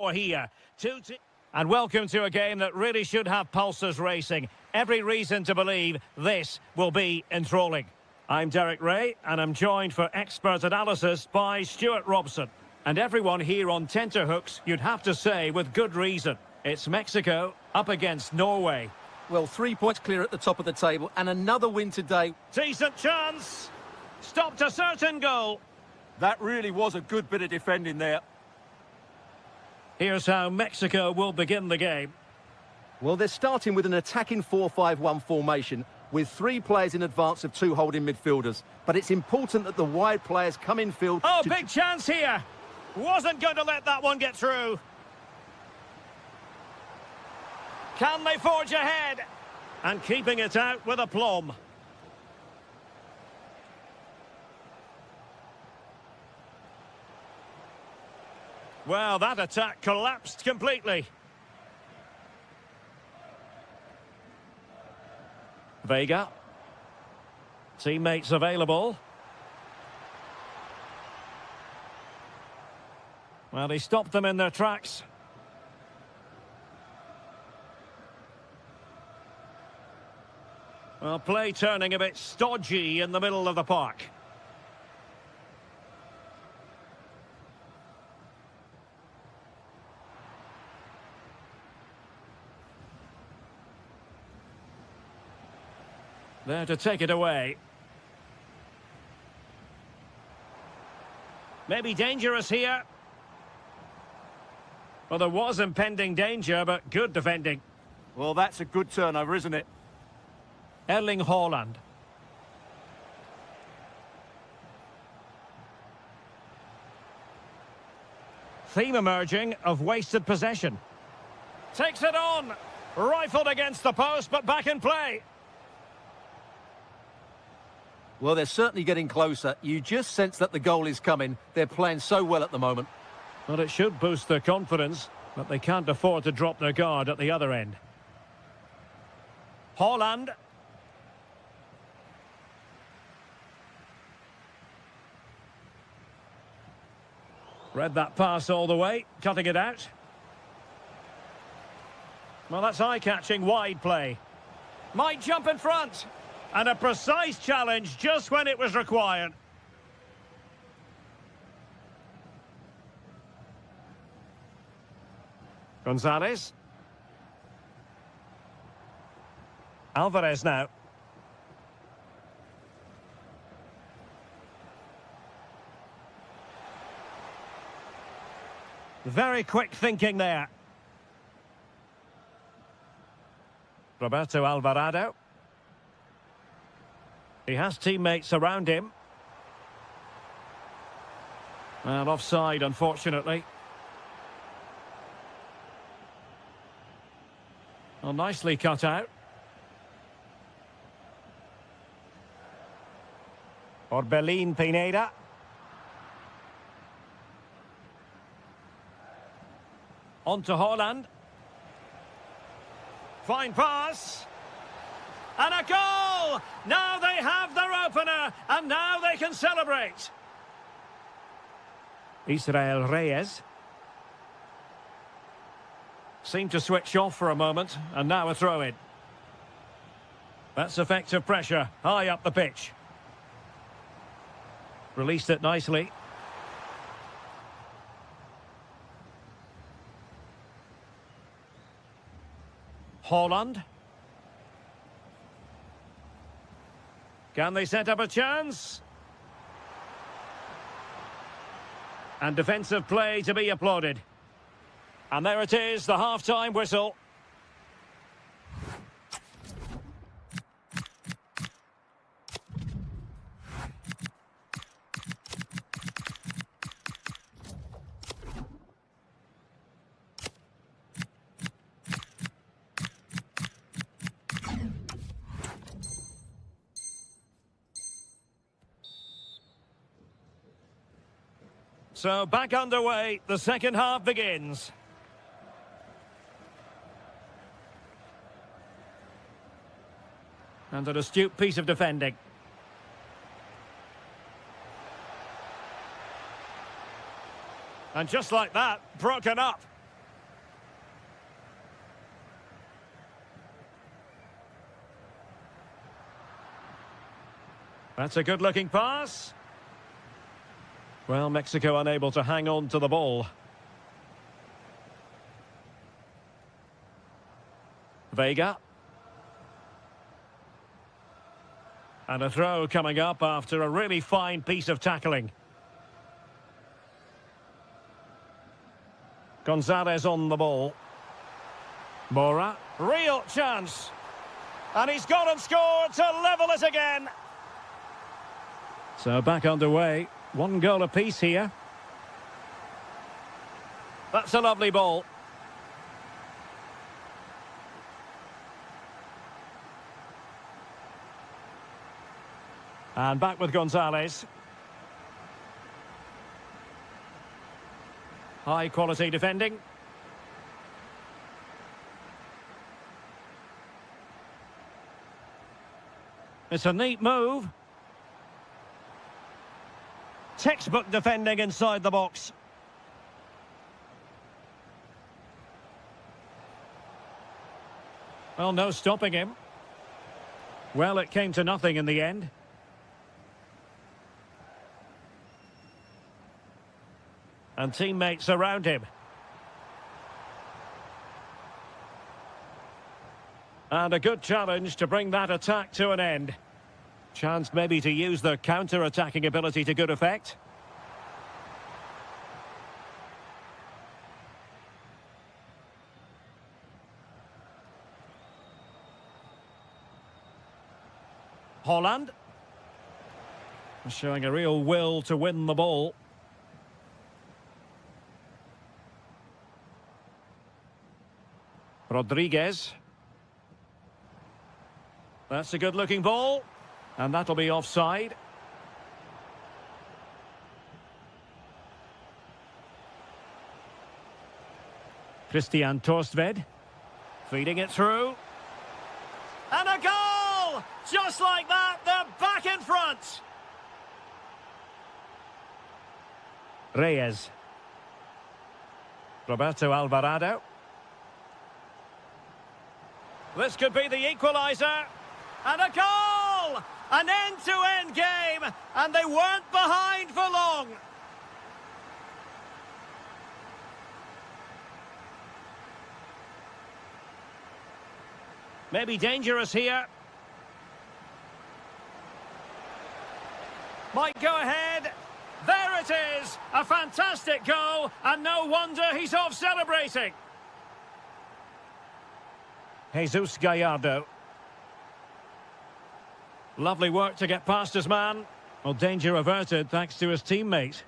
Here. And welcome to a game that really should have pulses racing. Every reason to believe this will be enthralling. I'm Derek Ray, and I'm joined for expert analysis by Stuart Robson. And everyone here on tenterhooks, you'd have to say, with good reason. It's Mexico up against Norway. Well, 3 points clear at the top of the table, and another win today. Decent chance. Stopped a certain goal. That really was a good bit of defending there. Here's how Mexico will begin the game. Well, they're starting with an attacking 4-5-1 formation with 3 players in advance of 2 holding midfielders. But it's important that the wide players come in field. Oh, big chance here. Wasn't going to let that one get through. Can they forge ahead? And keeping it out with aplomb. Well, that attack collapsed completely. Vega. Teammates available. Well, he stopped them in their tracks. Well, play turning a bit stodgy in the middle of the park. There to take it away. Maybe dangerous here. Well, there was impending danger, but good defending. Well, that's a good turnover, isn't it? Erling Haaland. Theme emerging of wasted possession. Takes it on. Rifled against the post, but back in play. Well, they're certainly getting closer. You just sense that the goal is coming. They're playing so well at the moment. Well, it should boost their confidence, but they can't afford to drop their guard at the other end. Haaland. Read that pass all the way, cutting it out. Well, that's eye-catching wide play. Might jump in front. And a precise challenge just when it was required. Gonzalez. Alvarez now. Very quick thinking there. Roberto Alvarado. He has teammates around him. And offside, unfortunately. Well, nicely cut out. Orbelín Pineda. On to Haaland. Fine pass. And a goal! Now they have their opener, and now they can celebrate. Israel Reyes. Seemed to switch off for a moment, and now a throw-in. That's effective pressure, high up the pitch. Released it nicely. Haaland. Can they set up a chance? And defensive play to be applauded. And there it is, the half-time whistle. So back underway, the second half begins. And an astute piece of defending. And just like that, broken up. That's a good-looking pass. Well, Mexico unable to hang on to the ball. Vega. And a throw coming up after a really fine piece of tackling. Gonzalez on the ball. Mora. Real chance. And he's gone and scored to level it again. So back underway. 1 goal apiece here. That's a lovely ball. And back with Gonzalez. High quality defending. It's a neat move. Textbook defending inside the box. Well, no stopping him. Well, it came to nothing in the end. And teammates around him. And a good challenge to bring that attack to an end. Chance maybe to use the counter-attacking ability to good effect. Holland. Showing a real will to win the ball. Rodriguez. That's a good-looking ball. And that'll be offside. Christian Torstved. Feeding it through. And a goal! Just like that, they're back in front. Reyes. Roberto Alvarado. This could be the equaliser. And a goal! An end-to-end game, and they weren't behind for long. Maybe dangerous here. Might go ahead. There it is! A fantastic goal, and no wonder he's off celebrating. Jesus Gallardo. Lovely work to get past his man. Well, danger averted thanks to his teammate.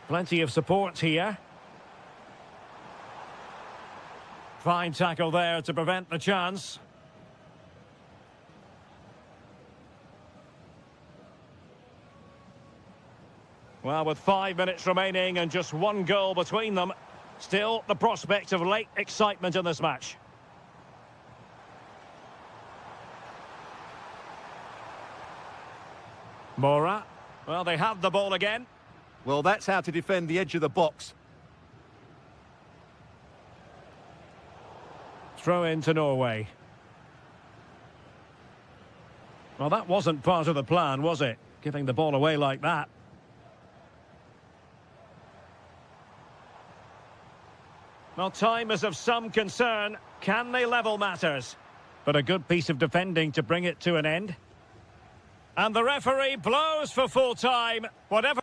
Plenty of support here. Fine tackle there to prevent the chance. Well, with 5 minutes remaining and just 1 goal between them, still the prospect of late excitement in this match. Mora. Well, they have the ball again. Well, that's how to defend the edge of the box. Throw in to Norway. Well, that wasn't part of the plan, was it? Giving the ball away like that. Well, time is of some concern. Can they level matters? But a good piece of defending to bring it to an end. And the referee blows for full time. Whatever.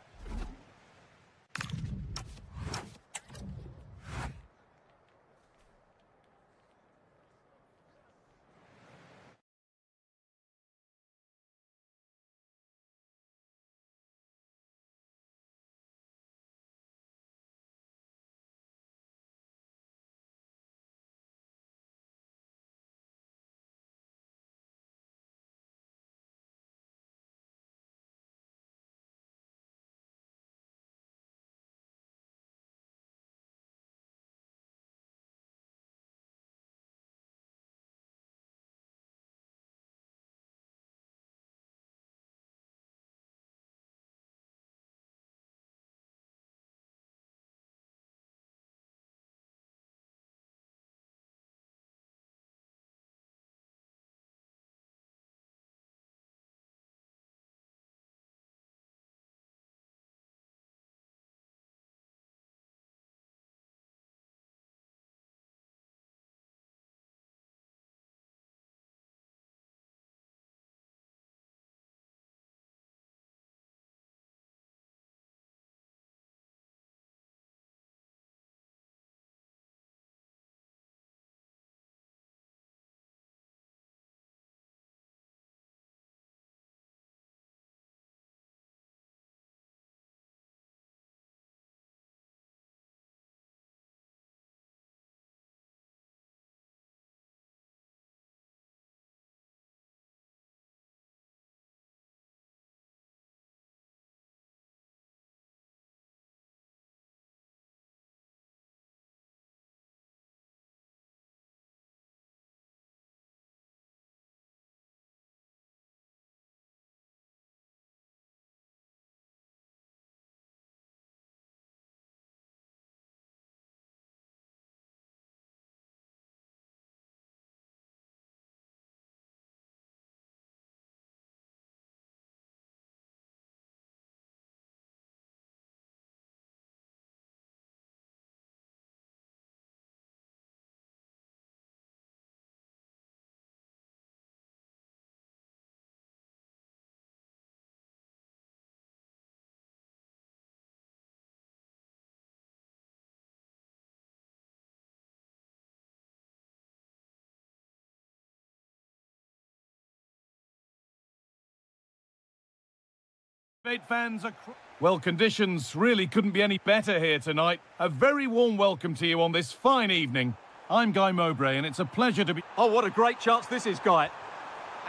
Fans are... Well, conditions really couldn't be any better here tonight. A very warm welcome to you on this fine evening. I'm Guy Mowbray, and it's a pleasure to be... Oh, what a great chance this is, Guy.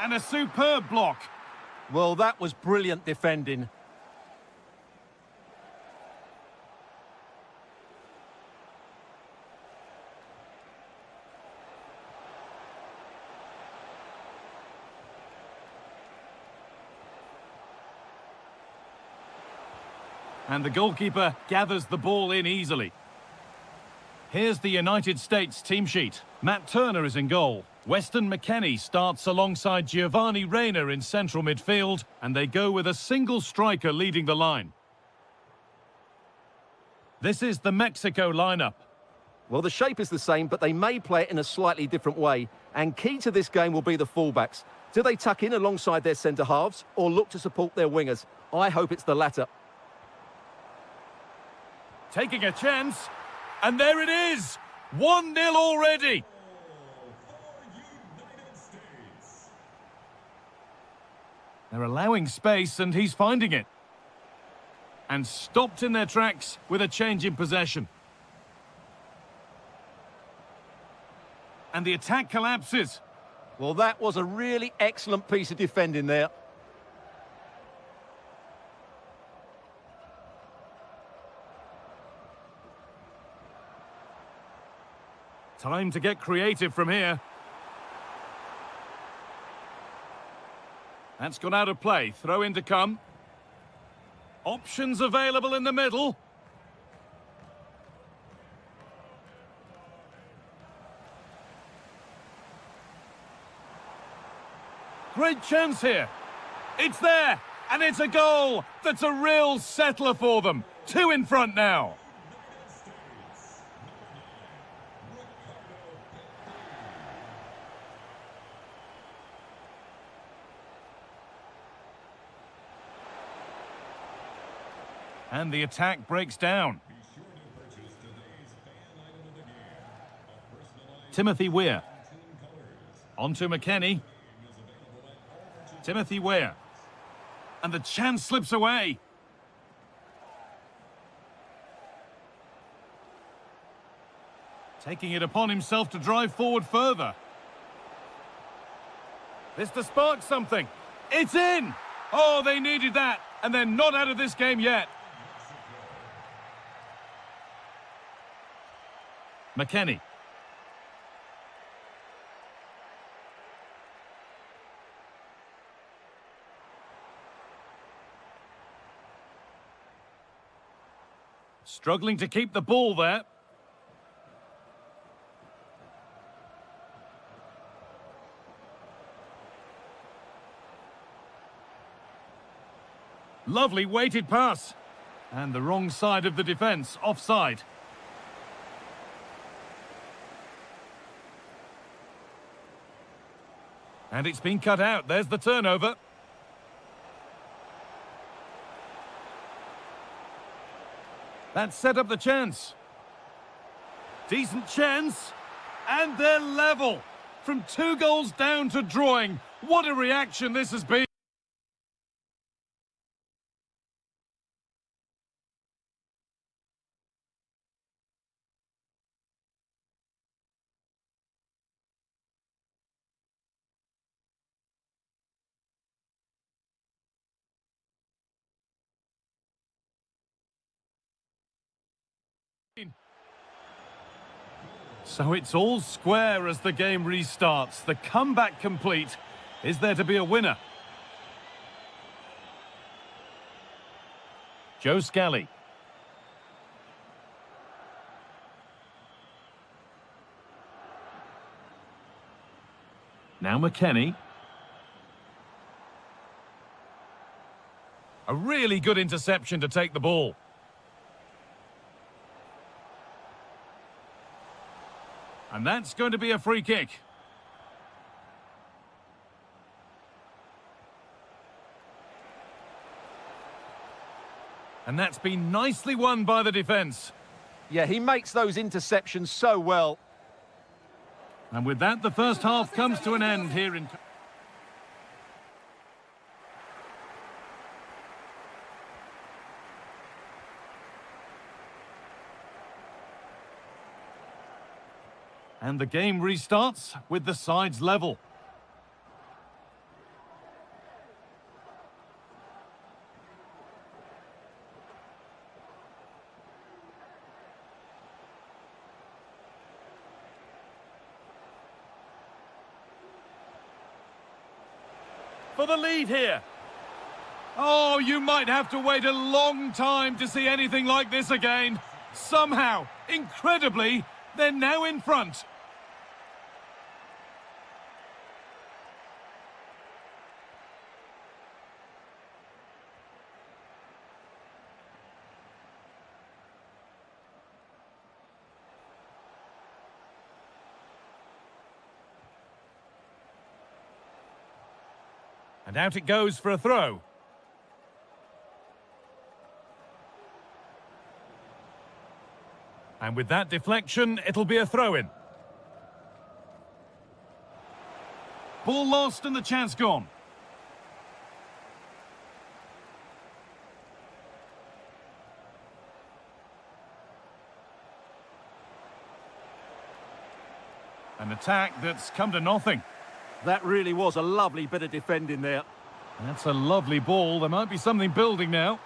And a superb block. Well, that was brilliant defending. And the goalkeeper gathers the ball in easily. Here's the United States team sheet. Matt Turner is in goal. Weston McKennie starts alongside Giovanni Reina in central midfield, and they go with a single striker leading the line. This is the Mexico lineup. Well, the shape is the same, but they may play it in a slightly different way. And key to this game will be the fullbacks. Do they tuck in alongside their centre-halves or look to support their wingers? I hope it's the latter. Taking a chance, and there it is! 1-0 already! They're allowing space, and he's finding it. And stopped in their tracks with a change in possession. And the attack collapses. Well, that was a really excellent piece of defending there. Time to get creative from here. That's gone out of play. Throw in to come. Options available in the middle. Great chance here. It's there, and it's a goal. That's a real settler for them. 2 in front now. And the attack breaks down. Timothy Weir. On to McKennie. Timothy Weir. And the chance slips away. Taking it upon himself to drive forward further. This to spark something. It's in! Oh, they needed that. And they're not out of this game yet. McKennie. Struggling to keep the ball there. Lovely weighted pass. And the wrong side of the defence, offside. And it's been cut out. There's the turnover. That set up the chance. Decent chance. And they're level. From 2 goals down to drawing. What a reaction this has been. So it's all square as the game restarts. The comeback complete. Is there to be a winner? Joe Scally. Now McKennie. A really good interception to take the ball. And that's going to be a free kick. And that's been nicely won by the defence. Yeah, he makes those interceptions so well. And with that, the first half comes to an end here in... And the game restarts with the sides level. For the lead here. Oh, you might have to wait a long time to see anything like this again. Somehow, incredibly, they're now in front. And out it goes for a throw. And with that deflection, it'll be a throw-in. Ball lost and the chance gone. An attack that's come to nothing. That really was a lovely bit of defending there. That's a lovely ball. There might be something building now.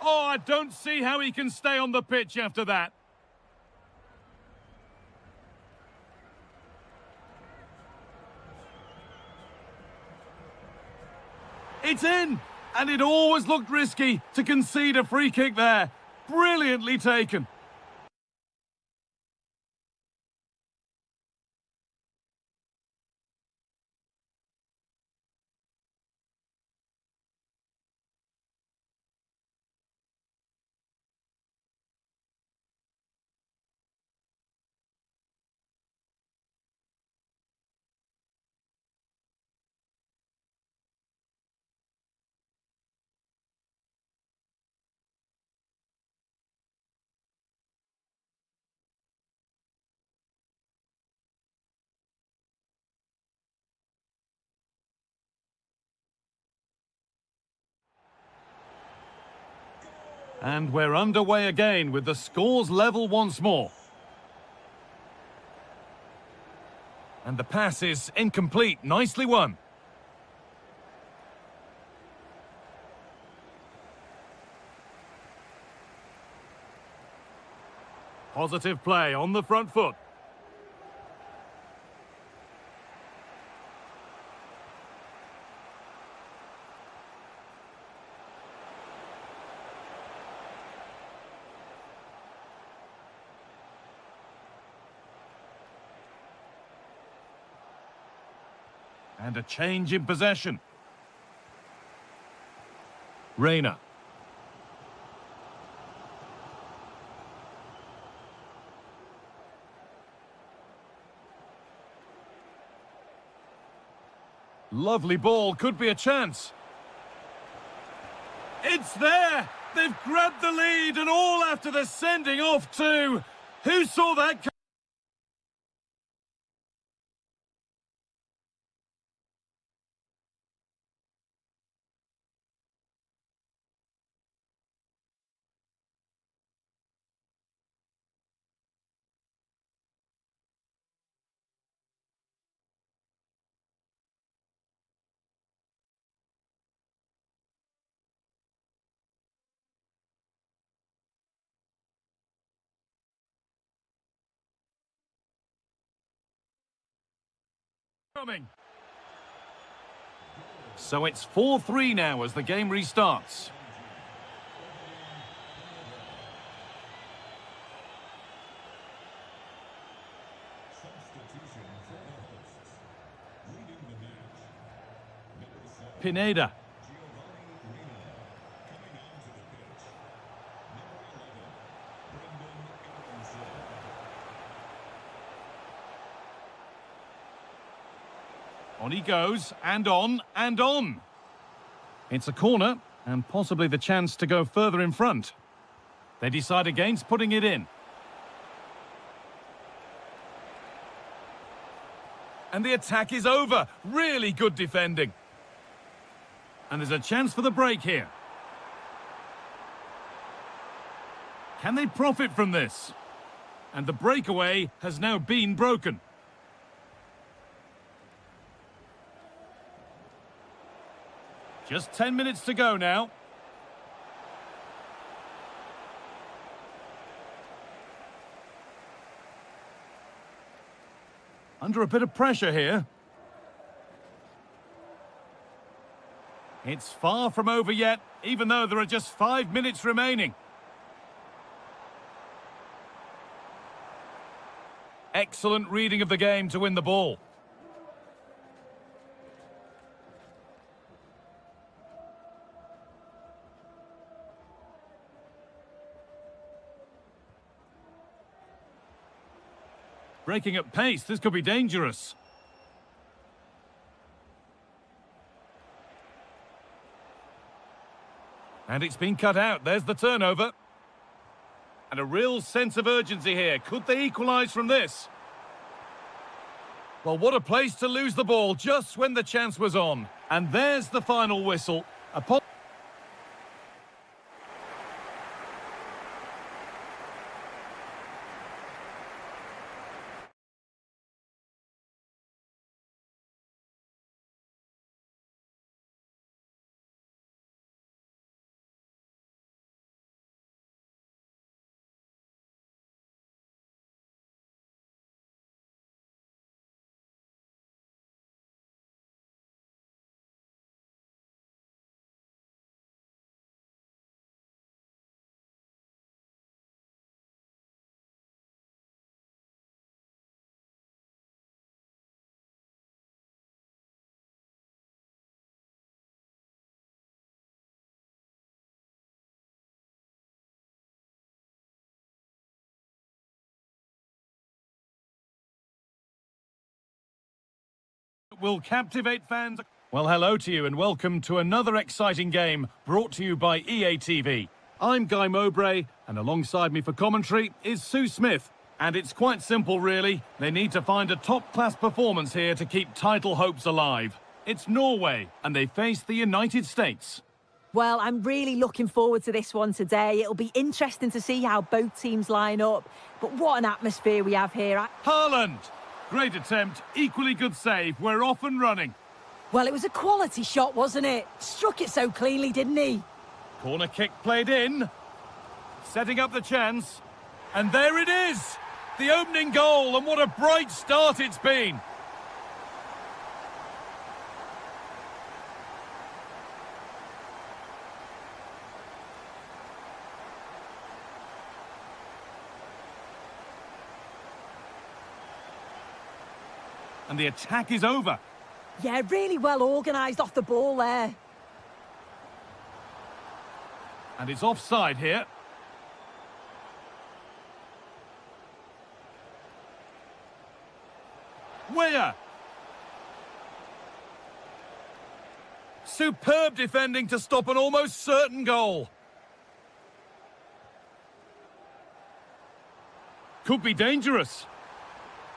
Oh, I don't see how he can stay on the pitch after that. It's in! And it always looked risky to concede a free kick there. Brilliantly taken. And we're underway again with the scores level once more. And the pass is incomplete. Nicely won. Positive play on the front foot. And a change in possession. Reina. Lovely ball, could be a chance. It's there! They've grabbed the lead and all after the sending off too. Who saw that? Coming. So it's 4-3 now as the game restarts. Pineda. On he goes, and on, and on. It's a corner, and possibly the chance to go further in front. They decide against putting it in. And the attack is over. Really good defending. And there's a chance for the break here. Can they profit from this? And the breakaway has now been broken. Just 10 minutes to go now. Under a bit of pressure here. It's far from over yet, even though there are just 5 minutes remaining. Excellent reading of the game to win the ball. Breaking at pace, this could be dangerous. And it's been cut out. There's the turnover. And a real sense of urgency here. Could they equalise from this? Well, what a place to lose the ball just when the chance was on. And there's the final whistle. Will captivate fans. Well, hello to you and welcome to another exciting game brought to you by EA TV. I'm Guy Mowbray and alongside me for commentary is Sue Smith. And it's quite simple really. They need to find a top-class performance here to keep title hopes alive. It's Norway and they face the United States. Well, I'm really looking forward to this one today. It'll be interesting to see how both teams line up. But what an atmosphere we have here. Haaland! Great attempt, equally good save. We're off and running. Well, it was a quality shot, wasn't it? Struck it so cleanly, didn't he? Corner kick played in. Setting up the chance. And there it is! The opening goal, and what a bright start it's been. And the attack is over. Yeah, really well organised off the ball there. And it's offside here. Weah! Superb defending to stop an almost certain goal. Could be dangerous.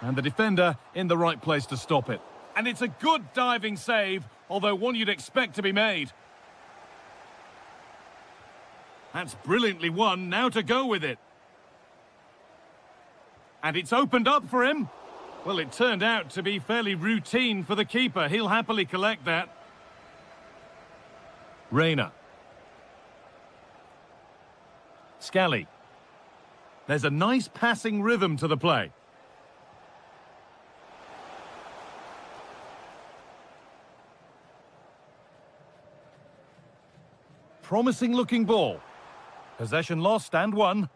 And the defender in the right place to stop it. And it's a good diving save, although one you'd expect to be made. That's brilliantly won, now to go with it. And it's opened up for him. Well, it turned out to be fairly routine for the keeper. He'll happily collect that. Reina. Scally. There's a nice passing rhythm to the play. Promising looking ball. Possession lost and won.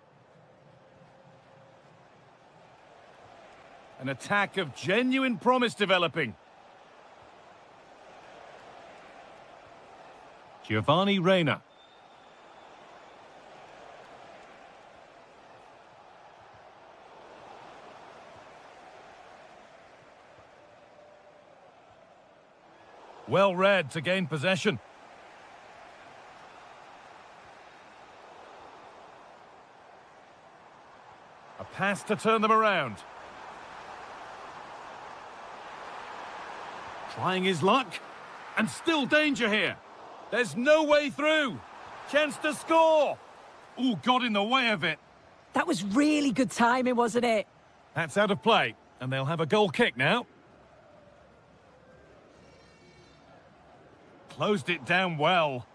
An attack of genuine promise developing. Giovanni Reina. Well read to gain possession. A pass to turn them around. Trying his luck. And still danger here. There's no way through. Chance to score. Ooh, got in the way of it. That was really good timing, wasn't it? That's out of play. And they'll have a goal kick now. Closed it down well.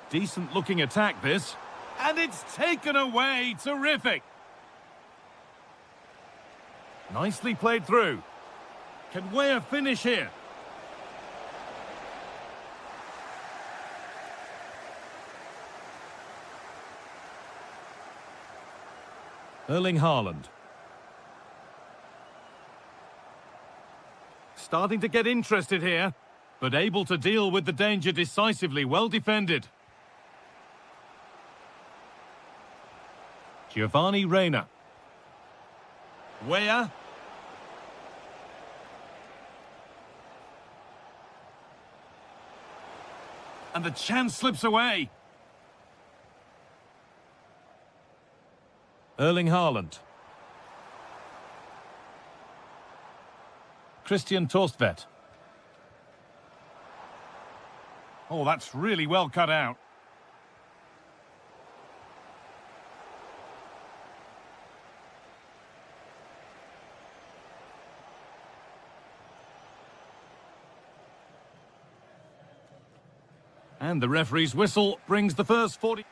Decent looking attack this. And it's taken away. Terrific. Nicely played through. Can Weah finish here? Erling Haaland. Starting to get interested here, but able to deal with the danger decisively. Well defended. Giovanni Reina. Weah. And the chance slips away. Erling Haaland. Christian Torstvedt. Oh, that's really well cut out. And the referee's whistle brings the first 40...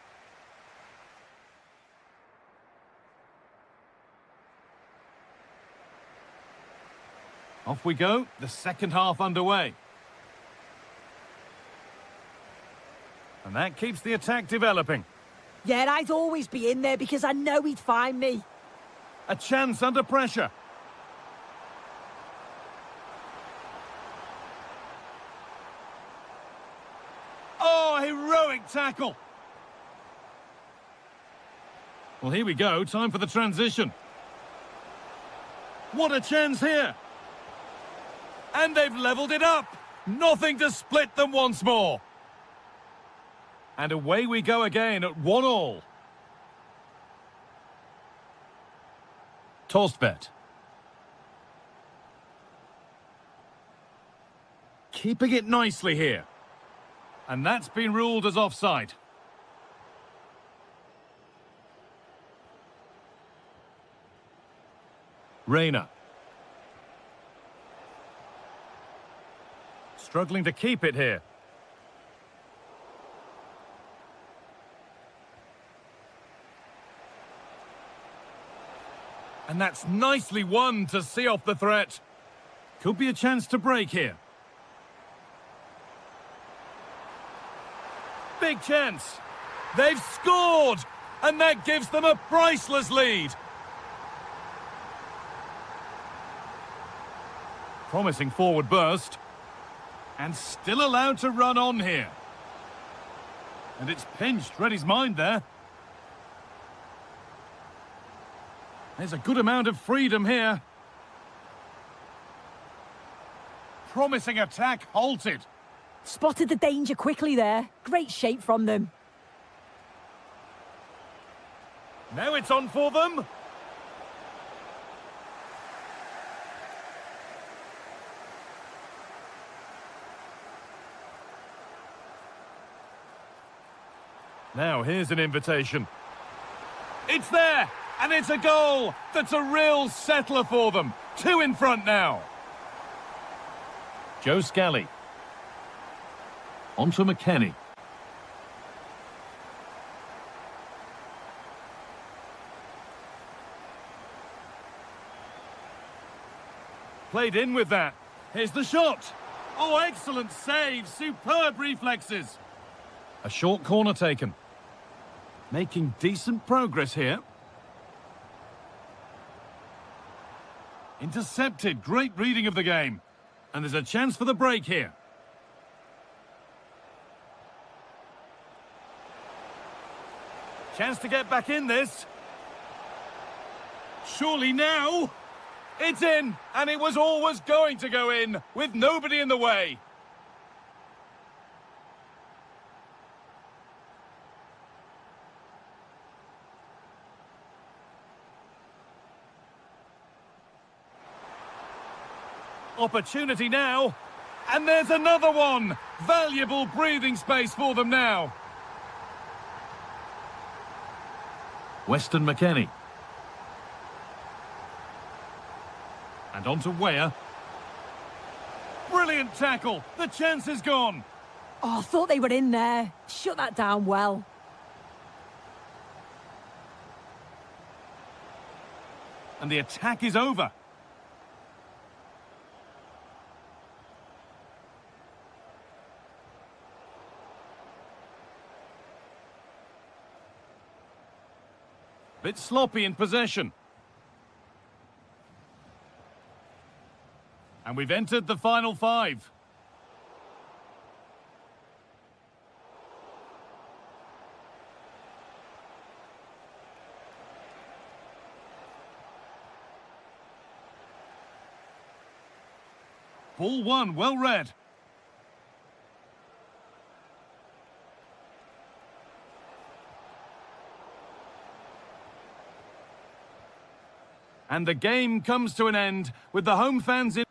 Off we go, the second half underway. And that keeps the attack developing. Yeah, I'd always be in there because I know he'd find me. A chance under pressure. Oh, heroic tackle. Well, here we go, time for the transition. What a chance here. And they've levelled it up. Nothing to split them once more. And away we go again at 1-1. Torstvedt. Keeping it nicely here. And that's been ruled as offside. Reina. Struggling to keep it here. And that's nicely won to see off the threat. Could be a chance to break here. Big chance. They've scored! And that gives them a priceless lead. Promising forward burst. And still allowed to run on here. And it's pinched. Read his mind there. There's a good amount of freedom here. Promising attack halted. Spotted the danger quickly there. Great shape from them. Now it's on for them. Now here's an invitation. It's there, and it's a goal. That's a real settler for them. 2 in front now. Joe Scally. On to McKennie. Played in with that. Here's the shot. Oh, excellent save. Superb reflexes. A short corner taken. Making decent progress here. Intercepted. Great reading of the game. And there's a chance for the break here. Chance to get back in this. Surely now. It's in, and it was always going to go in, with nobody in the way. Opportunity now, and there's another one. Valuable breathing space for them now. Weston McKennie. And on to Weah. Brilliant tackle. The chance is gone. Oh, I thought they were in there. Shut that down well. And the attack is over. Bit sloppy in possession. And we've entered the final five. Ball one, well read. And the game comes to an end with the home fans in.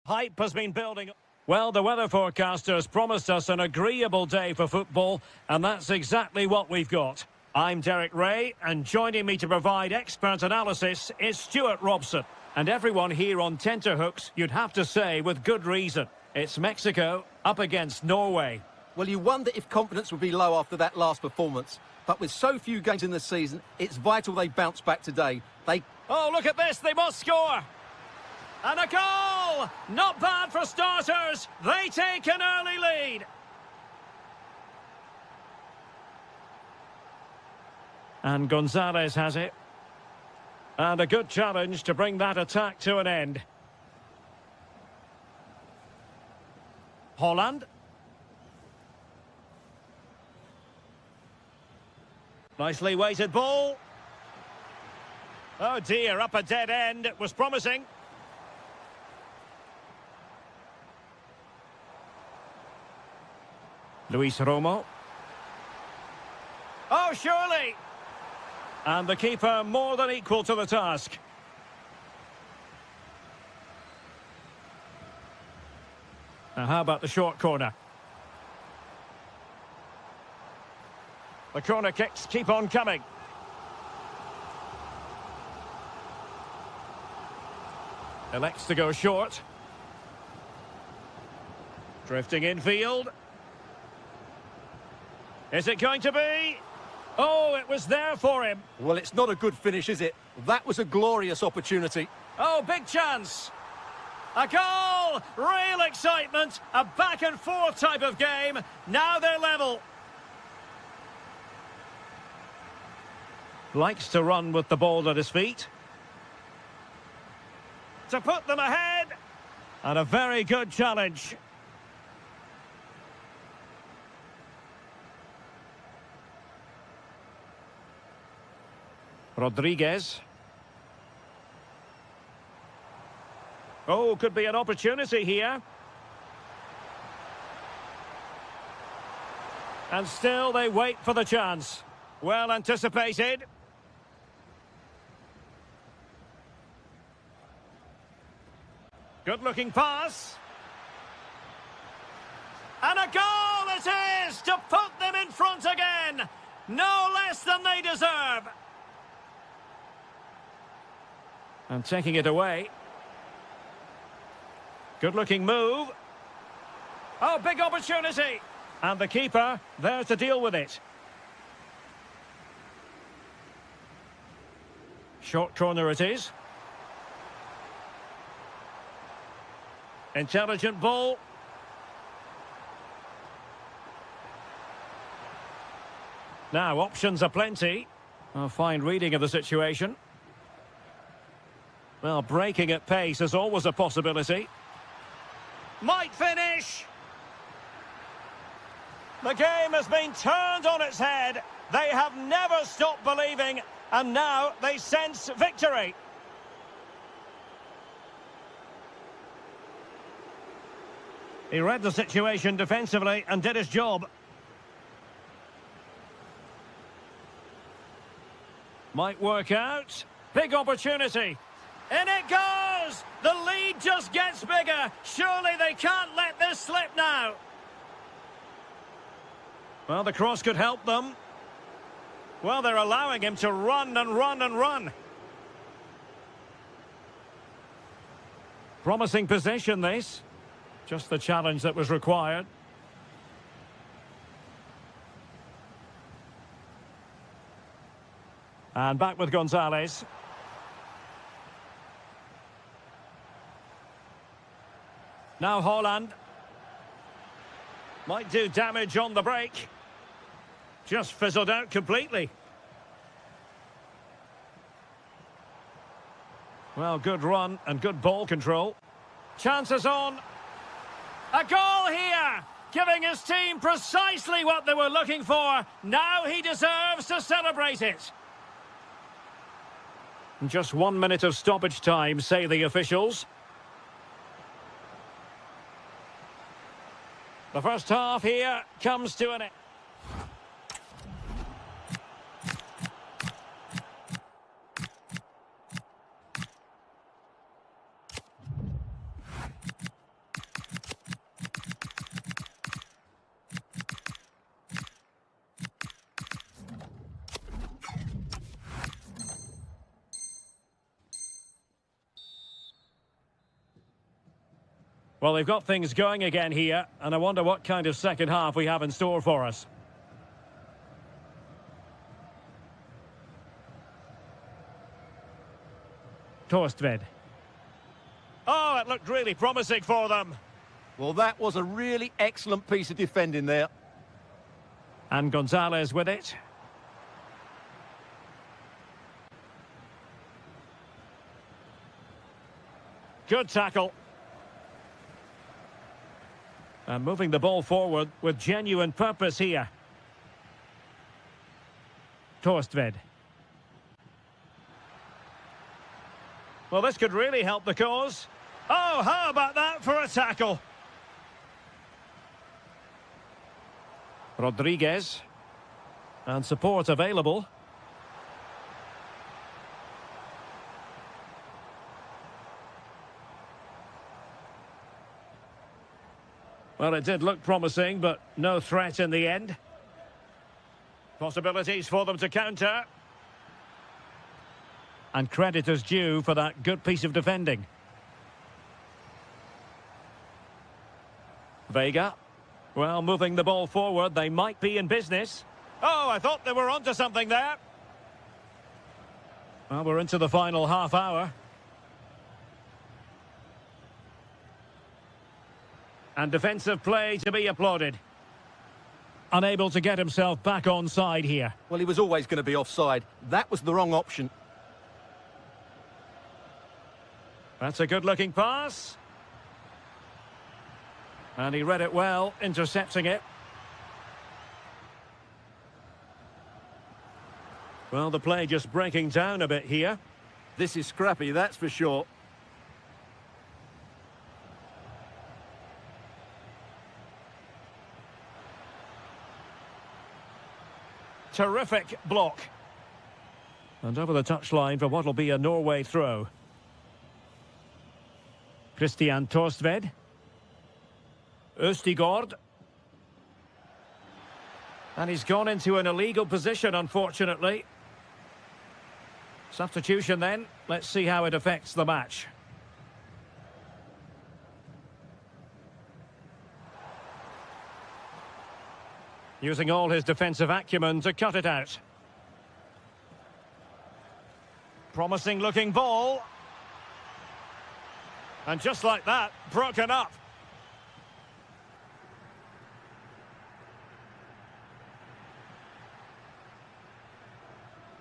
Hype has been building. Well, the weather forecasters promised us an agreeable day for football, and that's exactly what we've got. I'm Derek Ray, and joining me to provide expert analysis is Stuart Robson. And everyone here on tenterhooks, you'd have to say with good reason. It's Mexico up against Norway. Well, you wonder if confidence would be low after that last performance. But with so few games in the season, it's vital they bounce back today. Oh, look at this, they must score! And a goal! Not bad for starters. They take an early lead. And Gonzalez has it. And a good challenge to bring that attack to an end. Holland. Nicely weighted ball. Oh dear, up a dead end. It was promising. Luis Romo. Oh, surely. And the keeper more than equal to the task. Now how about the short corner? The corner kicks keep on coming. Elects to go short. Drifting infield. Is it going to be? Oh, it was there for him. Well, it's not a good finish, is it? That was a glorious opportunity. Oh, big chance. A goal! Real excitement. A back and forth type of game. Now they're level. Likes to run with the ball at his feet. To put them ahead. And a very good challenge. Rodriguez. Oh, could be an opportunity here. And still they wait for the chance. Well anticipated. Good-looking pass. And a goal it is to put them in front again. No less than they deserve. And taking it away. Good-looking move. Oh, big opportunity. And the keeper there to deal with it. Short corner it is. Intelligent ball. Now, options are plenty. A fine reading of the situation. Well, breaking at pace is always a possibility. Might finish. The game has been turned on its head. They have never stopped believing, and now they sense victory. He read the situation defensively and did his job. Might work out. Big opportunity. In it goes! The lead just gets bigger. Surely they can't let this slip now. Well, the cross could help them. Well, they're allowing him to run and run and run. Promising position, this. Just the challenge that was required. And back with Gonzalez. Now Haaland. Might do damage on the break. Just fizzled out completely. Well, good run and good ball control. Chances on. A goal here, giving his team precisely what they were looking for. Now he deserves to celebrate it. Just 1 minute of stoppage time, say the officials. The first half here comes to an end. Well, they've got things going again here, and I wonder what kind of second half we have in store for us. Torstved. Oh, it looked really promising for them. Well, that was a really excellent piece of defending there. And Gonzalez with it. Good tackle. And moving the ball forward with genuine purpose here. Torstved. Well, this could really help the cause. Oh, how about that for a tackle? Rodriguez. And support available. Well, it did look promising, but no threat in the end. Possibilities for them to counter. And credit is due for that good piece of defending. Vega. Well, moving the ball forward, they might be in business. Oh, I thought they were onto something there. Well, we're into the final half hour. And defensive play to be applauded. Unable to get himself back on side here. Well, he was always going to be offside. That was the wrong option. That's a good-looking pass. And he read it well, intercepting it. Well, the play just breaking down a bit here. This is scrappy, that's for sure. Terrific block. And over the touchline for what will be a Norway throw. Christian Torstved. Østigård. And he's gone into an illegal position, unfortunately. Substitution then. Let's see how it affects the match. Using all his defensive acumen to cut it out. Promising looking ball. And just like that, broken up.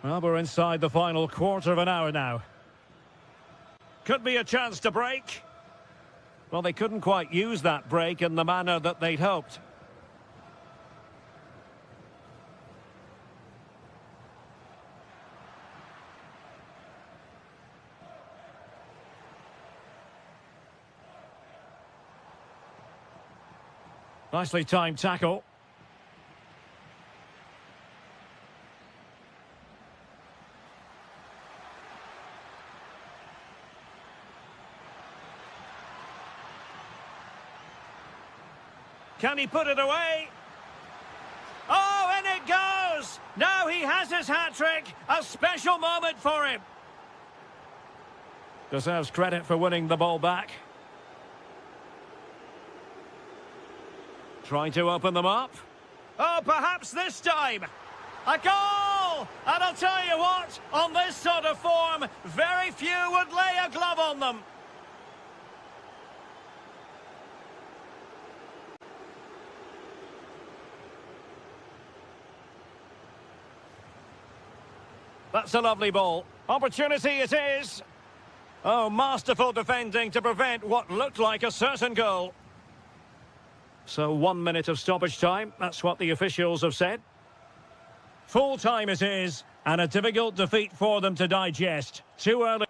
Well, we're inside the final quarter of an hour now. Could be a chance to break. Well, they couldn't quite use that break in the manner that they'd hoped. Nicely timed tackle. Can he put it away? Oh, and it goes! Now he has his hat-trick. A special moment for him. Deserves credit for winning the ball back. Trying to open them up. Oh, perhaps this time. A goal! And I'll tell you what, on this sort of form, very few would lay a glove on them. That's a lovely ball. Opportunity it is. Oh, masterful defending to prevent what looked like a certain goal. So 1 minute of stoppage time, that's what the officials have said. Full time it is, and a difficult defeat for them to digest. Too early.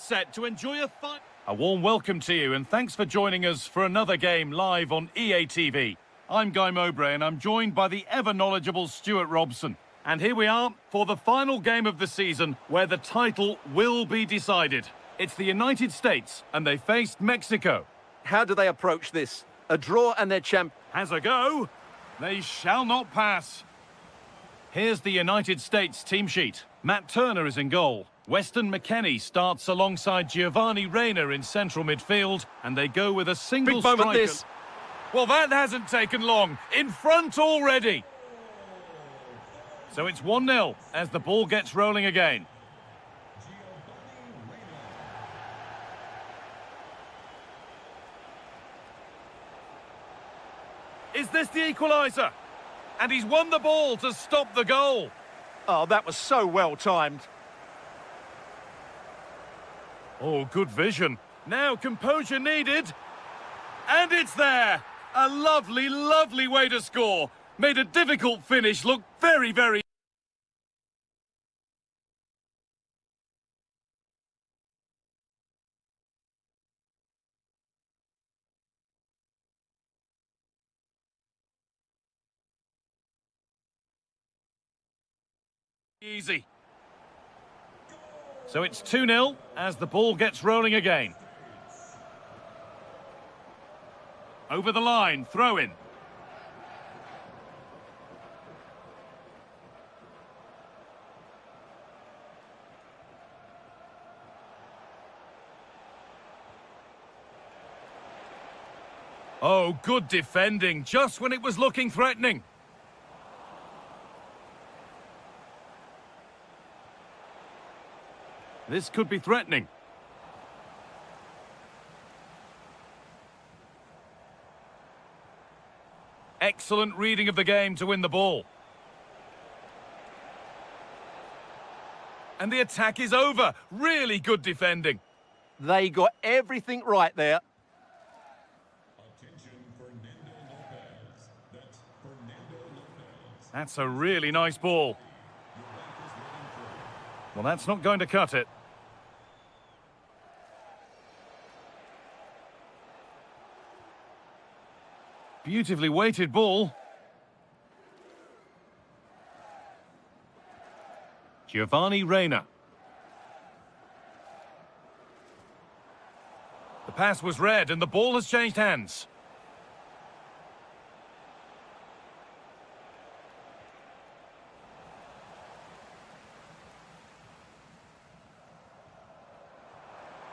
set to enjoy a fun... A warm welcome to you and thanks for joining us for another game live on EA TV. I'm Guy Mowbray and I'm joined by the ever-knowledgeable Stuart Robson. And here we are for the final game of the season where the title will be decided. It's the United States and they faced Mexico. How do they approach this? A draw and they're champ. Has a go. They shall not pass. Here's the United States team sheet. Matt Turner is in goal. Weston McKennie starts alongside Giovanni Reina in central midfield, and they go with a single Big moment striker. this. Well, that hasn't taken long. In front already. So it's 1-0 as the ball gets rolling again. Is this the equaliser? And he's won the ball to stop the goal. Oh, that was so well timed. Oh, good vision. Now composure needed. And it's there. A lovely, lovely way to score. Made a difficult finish look very, very easy. So it's 2-0 as the ball gets rolling again. Over the line, throw in. Oh, good defending, just when it was looking threatening. This could be threatening. Excellent reading of the game to win the ball. And the attack is over. Really good defending. They got everything right there. That's a really nice ball. Well, that's not going to cut it. Beautifully weighted ball. Giovanni Reina. The pass was read and the ball has changed hands.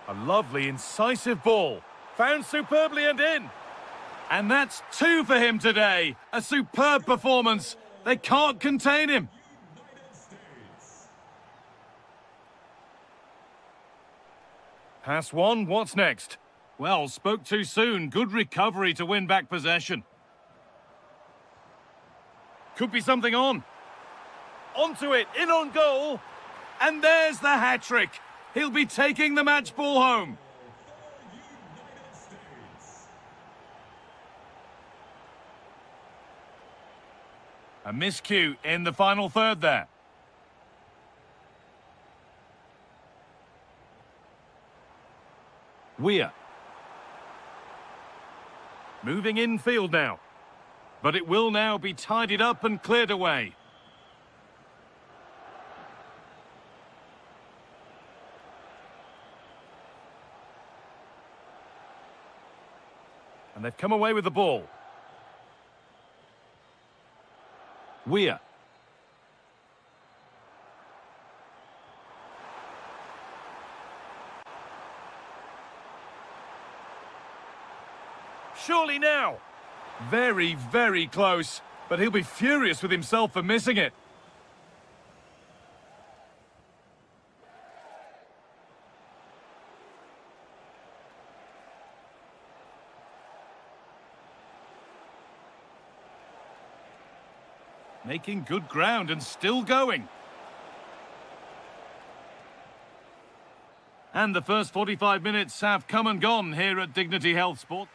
A lovely, incisive ball. Found superbly and in. And that's 2 for him today. A superb performance. They can't contain him. Pass one, what's next? Well, spoke too soon. Good recovery to win back possession. Could be something on. Onto it, in on goal. And there's the hat-trick. He'll be taking the match ball home. A miscue in the final third there. Weir. Moving infield now. But it will now be tidied up and cleared away. And they've come away with the ball. Weir. Surely now. Very, very close. But he'll be furious with himself for missing it. Making good ground and still going. And the first 45 minutes have come and gone here at Dignity Health Sport.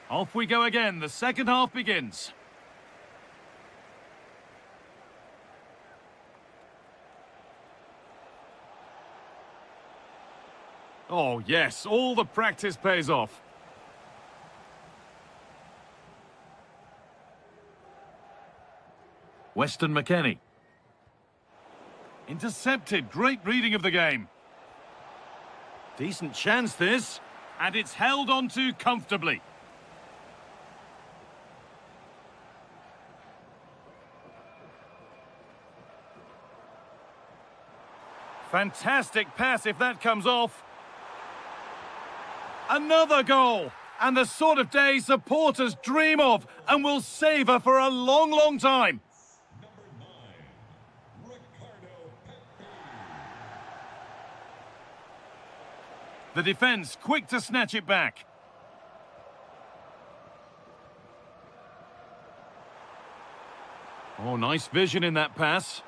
Off we go again. The second half begins. Oh, yes, all the practice pays off. Weston McKennie. Intercepted. Great reading of the game. Decent chance, this. And it's held onto comfortably. Fantastic pass if that comes off. Another goal. And the sort of day supporters dream of and will savour for a long, long time. The defence quick to snatch it back. Oh, nice vision in that pass.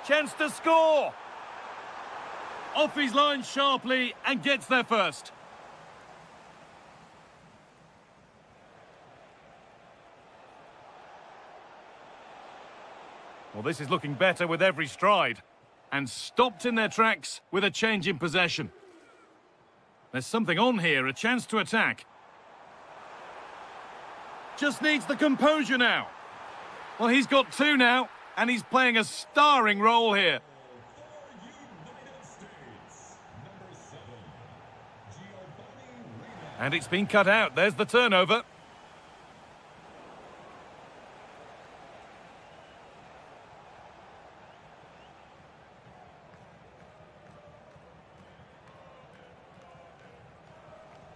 Chance to score! Off his line sharply and gets there first. Well, this is looking better with every stride. And stopped in their tracks with a change in possession. There's something on here, a chance to attack. Just needs the composure now. Well, he's got two now, and he's playing a starring role here. And it's been cut out. There's the turnover.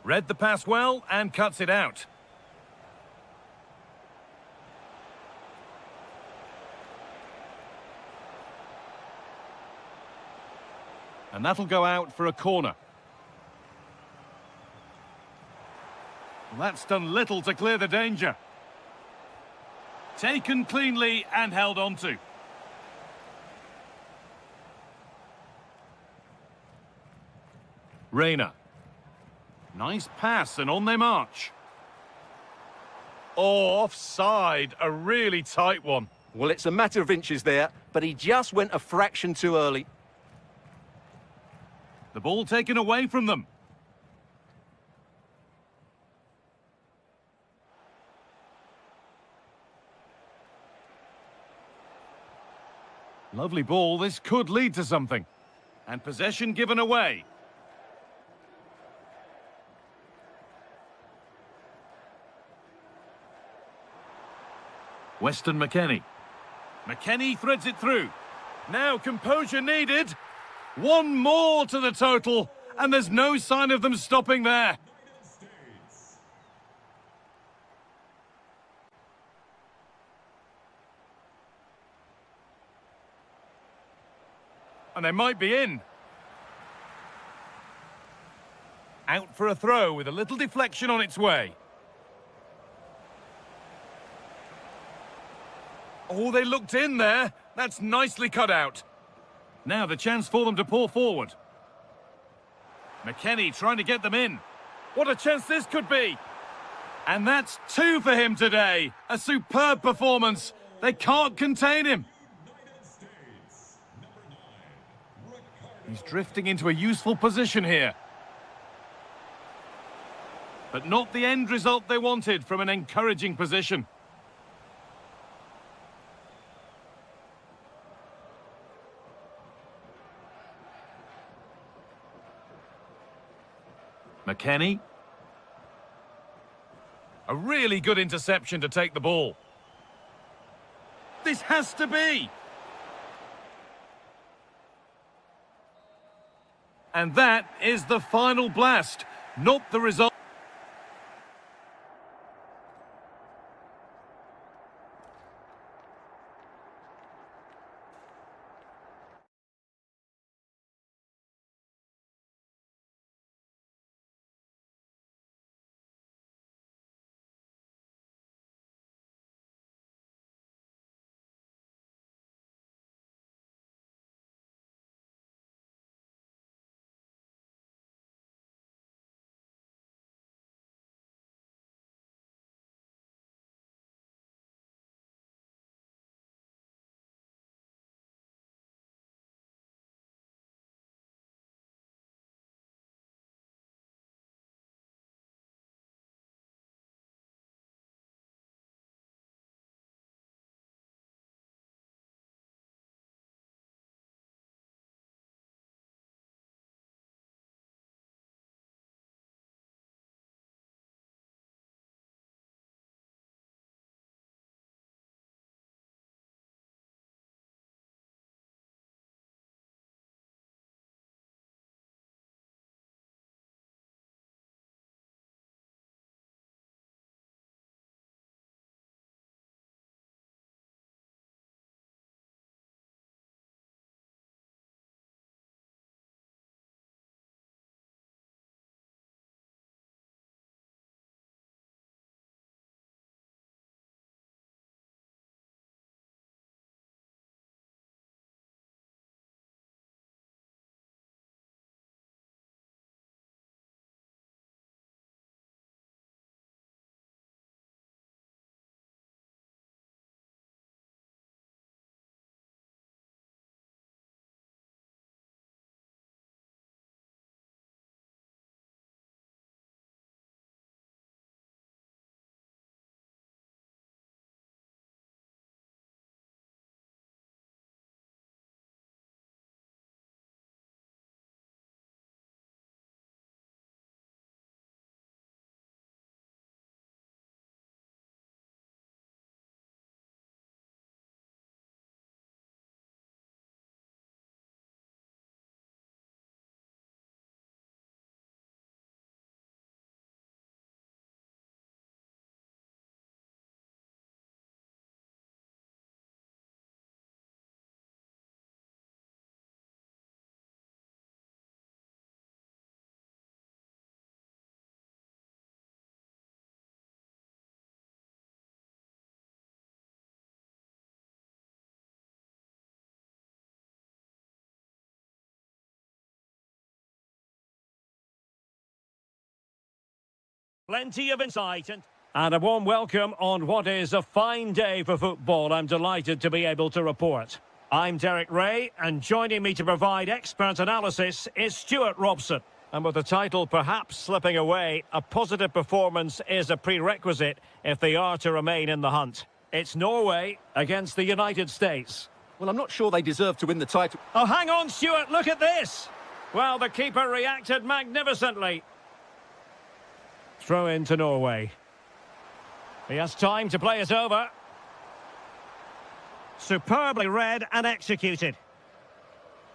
Read the pass well and cuts it out. And that'll go out for a corner. Well, that's done little to clear the danger. Taken cleanly and held onto. Reyna. Nice pass and on they march. Oh, offside. A really tight one. Well, it's a matter of inches there, but he just went a fraction too early. The ball taken away from them. Lovely ball. This could lead to something. And possession given away. Weston McKennie. McKennie threads it through. Now composure needed. One more to the total, and there's no sign of them stopping there. And they might be in. Out for a throw with a little deflection on its way. Oh, they looked in there. That's nicely cut out. Now the chance for them to pour forward. McKennie trying to get them in. What a chance this could be. And that's two for him today. A superb performance. They can't contain him. He's drifting into a useful position here. But not the end result they wanted from an encouraging position. McKennie. A really good interception to take the ball. This has to be. And that is the final blast, not the result. Plenty of insight and a warm welcome on what is a fine day for football. I'm delighted to be able to report. I'm Derek Ray, and joining me to provide expert analysis is Stuart Robson. And with the title perhaps slipping away, a positive performance is a prerequisite if they are to remain in the hunt. It's Norway against the United States. Well, I'm not sure they deserve to win the title. Oh, hang on, Stuart, look at this! Well, the keeper reacted magnificently. Throw in to Norway. He has time to play it over. Superbly read and executed.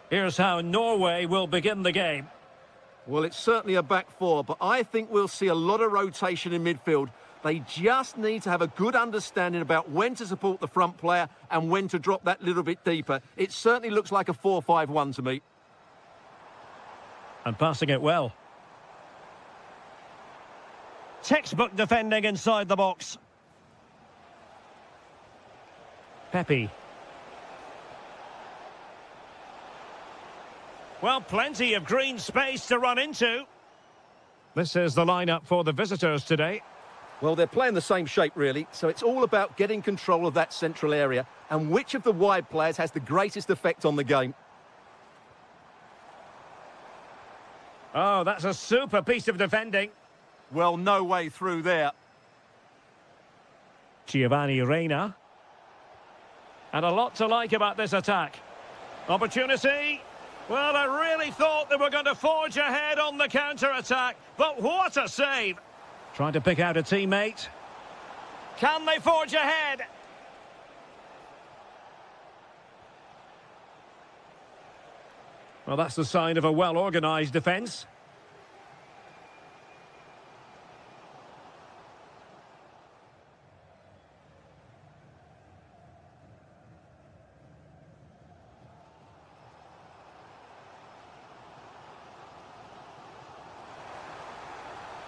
Here's how Norway will begin the game. Well, it's certainly a back four, but I think we'll see a lot of rotation in midfield. They just need to have a good understanding about when to support the front player and when to drop that little bit deeper. It certainly looks like a 4-5-1 to me. And passing it well. Textbook defending inside the box. Pepe. Well, plenty of green space to run into. This is the lineup for the visitors today. Well, they're playing the same shape, really, so it's all about getting control of that central area and which of the wide players has the greatest effect on the game. Oh, that's a super piece of defending. Well, no way through there. Giovanni Reina. And a lot to like about this attack. Opportunity. Well, I really thought they were going to forge ahead on the counter-attack, but what a save! Trying to pick out a teammate. Can they forge ahead? Well, that's the sign of a well-organised defence.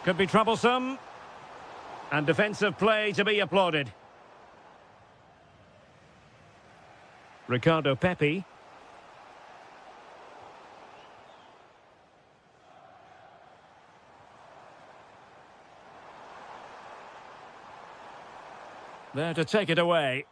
Could be troublesome. And defensive play to be applauded. Ricardo Pepi. There to take it away.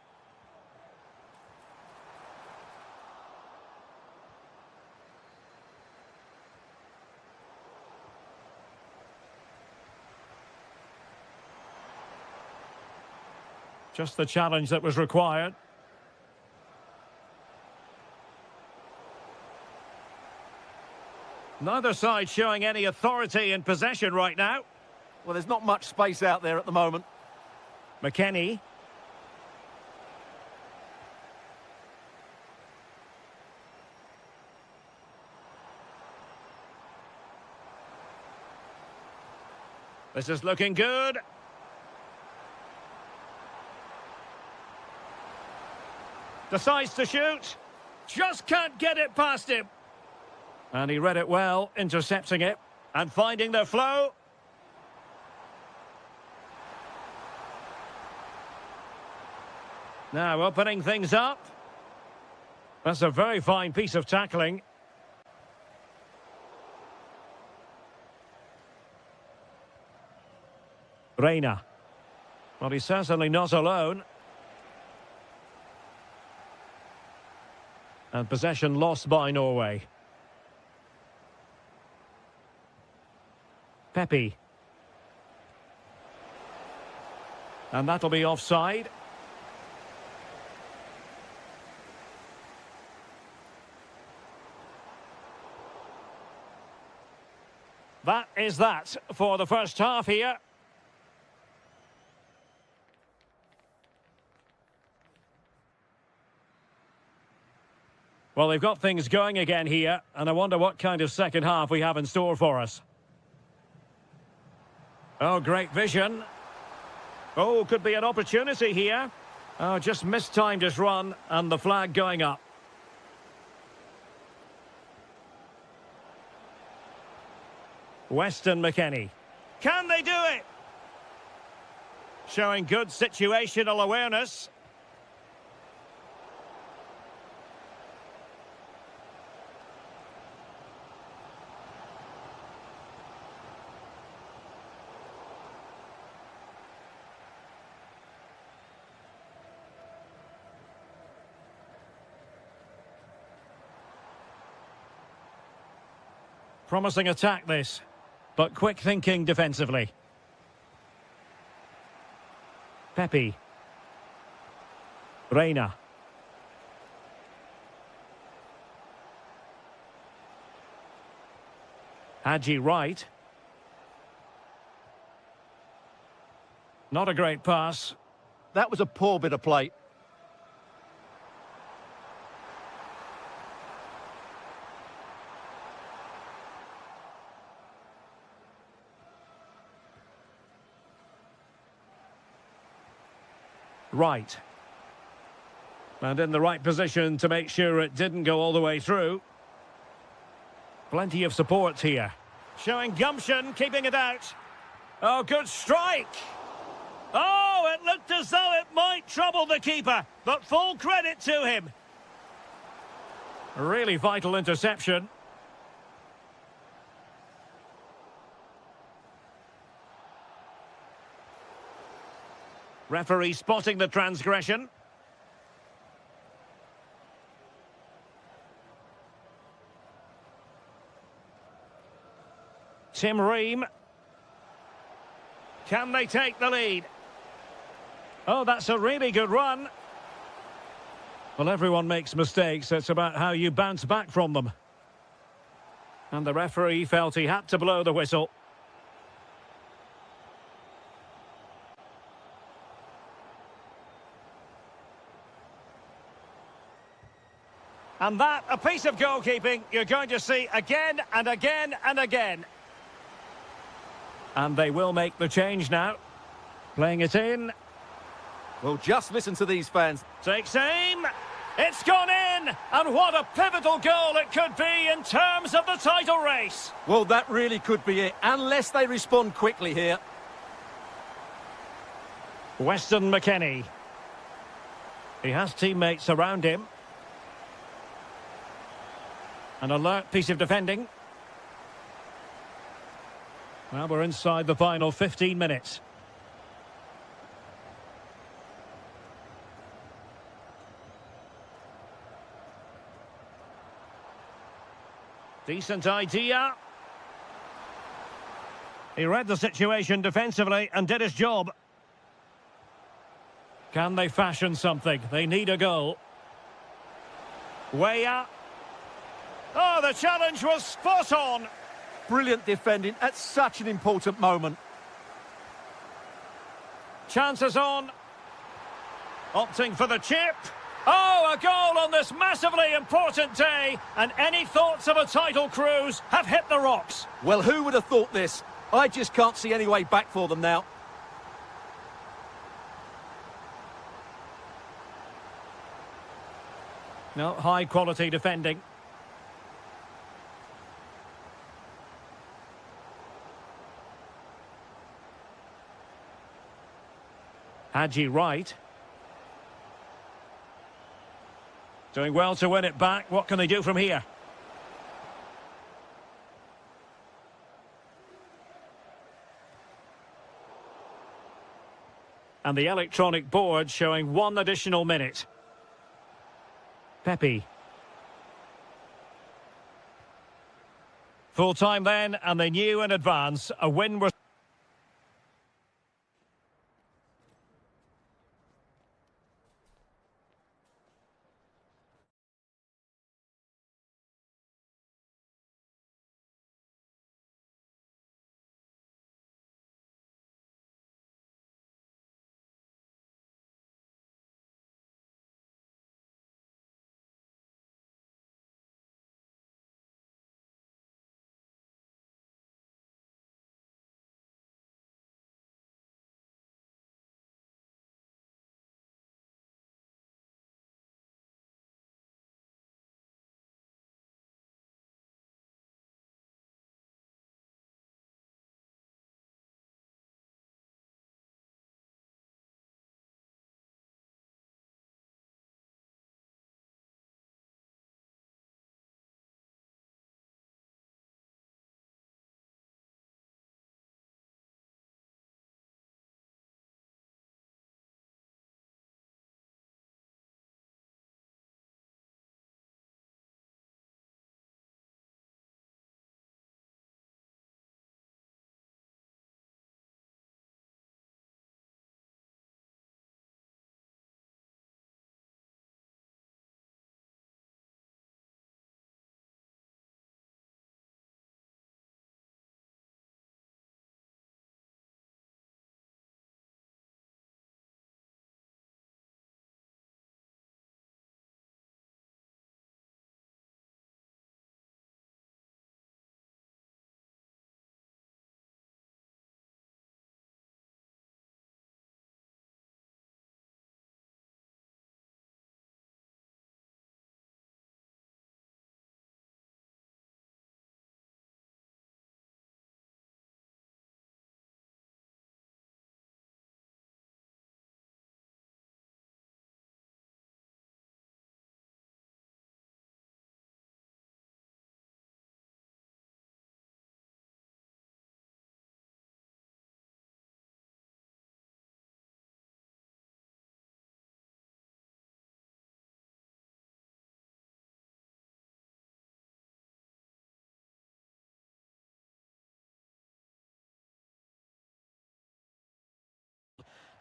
Just the challenge that was required. Neither side showing any authority in possession right now. Well, there's not much space out there at the moment. McKennie. This is looking good. Decides to shoot. Just can't get it past him. And he read it well, intercepting it and finding their flow. Now opening things up. That's a very fine piece of tackling. Reina. Well, he's certainly not alone. And possession lost by Norway. Pepe. And that'll be offside. That is that for the first half here. Well, they've got things going again here, and I wonder what kind of second half we have in store for us. Oh, great vision. Oh, could be an opportunity here. Oh, just mistimed his run, and the flag going up. Weston McKennie. Can they do it? Showing good situational awareness. Promising attack this, but quick thinking defensively. Pepe. Reina. Hadji right. Not a great pass. That was a poor bit of play. Right. And in the right position to make sure it didn't go all the way through. Plenty of support here. Showing gumption, keeping it out. Oh, good strike. Oh, it looked as though it might trouble the keeper, but full credit to him. A really vital interception. Referee spotting the transgression. Tim Ream. Can they take the lead? Oh, that's a really good run. Well, everyone makes mistakes. It's about how you bounce back from them. And the referee felt he had to blow the whistle. And that, a piece of goalkeeping you're going to see again and again and again. And they will make the change now. Playing it in. Well, just listen to these fans. Takes aim. It's gone in. And what a pivotal goal it could be in terms of the title race. Well, that really could be it, unless they respond quickly here. Weston McKennie. He has teammates around him. An alert piece of defending. Well, we're inside the final 15 minutes. Decent idea. He read the situation defensively and did his job. Can they fashion something? They need a goal. Weah. Oh, the challenge was spot on. Brilliant defending at such an important moment. Chances on. Opting for the chip. Oh, a goal on this massively important day. And any thoughts of a title cruise have hit the rocks. Well, who would have thought this? I just can't see any way back for them now. No, high quality defending. Hadji right. Doing well to win it back. What can they do from here? And the electronic board showing 1 additional minute. Pepe. Full time then, and they knew in advance a win was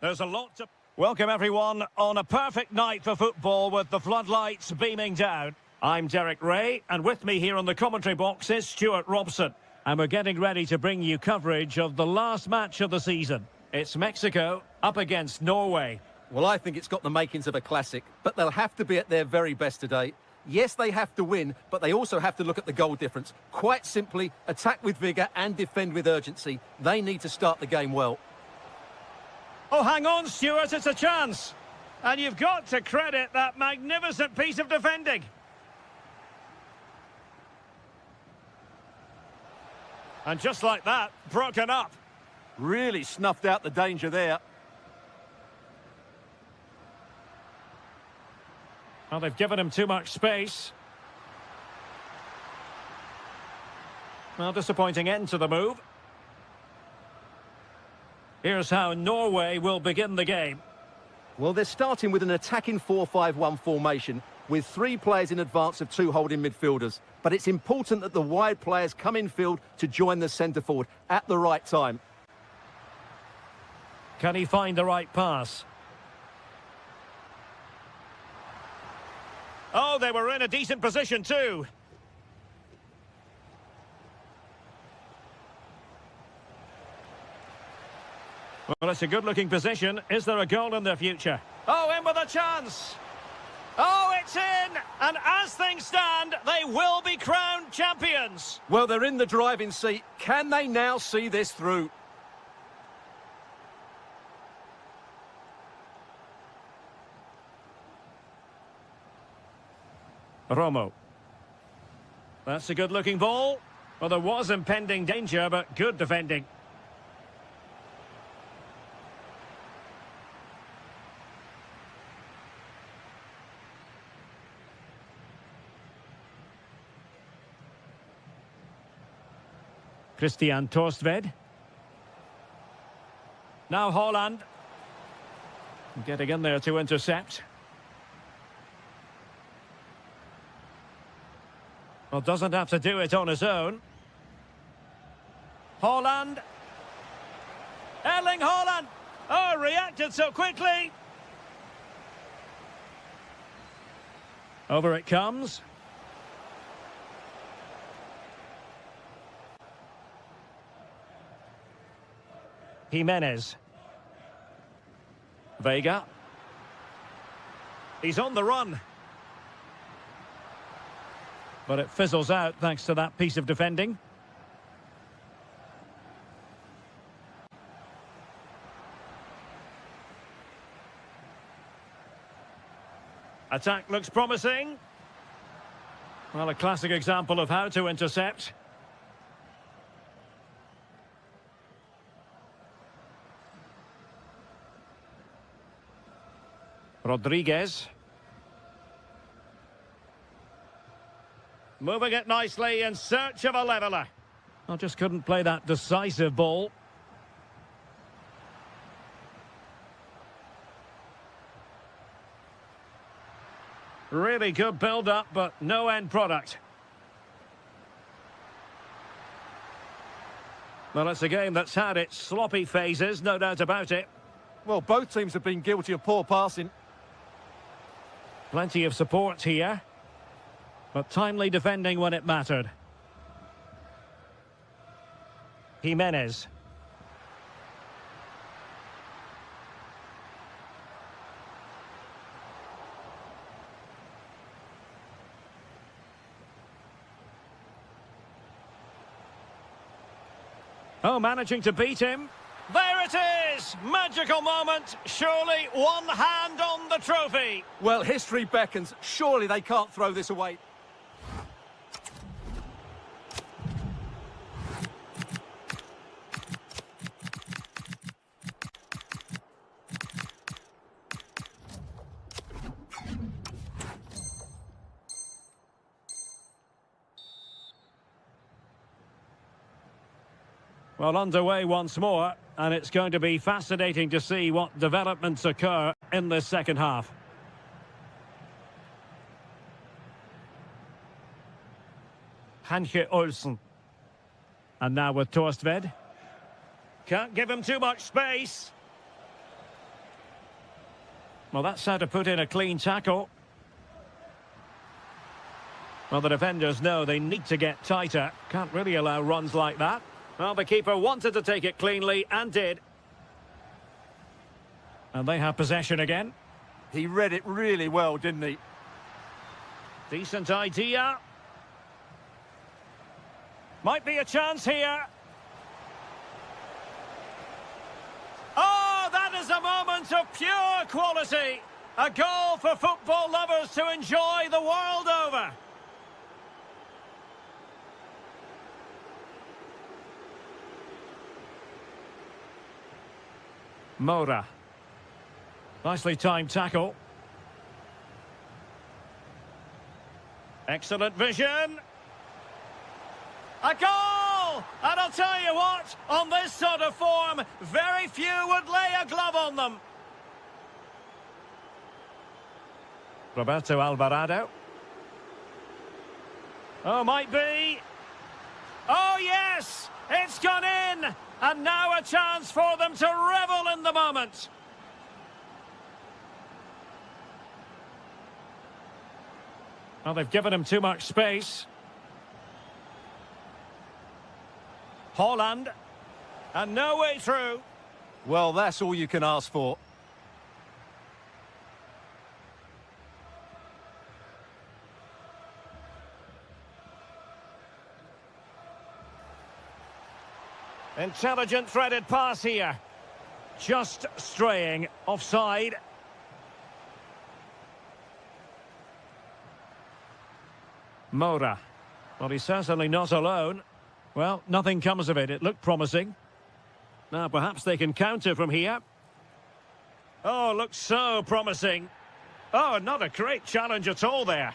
There's a lot to... Welcome everyone on a perfect night for football with the floodlights beaming down. I'm Derek Ray, and with me here on the commentary box is Stuart Robson. And we're getting ready to bring you coverage of the last match of the season. It's Mexico up against Norway. Well, I think it's got the makings of a classic, but they'll have to be at their very best today. Yes, they have to win, but they also have to look at the goal difference. Quite simply, attack with vigour and defend with urgency. They need to start the game well. Oh, hang on, Stuart, it's a chance. And you've got to credit that magnificent piece of defending. And just like that, broken up. Really snuffed out the danger there. Well, they've given him too much space. Well, disappointing end to the move. Here's how Norway will begin the game. Well, they're starting with an attacking 4-5-1 formation with 3 players in advance of 2 holding midfielders. But it's important that the wide players come in field to join the centre forward at the right time. Can he find the right pass? Oh, they were in a decent position too. Well, it's a good-looking position. Is there a goal in their future? Oh, in with a chance! Oh, it's in! And as things stand, they will be crowned champions. Well, they're in the driving seat. Can they now see this through? Romo. That's a good-looking ball. Well, there was impending danger, but good defending. Christian Torstved. Now Holland. Getting in there to intercept. Well, doesn't have to do it on his own. Holland. Erling Holland. Oh, reacted so quickly. Over it comes. Jimenez. Vega. He's on the run. But it fizzles out thanks to that piece of defending. Attack looks promising. Well, a classic example of how to intercept. Rodriguez. Moving it nicely in search of a leveller. I just couldn't play that decisive ball. Really good build-up, but no end product. Well, it's a game that's had its sloppy phases, no doubt about it. Well, both teams have been guilty of poor passing. Plenty of support here. But timely defending when it mattered. Jimenez. Oh, managing to beat him. There it is! Magical moment. Surely one hand on the trophy. Well, history beckons. Surely they can't throw this away. Well, underway once more, and it's going to be fascinating to see what developments occur in this second half. Hanke Olsen. And now with Torstved. Can't give him too much space. Well, that's how to put in a clean tackle. Well, the defenders know they need to get tighter. Can't really allow runs like that. Well, the keeper wanted to take it cleanly and did. And they have possession again. He read it really well, didn't he? Decent idea. Might be a chance here. Oh, that is a moment of pure quality. A goal for football lovers to enjoy the world over. Mora. Nicely timed tackle. Excellent vision. A goal! And I'll tell you what, on this sort of form, very few would lay a glove on them. Roberto Alvarado. Oh, might be. Oh, yes! It's gone in! And now a chance for them to revel in the moment. Well, they've given him too much space. Holland. And no way through. Well, that's all you can ask for. Intelligent threaded pass here. Just straying offside. Mora. Well, he's certainly not alone. Well, nothing comes of it. It looked promising. Now, perhaps they can counter from here. Oh, looks so promising. Oh, not a great challenge at all there.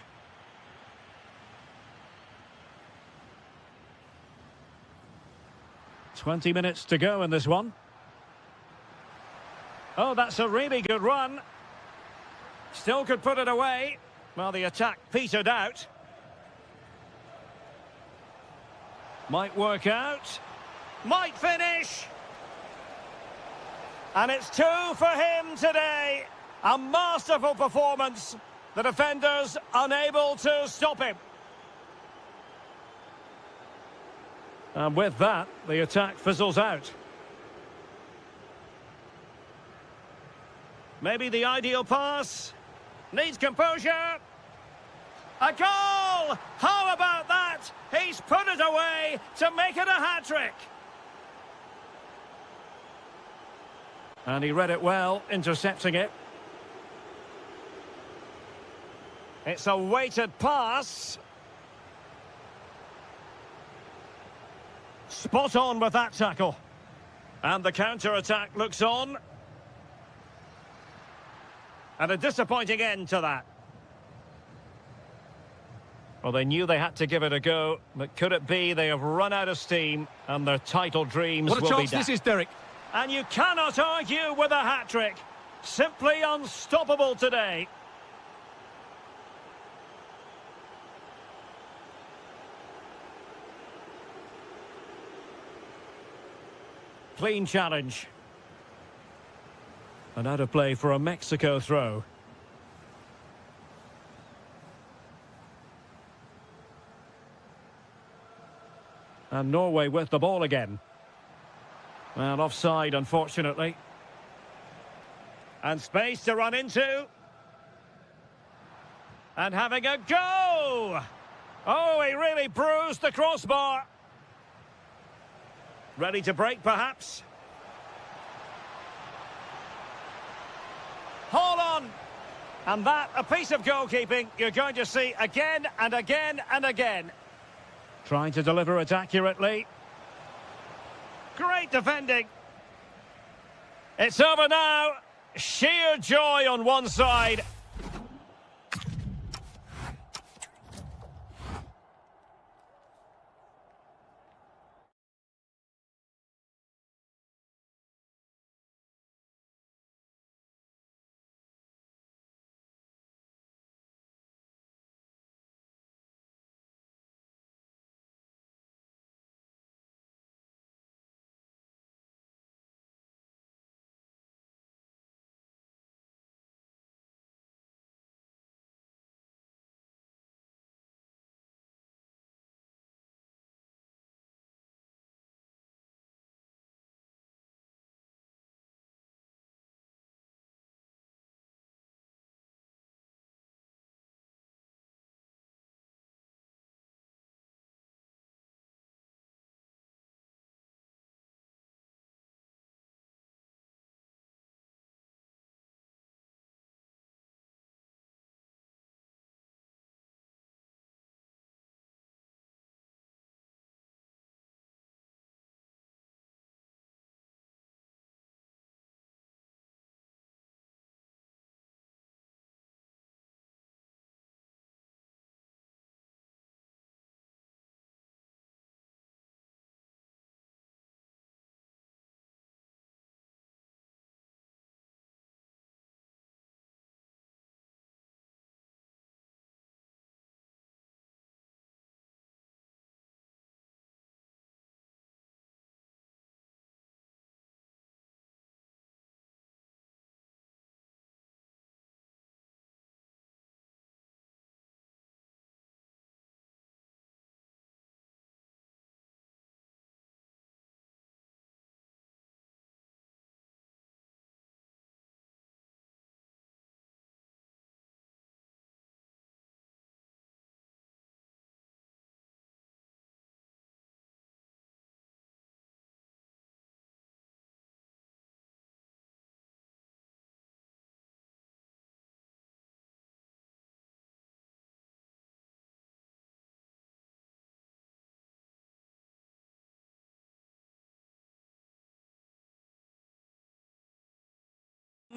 "20 minutes to go in this one. Oh, that's a really good run. Still could put it away. Well, the attack petered out. Might work out. Might finish. And it's 2 for him today. A masterful performance. The defenders unable to stop him. And with that, the attack fizzles out. Maybe the ideal pass. Needs composure. A goal! How about that? He's put it away to make it a hat-trick. And he read it well, intercepting it. It's a weighted pass. Spot on with that tackle. And the counter-attack looks on. And a disappointing end to that. Well, they knew they had to give it a go, but could it be they have run out of steam and their title dreams What a will be chance dashed? this is, Derek. And you cannot argue with a hat-trick. Simply unstoppable today. Clean challenge. And out of play for a Mexico throw. And Norway with the ball again. Well, offside, unfortunately. And space to run into. And having a go! Oh, he really bruised the crossbar. Ready to break, perhaps? Hold on! And that, a piece of goalkeeping you're going to see again and again and again. Trying to deliver it accurately. Great defending. It's over now. Sheer joy on one side.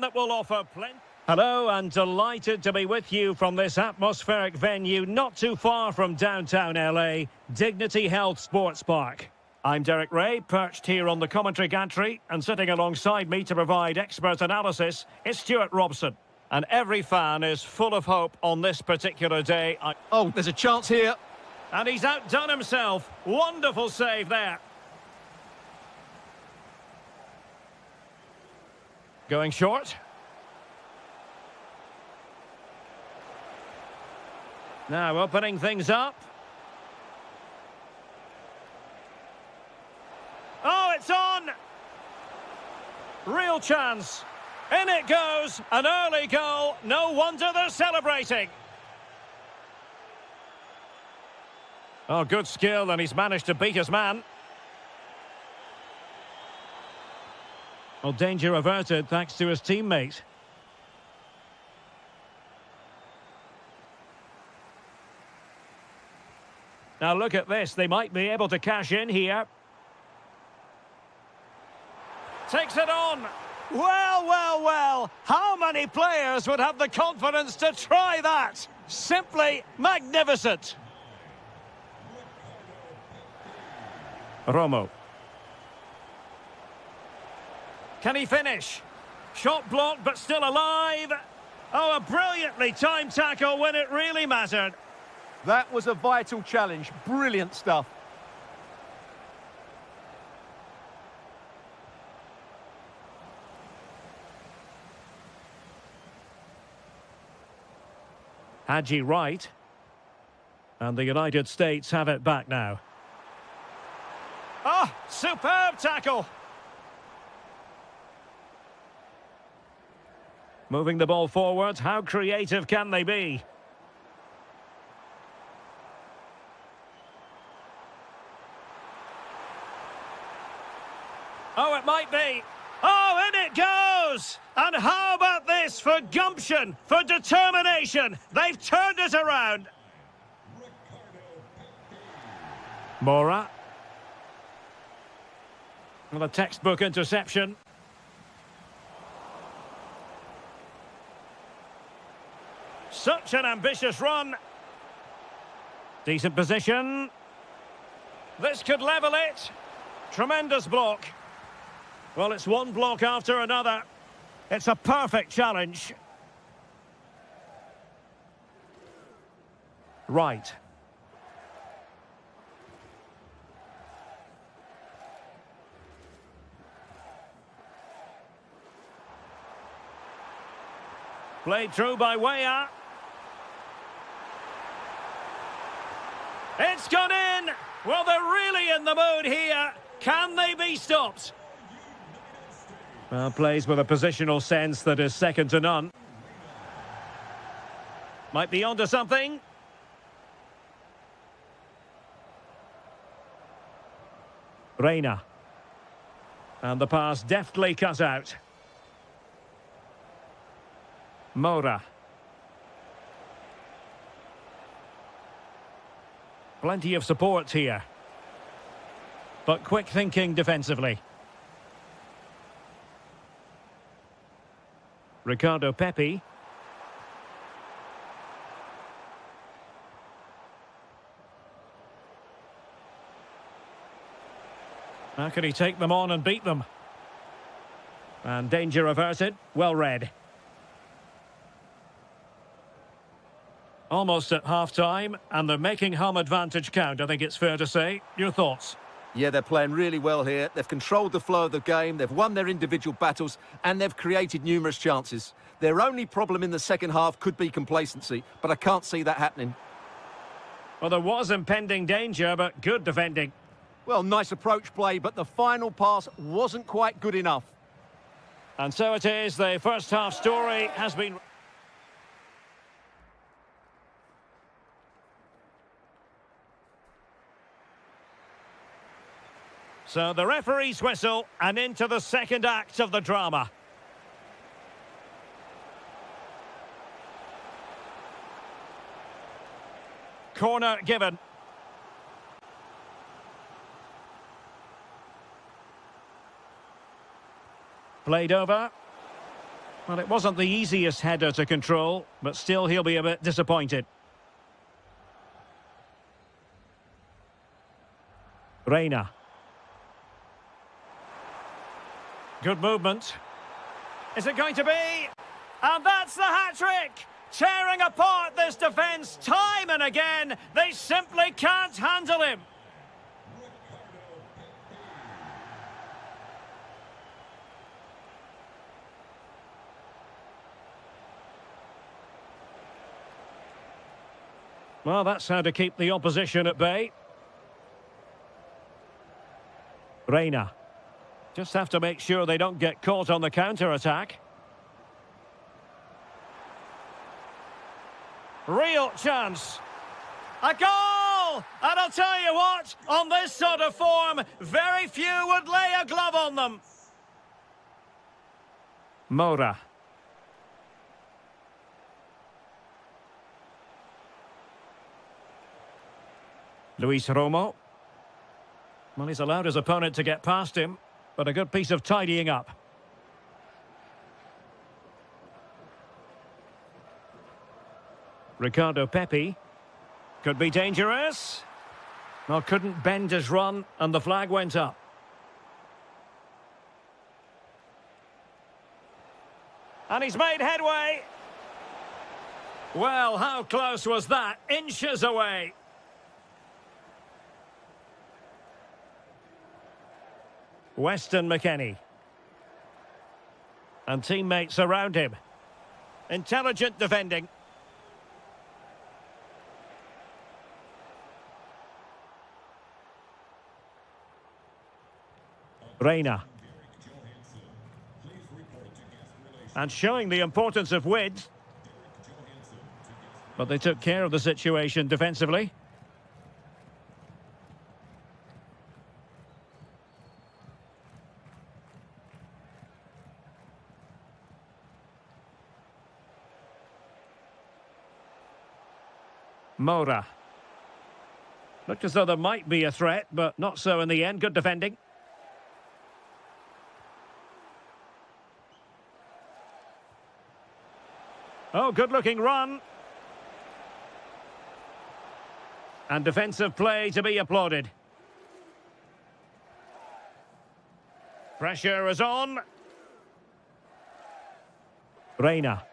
that will offer plenty. Hello, and delighted to be with you from this atmospheric venue not too far from downtown LA, Dignity Health Sports Park. I'm Derek Ray, perched here on the commentary gantry, and sitting alongside me to provide expert analysis is Stuart Robson. And every fan is full of hope on this particular day. Oh, there's a chance here. And he's outdone himself. Wonderful save there. Going short. Now opening things up. Oh, it's on! Real chance. In it goes. An early goal. No wonder they're celebrating. Oh, good skill, and he's managed to beat his man. Well, danger averted thanks to his teammate. Now look at this, they might be able to cash in here. Takes it on. Well, well, well. How many players would have the confidence to try that? Simply magnificent. Romo. Can he finish? Shot blocked, but still alive. Oh, a brilliantly timed tackle when it really mattered. That was a vital challenge. Brilliant stuff. Hadji right. And the United States have it back now. Oh, superb tackle. Moving the ball forward, how creative can they be? Oh, it might be. Oh, in it goes! And how about this for gumption, for determination? They've turned it around. Mora. Well, a textbook interception. Such an ambitious run. Decent position. This could level it. Tremendous block. Well, it's one block after another. It's a perfect challenge. Right. Played through by Weah. It's gone in! Well, they're really in the mood here. Can they be stopped? Well, plays with a positional sense that is second to none. Might be onto something. Reina. And the pass deftly cut out. Mora. Plenty of support here. But quick thinking defensively. Ricardo Pepi. How can he take them on and beat them? And danger averted. Well read. Almost at half-time, and they're making home advantage count, I think it's fair to say. Your thoughts? Yeah, they're playing really well here. They've controlled the flow of the game, they've won their individual battles, and they've created numerous chances. Their only problem in the second half could be complacency, but I can't see that happening. Well, there was impending danger, but good defending. Well, nice approach play, but the final pass wasn't quite good enough. And so it is, the first half story has been... So the referee's whistle, and into the second act of the drama. Corner given. Played over. Well, it wasn't the easiest header to control, but still he'll be a bit disappointed. Reina. Good movement. Is it going to be? And that's the hat-trick! Tearing apart this defence time and again. They simply can't handle him. Well, that's how to keep the opposition at bay. Reina. Just have to make sure they don't get caught on the counter-attack. Real chance. A goal! And I'll tell you what, on this sort of form, very few would lay a glove on them. Moura. Luis Romo. Well, he's allowed his opponent to get past him, but a good piece of tidying up. Ricardo Pepi. Could be dangerous. Well, couldn't bend his run, and the flag went up. And he's made headway. Well, how close was that? Inches away. Weston McKennie. And teammates around him. Intelligent defending. Reina. And showing the importance of width. But they took care of the situation defensively. Moura. Looked as though there might be a threat, but not so in the end. Good defending. Oh, good-looking run. And defensive play to be applauded. Pressure is on. Reina.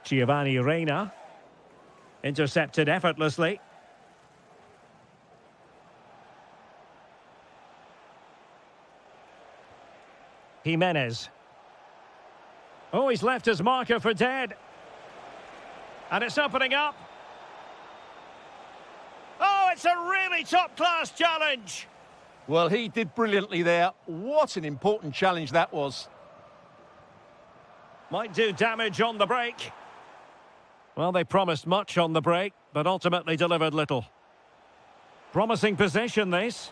Giovanni Reina. Intercepted effortlessly. Jimenez. Oh, he's left his marker for dead. And it's opening up. Oh, it's a really top-class challenge. Well, he did brilliantly there. What an important challenge that was. Might do damage on the break. Well, they promised much on the break, but ultimately delivered little. Promising possession, this.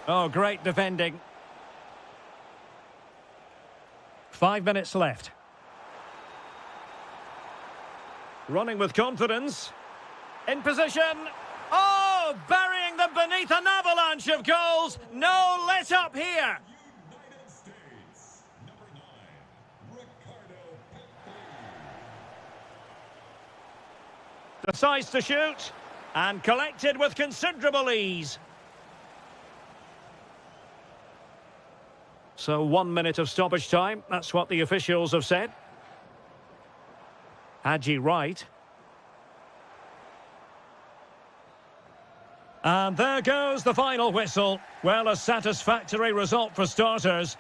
Oh, great defending. 5 minutes left. Running with confidence. In position. Oh, burying them beneath an avalanche of goals. No let up here. Decides to shoot. And collected with considerable ease. So 1 minute of stoppage time. That's what the officials have said. Haji Wright. And there goes the final whistle. Well, a satisfactory result for starters.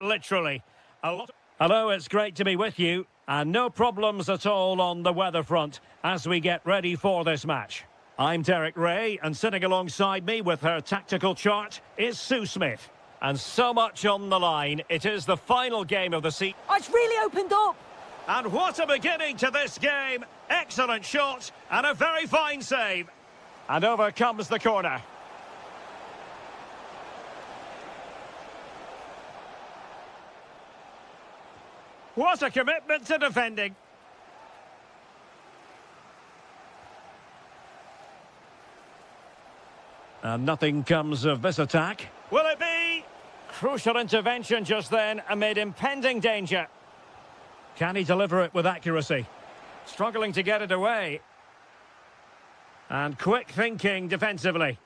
literally. Hello, it's great to be with you. And no problems at all on the weather front as we get ready for this match. I'm Derek Ray, and sitting alongside me with her tactical chart is Sue Smith. And so much on the line. It is the final game of the season. Oh, it's really opened up. And what a beginning to this game. Excellent shot and a very fine save. And over comes the corner. What a commitment to defending. And nothing comes of this attack. Will it be? Crucial intervention just then amid impending danger. Can he deliver it with accuracy? Struggling to get it away. And quick thinking defensively.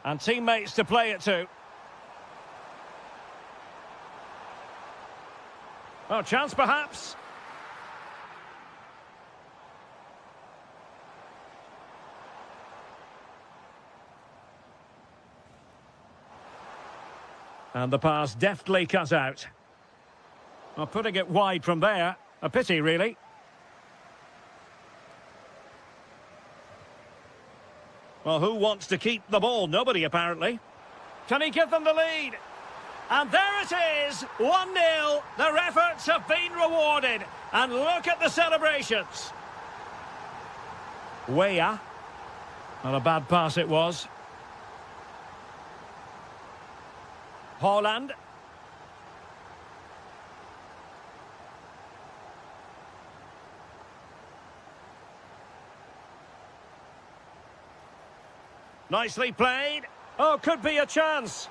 And teammates to play it to. Oh, chance perhaps. And the pass deftly cut out. Well, putting it wide from there. A pity, really. Well, who wants to keep the ball? Nobody, apparently. Can he give them the lead? And there it is, 1-0. Their efforts have been rewarded. And look at the celebrations. Weah. Not a bad pass it was. Haaland. Nicely played. Oh, could be a chance.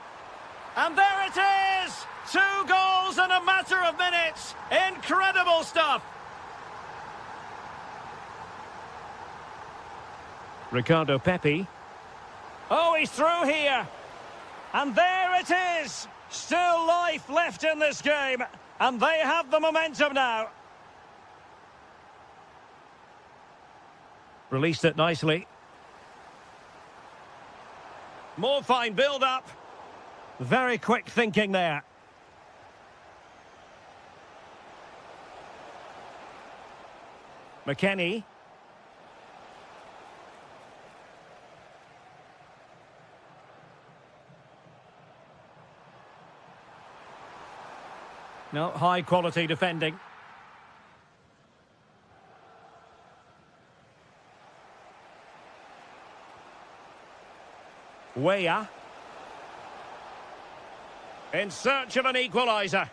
And there it is! 2 goals in a matter of minutes. Incredible stuff. Ricardo Pepi. Oh, he's through here. And there it is. Still life left in this game. And they have the momentum now. Released it nicely. More fine build-up. Very quick thinking there. McKennie. No, high-quality defending. Weah. In search of an equaliser.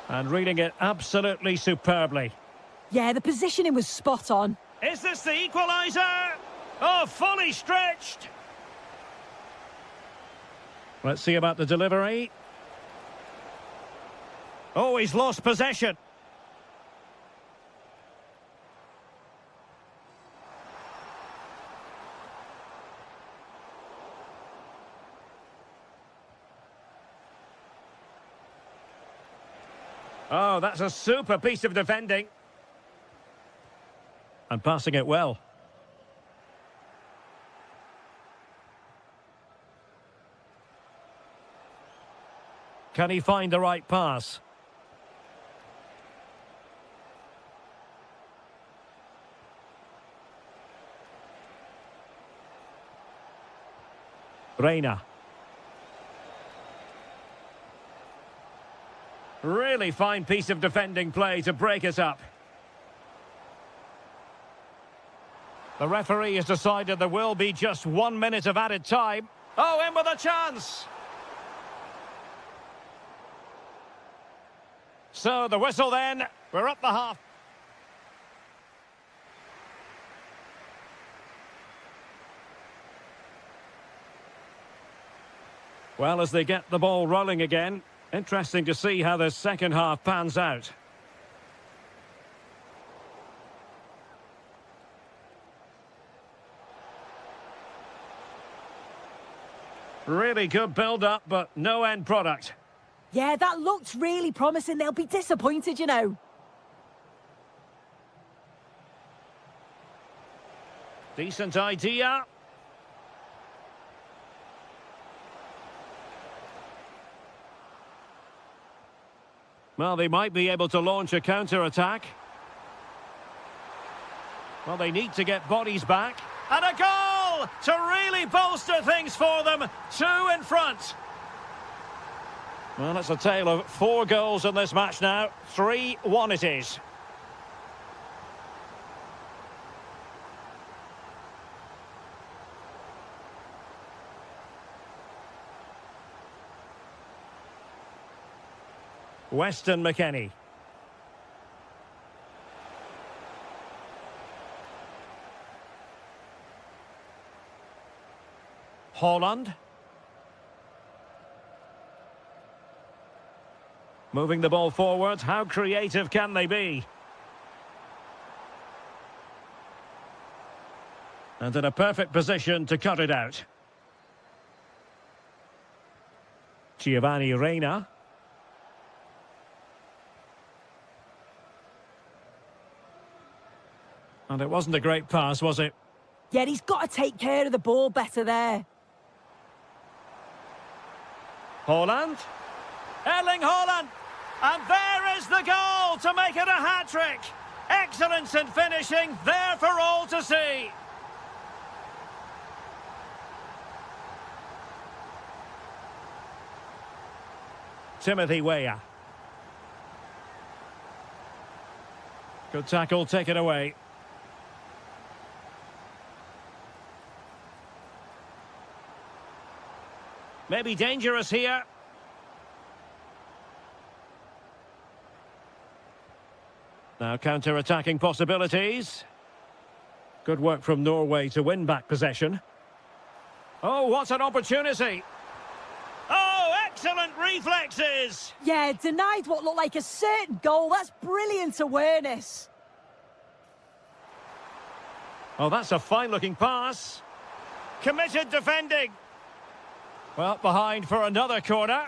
And reading it absolutely superbly. Yeah, the positioning was spot on. Is this the equaliser? Oh, fully stretched. Let's see about the delivery. Oh, he's lost possession. Oh, that's a super piece of defending. And passing it well. Can he find the right pass? Reina. Really fine piece of defending play to break us up. The referee has decided there will be just 1 minute of added time. Oh, in with a chance! So, the whistle then. We're up the half. Well, as they get the ball rolling again, interesting to see how the second half pans out. Really good build-up, but no end product. Yeah, that looked really promising. They'll be disappointed, you know. Decent idea. Well, they might be able to launch a counter-attack. Well, they need to get bodies back. And a goal to really bolster things for them. 2 in front. Well, it's a tale of 4 goals in this match now. 3-1 it is. Weston McKennie. Holland. Moving the ball forward. How creative can they be? And in a perfect position to cut it out. Giovanni Reina. And it wasn't a great pass, was it? Yeah, he's got to take care of the ball better there. Holland. Erling Haaland. And there is the goal to make it a hat-trick. Excellence in finishing, there for all to see. Timothy Weah. Good tackle, take it away. Maybe dangerous here. Now counter-attacking possibilities. Good work from Norway to win back possession. Oh, what an opportunity. Oh, excellent reflexes. Yeah, denied what looked like a certain goal. That's brilliant awareness. Oh, that's a fine-looking pass. Committed defending. Well, behind for another corner.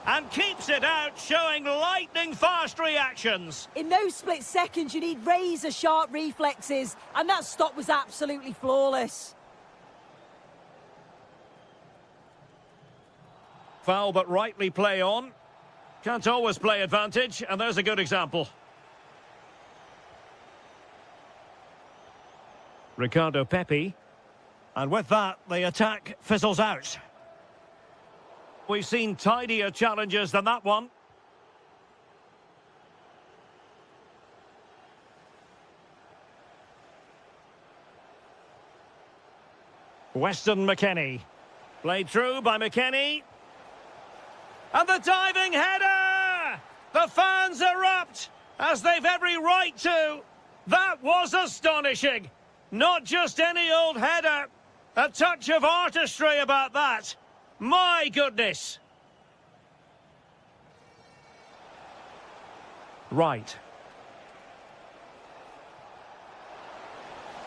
And keeps it out, showing lightning-fast reactions. In those split seconds, you need razor-sharp reflexes, and that stop was absolutely flawless. Foul, but rightly play on. Can't always play advantage, and there's a good example. Ricardo Pepi. And with that, the attack fizzles out. We've seen tidier challenges than that one. Weston McKennie. Played through by McKennie. And the diving header! The fans erupt, as they've every right to. That was astonishing. Not just any old header. A touch of artistry about that. My goodness. Right.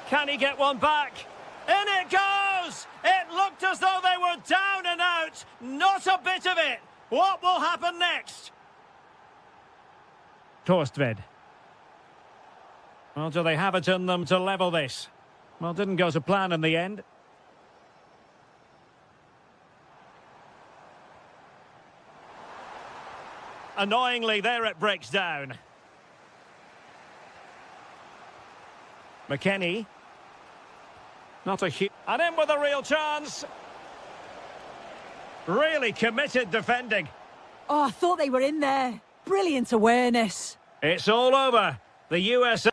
Can he get one back? In it goes! It looked as though they were down and out. Not a bit of it. What will happen next? Torstved. Well, do they have it in them to level this? Well, didn't go to plan in the end. Annoyingly, there it breaks down. McKennie. Not a huge... And in with a real chance. Really committed defending. Oh, I thought they were in there. Brilliant awareness. It's all over. The USA...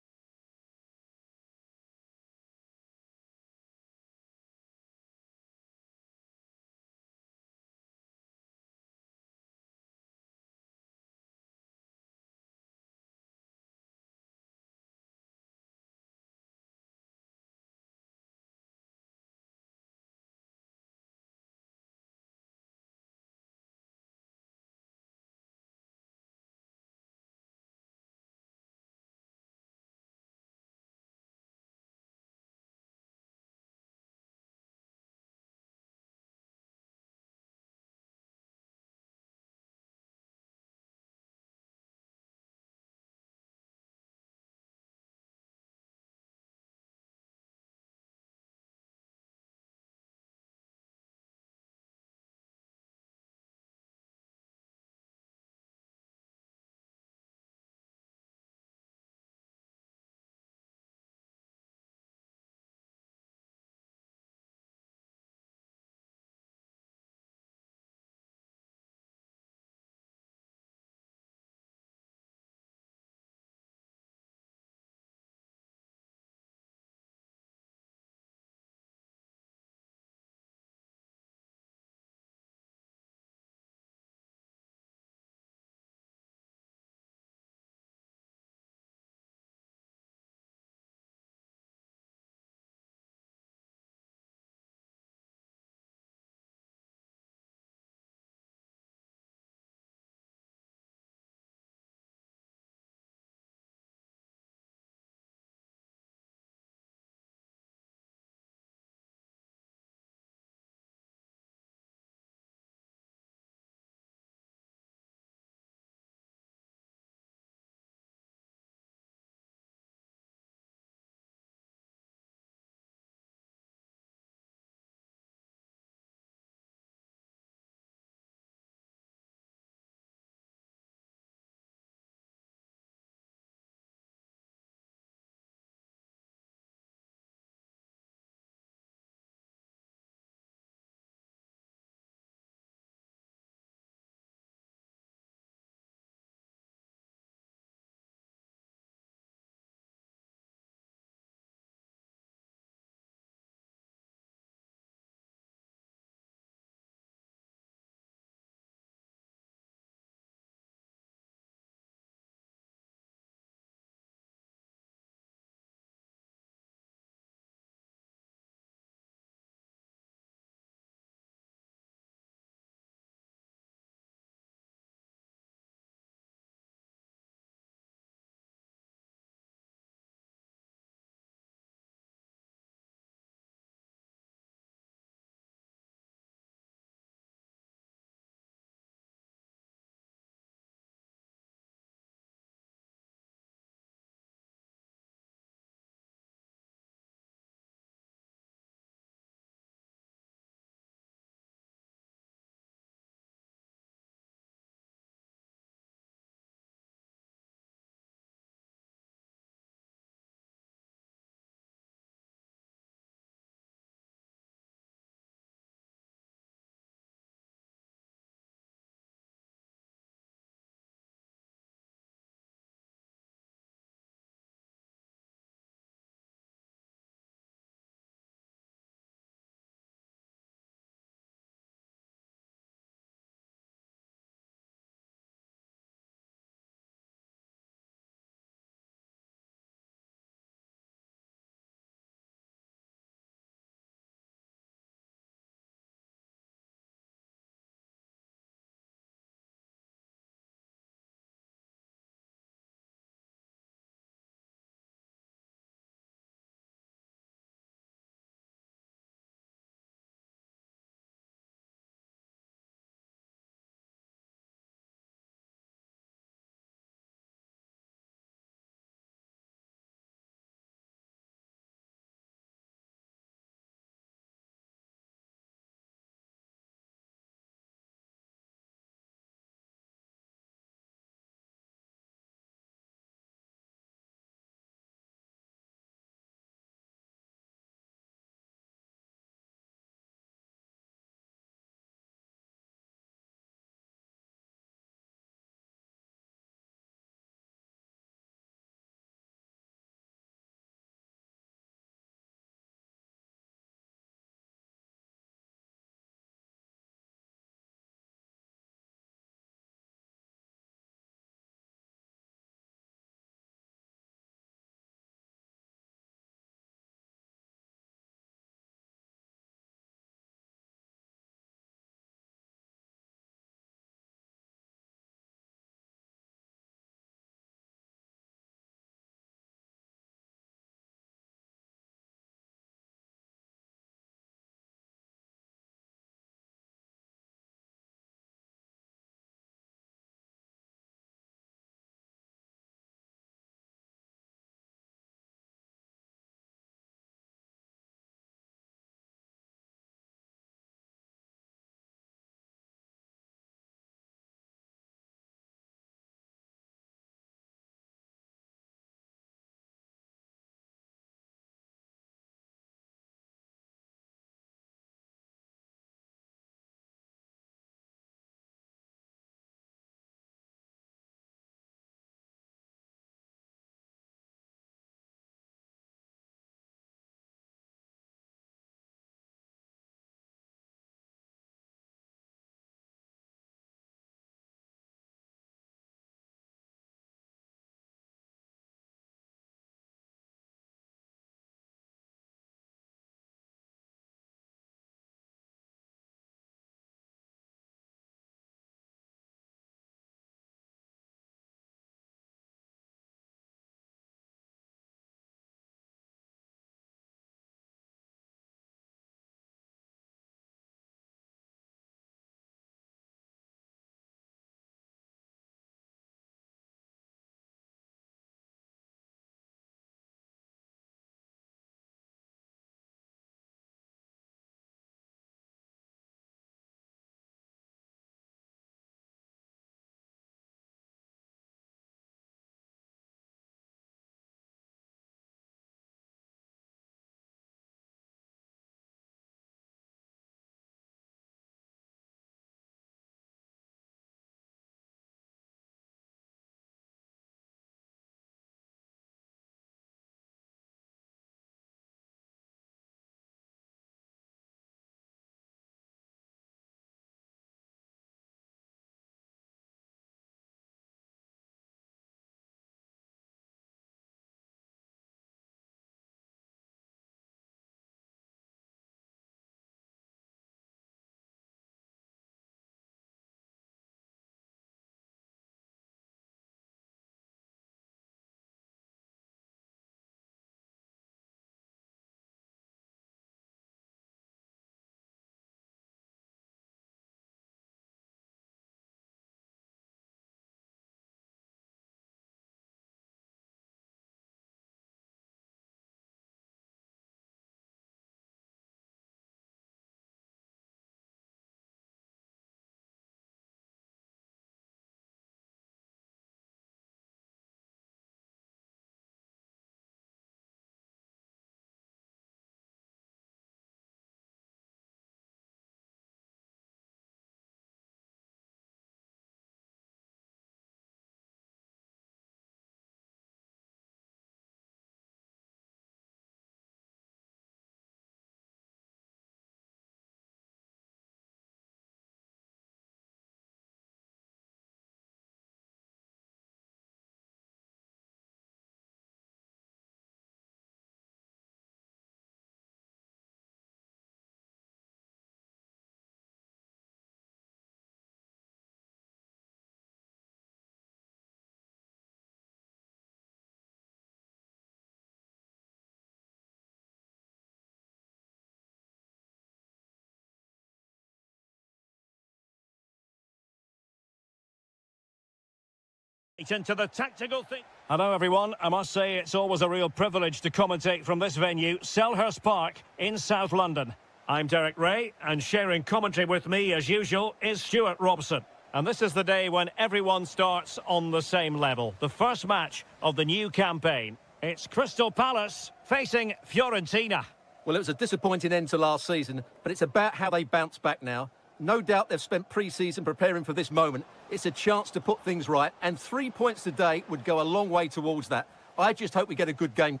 Into the tactical thing. Hello everyone, I must say it's always a real privilege to commentate from this venue, Selhurst Park in South London. I'm Derek Ray, and sharing commentary with me as usual is Stuart Robson. And this is the day when everyone starts on the same level. The first match of the new campaign. It's Crystal Palace facing Fiorentina. Well, it was a disappointing end to last season, but it's about how they bounce back now. No doubt they've spent pre-season preparing for this moment. It's a chance to put things right, and 3 points today would go a long way towards that. I just hope we get a good game.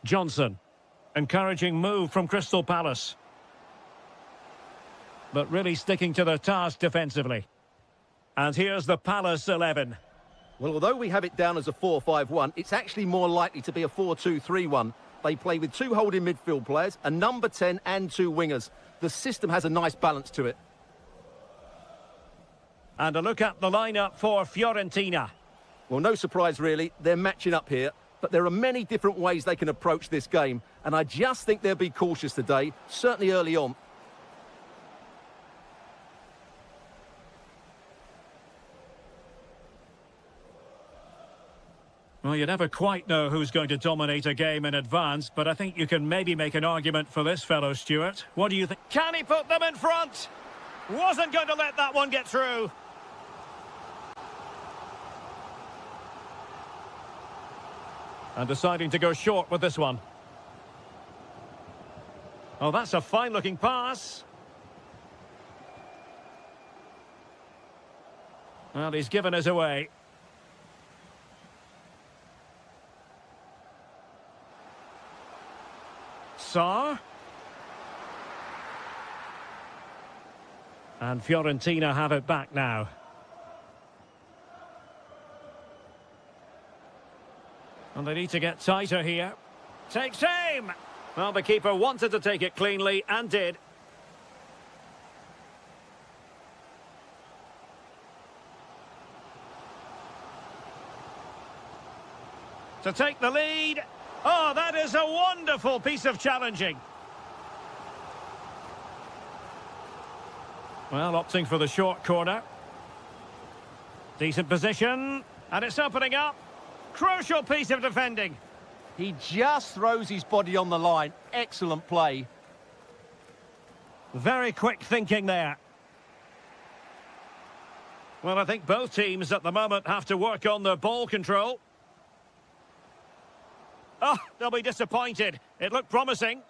Johnson. Encouraging move from Crystal Palace. But really sticking to their task defensively. And here's the Palace 11. Well, although we have it down as a 4-5-1, it's actually more likely to be a 4-2-3-1. They play with 2 holding midfield players, a number 10 and 2 wingers. The system has a nice balance to it. And a look at the lineup for Fiorentina. Well, no surprise really, they're matching up here, but there are many different ways they can approach this game, and I just think they'll be cautious today, certainly early on. Well, you never quite know who's going to dominate a game in advance, but I think you can maybe make an argument for this fellow, Stuart. What do you think? Can he put them in front? Wasn't going to let that one get through. And deciding to go short with this one. Oh, that's a fine-looking pass. Well, he's given us away. Saar. And Fiorentina have it back now. And they need to get tighter here. Takes aim! Well, the keeper wanted to take it cleanly and did. To take the lead. Oh, that is a wonderful piece of challenging. Well, opting for the short corner. Decent position. And it's opening up. Crucial piece of defending. He just throws his body on the line. Excellent play. Very quick thinking there. Well, I think both teams at the moment have to work on their ball control. Oh, they'll be disappointed. It looked promising.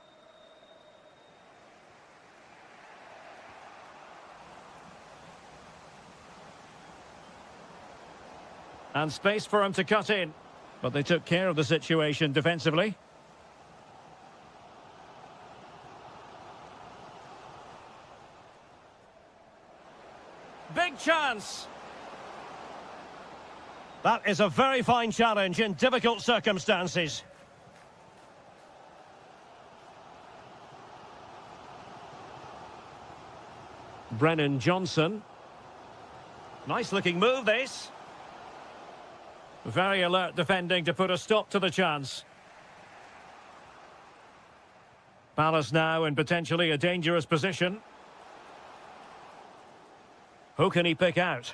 And space for him to cut in. But they took care of the situation defensively. Big chance. That is a very fine challenge in difficult circumstances. Brennan Johnson. Nice looking move, this. Very alert defending to put a stop to the chance. Palace now in potentially a dangerous position. Who can he pick out?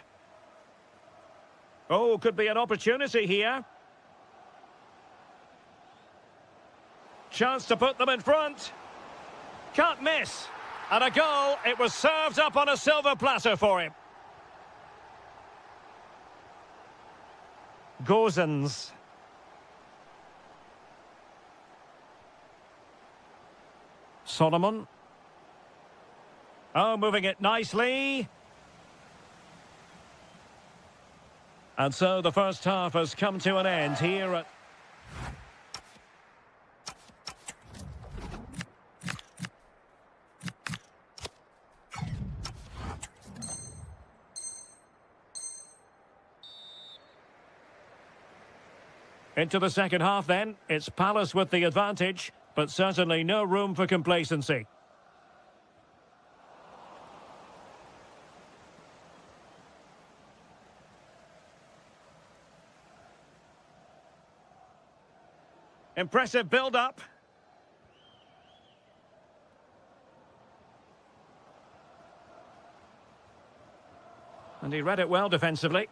Oh, could be an opportunity here. Chance to put them in front. Can't miss. And a goal. It was served up on a silver platter for him. Gozens. Solomon. Oh, moving it nicely. And so the first half has come to an end here at... Into the second half then. It's Palace with the advantage, but certainly no room for complacency. Impressive build-up. And he read it well defensively.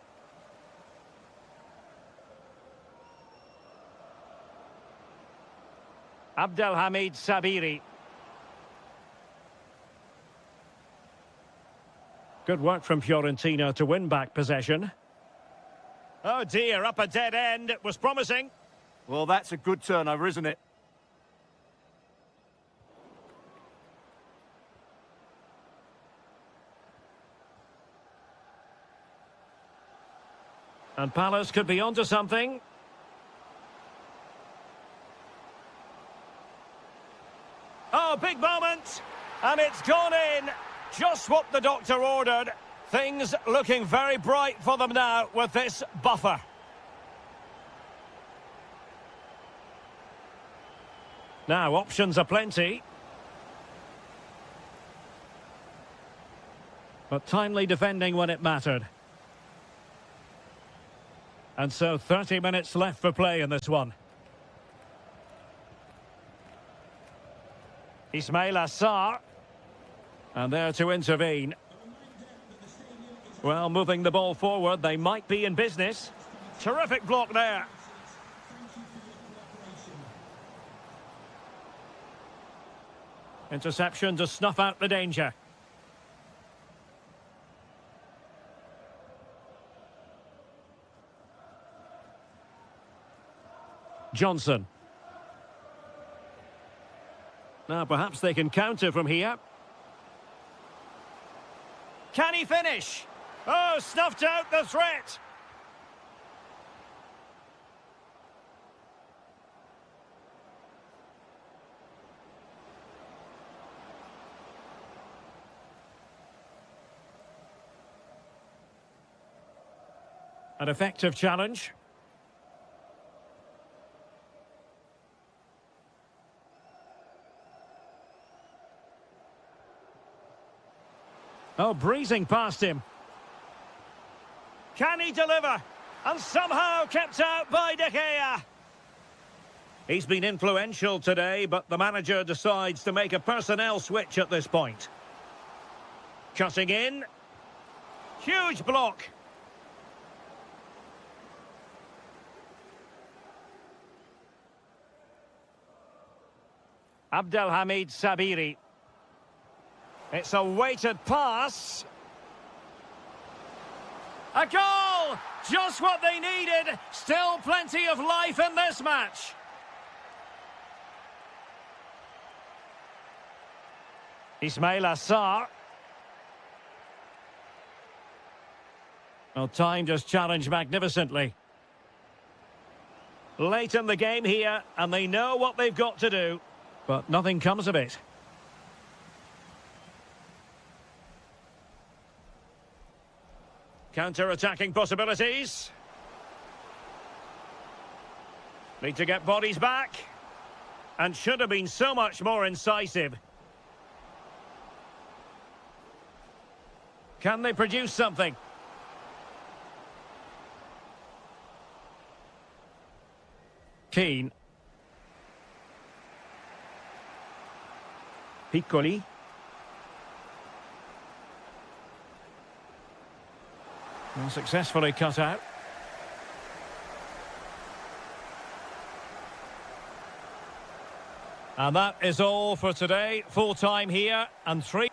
Abdelhamid Sabiri. Good work from Fiorentina to win back possession. Oh dear, up a dead end. It was promising. Well, that's a good turnover, isn't it? And Palace could be onto something. Oh, big moment! And it's gone in. Just what the doctor ordered. Things looking very bright for them now with this buffer. Now, options are plenty. But timely defending when it mattered. And so 30 minutes left for play in this one. Ismail Assar. And there to intervene. Well, moving the ball forward, they might be in business. Terrific block there. Interception to snuff out the danger. Johnson. Now perhaps they can counter from here. Can he finish? Oh, snuffed out the threat. An effective challenge. Oh, breezing past him. Can he deliver? And somehow kept out by De Gea. He's been influential today, but the manager decides to make a personnel switch at this point. Cutting in. Huge block. Abdelhamid Sabiri. It's a weighted pass. A goal! Just what they needed. Still plenty of life in this match. Ismail Assar. Well, time just challenged magnificently. Late in the game here, and they know what they've got to do. But nothing comes of it. Counter-attacking possibilities. Need to get bodies back. And should have been so much more incisive. Can they produce something? Keane. Piccoli. Well, successfully cut out. And that is all for today. Full time here and 3.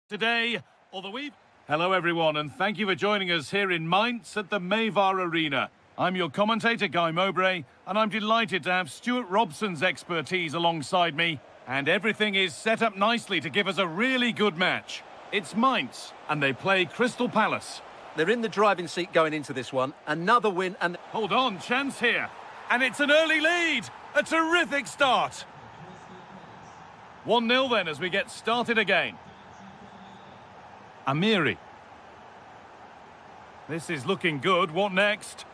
Today, although we've... Hello everyone, and thank you for joining us here in Mainz at the Mayvar Arena. I'm your commentator, Guy Mowbray, and I'm delighted to have Stuart Robson's expertise alongside me, and everything is set up nicely to give us a really good match. It's Mainz, and they play Crystal Palace. They're in the driving seat going into this one. Another win and... Hold on, chance here. And it's an early lead. A terrific start. 1-0 then as we get started again. Amiri. This is looking good. What next?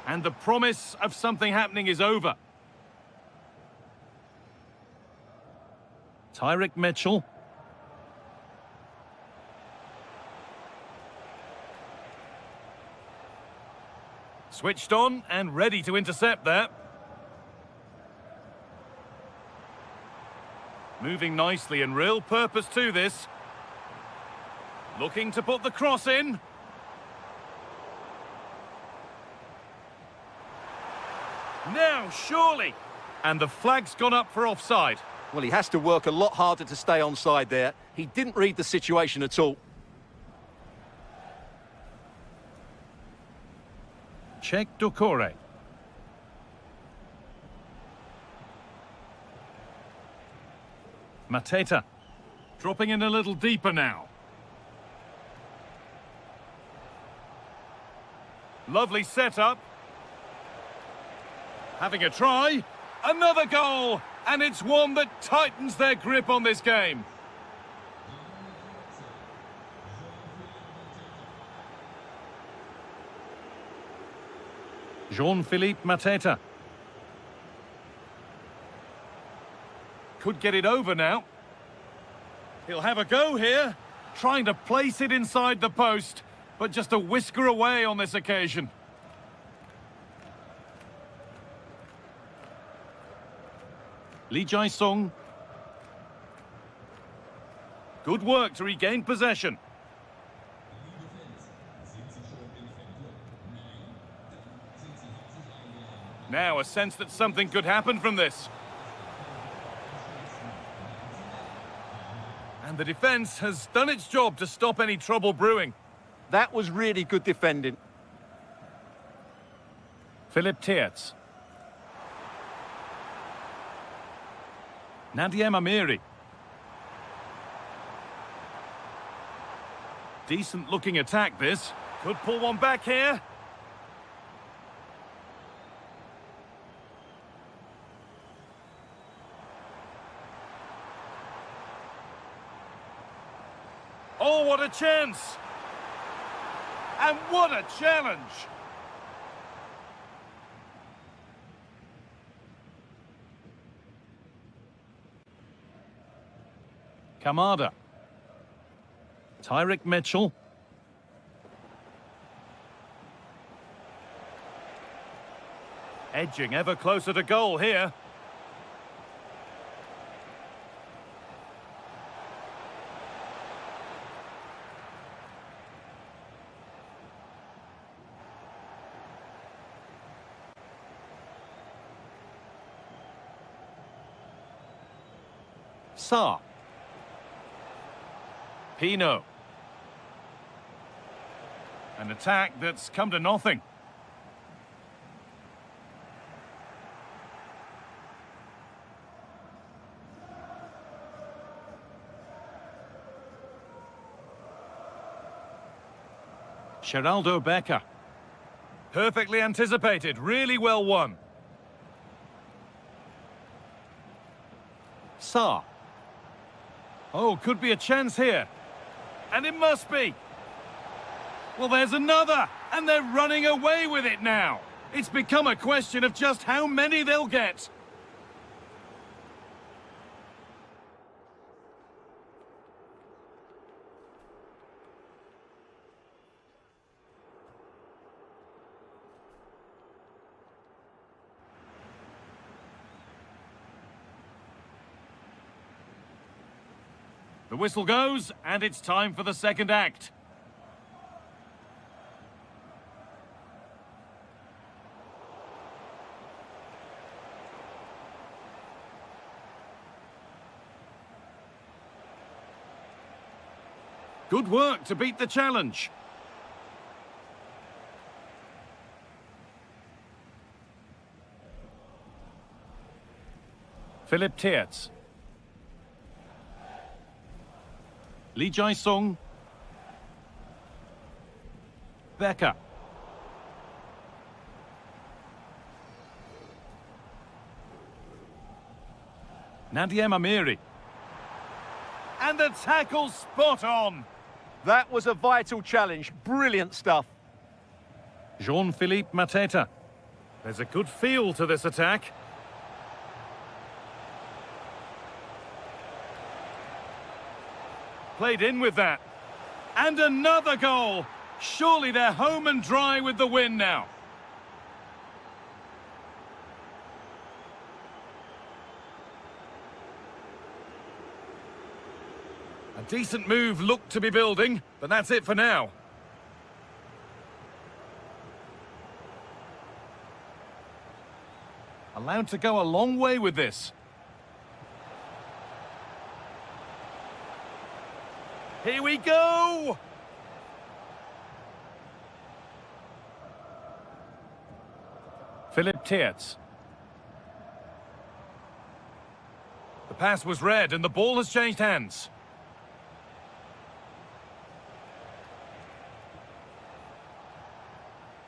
And the promise of something happening is over. Tyrick Mitchell. Switched on and ready to intercept there. Moving nicely and real purpose to this. Looking to put the cross in. Now, surely. And the flag's gone up for offside. Well, he has to work a lot harder to stay onside there. He didn't read the situation at all. Check Doucouré. Mateta. Dropping in a little deeper now. Lovely setup. Having a try. Another goal! And it's one that tightens their grip on this game. Jean-Philippe Mateta. Could get it over now. He'll have a go here. Trying to place it inside the post, but just a whisker away on this occasion. Lee Jae-sung. Good work to regain possession. Now a sense that something could happen from this. And the defence has done its job to stop any trouble brewing. That was really good defending. Philip Tiertz. Nadiem Amiri. Decent looking attack this. Could pull one back here. Oh, what a chance! And what a challenge! Kamada. Tyrick Mitchell. Edging ever closer to goal here. Sa. Pino. An attack that's come to nothing. Geraldo Becker. Perfectly anticipated, really well won. Sa. Oh, could be a chance here. And it must be. Well, there's another, and they're running away with it now. It's become a question of just how many they'll get. The whistle goes, and it's time for the second act. Good work to beat the challenge. Philip Tiertz. Lee Jae-sung. Becker. Nadia Amiri. And the tackle spot on. That was a vital challenge. Brilliant stuff. Jean-Philippe Mateta. There's a good feel to this attack. Played in with that. And another goal. Surely they're home and dry with the win now. A decent move looked to be building, but that's it for now. Allowed to go a long way with this. Here we go! Philip Tiertz. The pass was read and the ball has changed hands.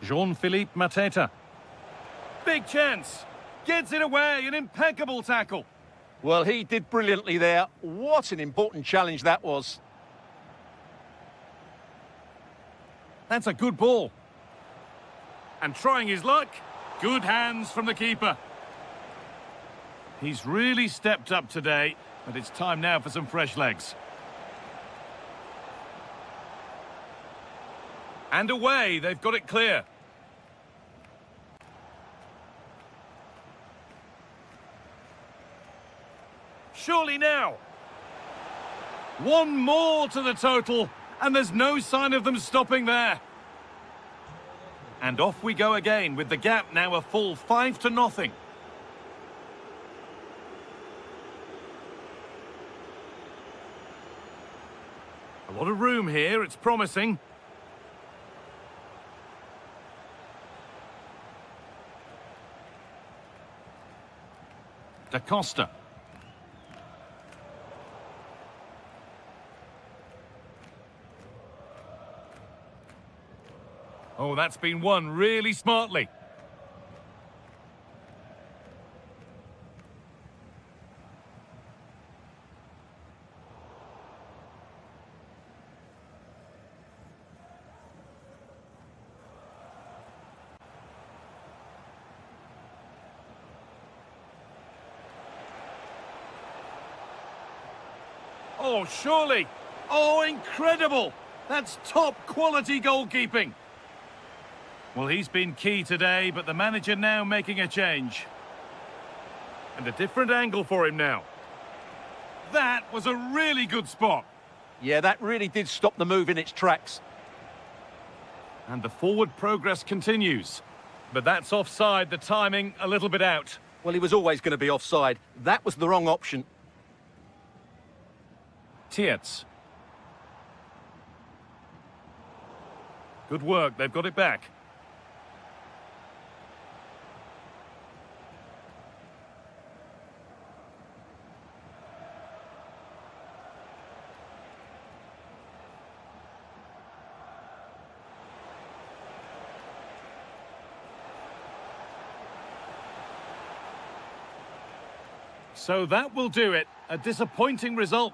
Jean-Philippe Mateta. Big chance. Gets it away, an impeccable tackle. Well, he did brilliantly there. What an important challenge that was. That's a good ball. And trying his luck. Good hands from the keeper. He's really stepped up today, but it's time now for some fresh legs. And away, they've got it clear. Surely now. One more to the total, and there's no sign of them stopping there. And off we go again, with the gap now a full 5-0. A lot of room here, it's promising. Da Costa. Oh, that's been won really smartly. Oh, surely. Oh, incredible. That's top quality goalkeeping. Well, he's been key today, but the manager now making a change. And a different angle for him now. That was a really good spot. Yeah, that really did stop the move in its tracks. And the forward progress continues. But that's offside, the timing a little bit out. Well, he was always going to be offside. That was the wrong option. Tiertz. Good work, they've got it back. So that will do it. A disappointing result.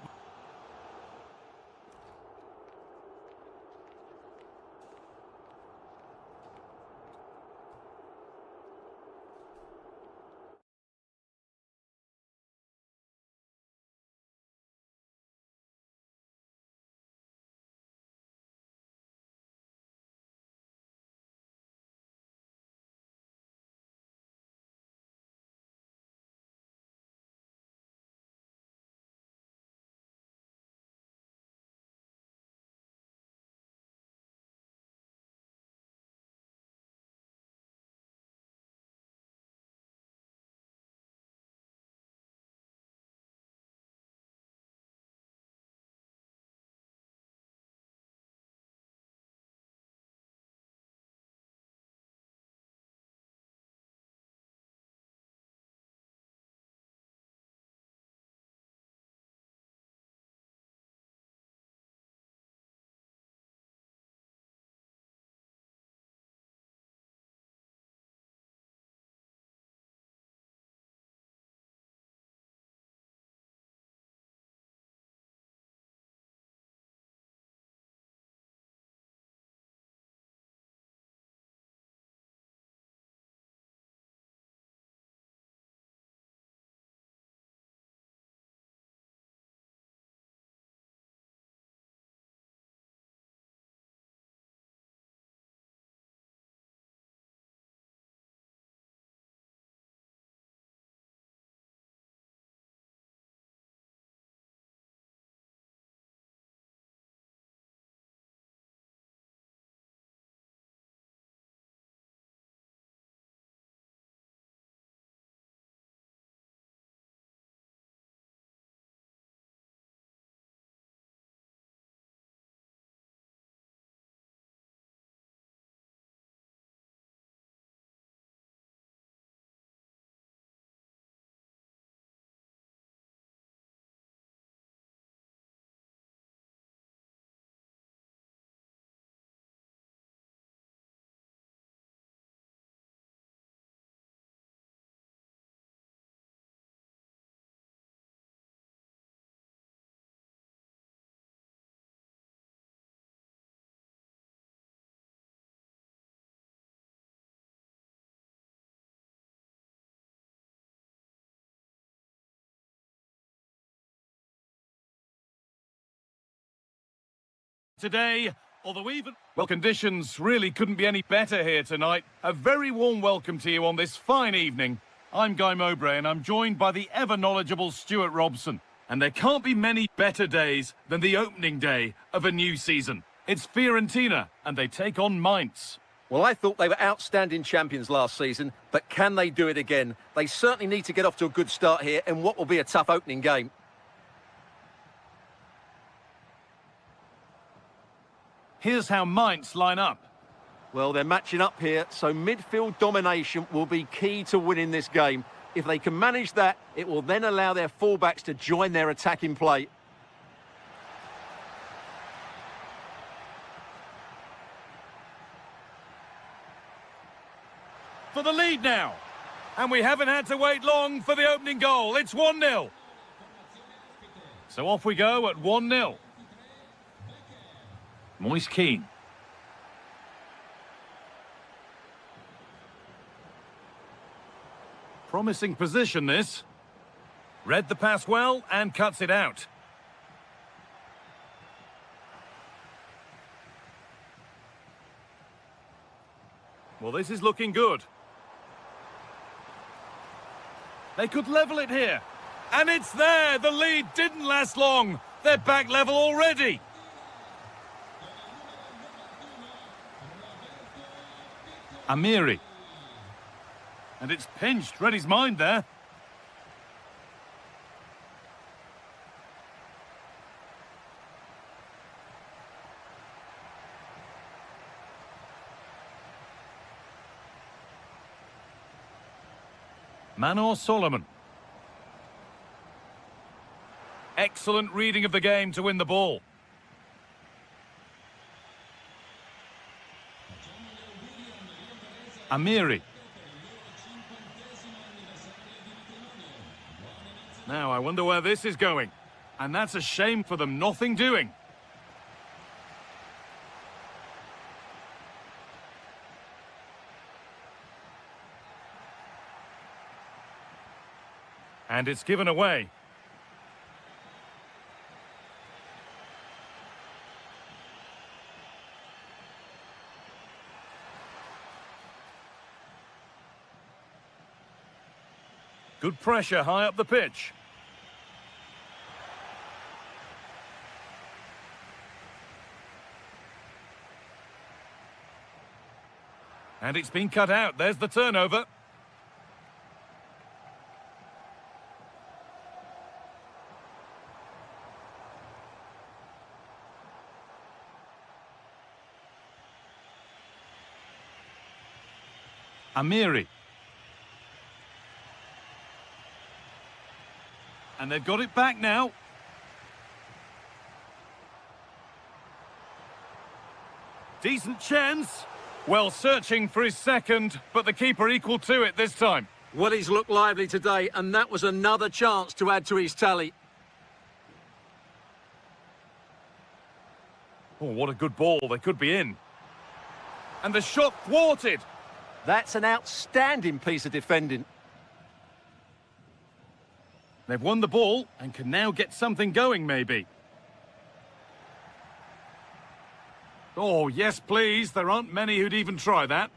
today, although even... Well, conditions really couldn't be any better here tonight. A very warm welcome to you on this fine evening. I'm Guy Mowbray and I'm joined by the ever-knowledgeable Stuart Robson. And there can't be many better days than the opening day of a new season. It's Fiorentina and they take on Mainz. Well, I thought they were outstanding champions last season, but can they do it again? They certainly need to get off to a good start here in what will be a tough opening game. Here's how Mainz line up. Well, they're matching up here, so midfield domination will be key to winning this game. If they can manage that, it will then allow their fullbacks to join their attacking play. For the lead now. And we haven't had to wait long for the opening goal. It's 1-0. So off we go at 1-0. Moise Keane. Promising position, this. Read the pass well and cuts it out. Well, this is looking good. They could level it here. And it's there! The lead didn't last long. They're back level already. Amiri. And it's pinched. Read his mind there. Manor Solomon. Excellent reading of the game to win the ball. Amiri. Now, I wonder where this is going. And that's a shame for them, nothing doing. And it's given away. Good pressure high up the pitch. And it's been cut out. There's the turnover. Amiri. And they've got it back now. Decent chance. Well, searching for his second, but the keeper equal to it this time. Well, he's looked lively today, and that was another chance to add to his tally. Oh, what a good ball. They could be in. And the shot thwarted. That's an outstanding piece of defending. They've won the ball and can now get something going, maybe. Oh, yes, please. There aren't many who'd even try that.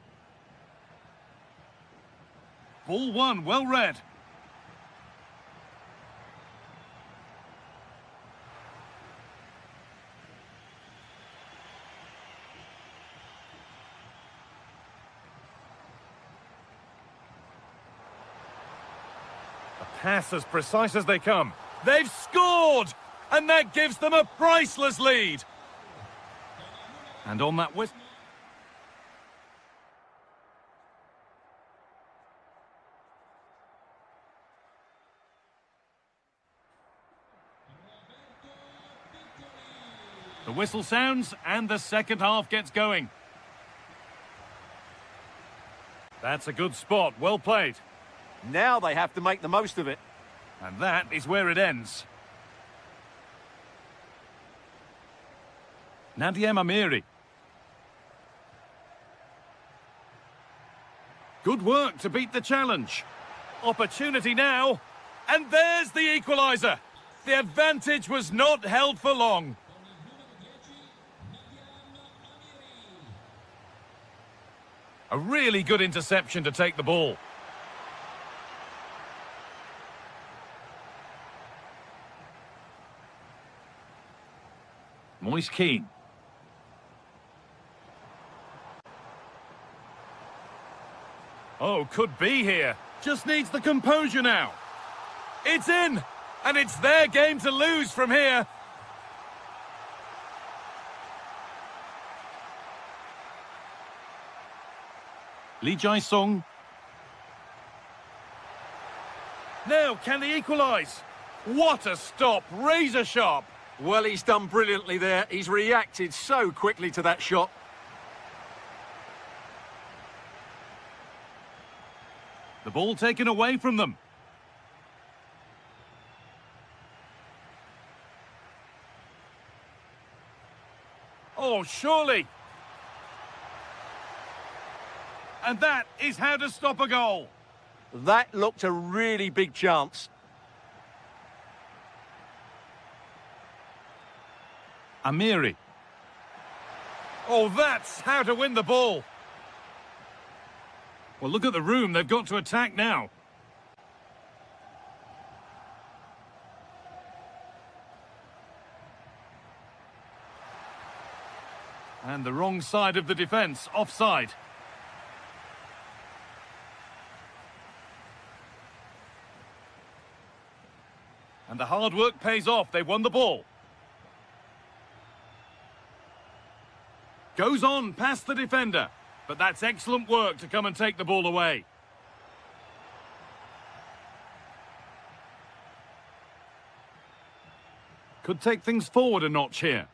Ball one, well read. Pass as precise as they come. They've scored! And that gives them a priceless lead. And on that whistle... The whistle sounds and the second half gets going. That's a good spot. Well played. Now they have to make the most of it. And that is where it ends. Nadiem Amiri. Good work to beat the challenge. Opportunity now. And there's the equaliser. The advantage was not held for long. A really good interception to take the ball. Moise Keane. Oh, could be here. Just needs the composure now. It's in! And it's their game to lose from here. Lee Jae-sung. Now, can they equalise? What a stop! Razor sharp! Well, he's done brilliantly there. He's reacted so quickly to that shot. The ball taken away from them. Oh, surely! And that is how to stop a goal. That looked a really big chance. Amiri. Oh, that's how to win the ball. Well, look at the room. They've got to attack now. And the wrong side of the defence, offside. And the hard work pays off. They won the ball. Goes on past the defender. But that's excellent work to come and take the ball away. Could take things forward a notch here.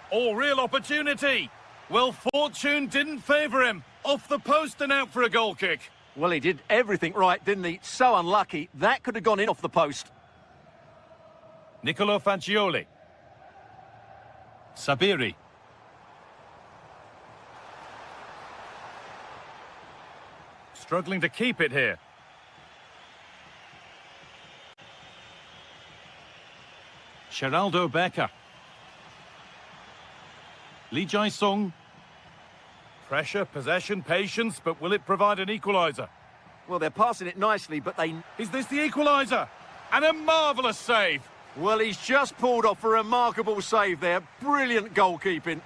Oh, real opportunity. Well, fortune didn't favour him. Off the post and out for a goal kick. Well, he did everything right, didn't he? So unlucky. That could have gone in off the post. Nicolo Fagioli. Sabiri. Struggling to keep it here. Geraldo Becker. Lee Jae-sung. Pressure, possession, patience, but will it provide an equaliser? Well, they're passing it nicely, but they... Is this the equaliser? And a marvellous save. Well, he's just pulled off a remarkable save there. Brilliant goalkeeping.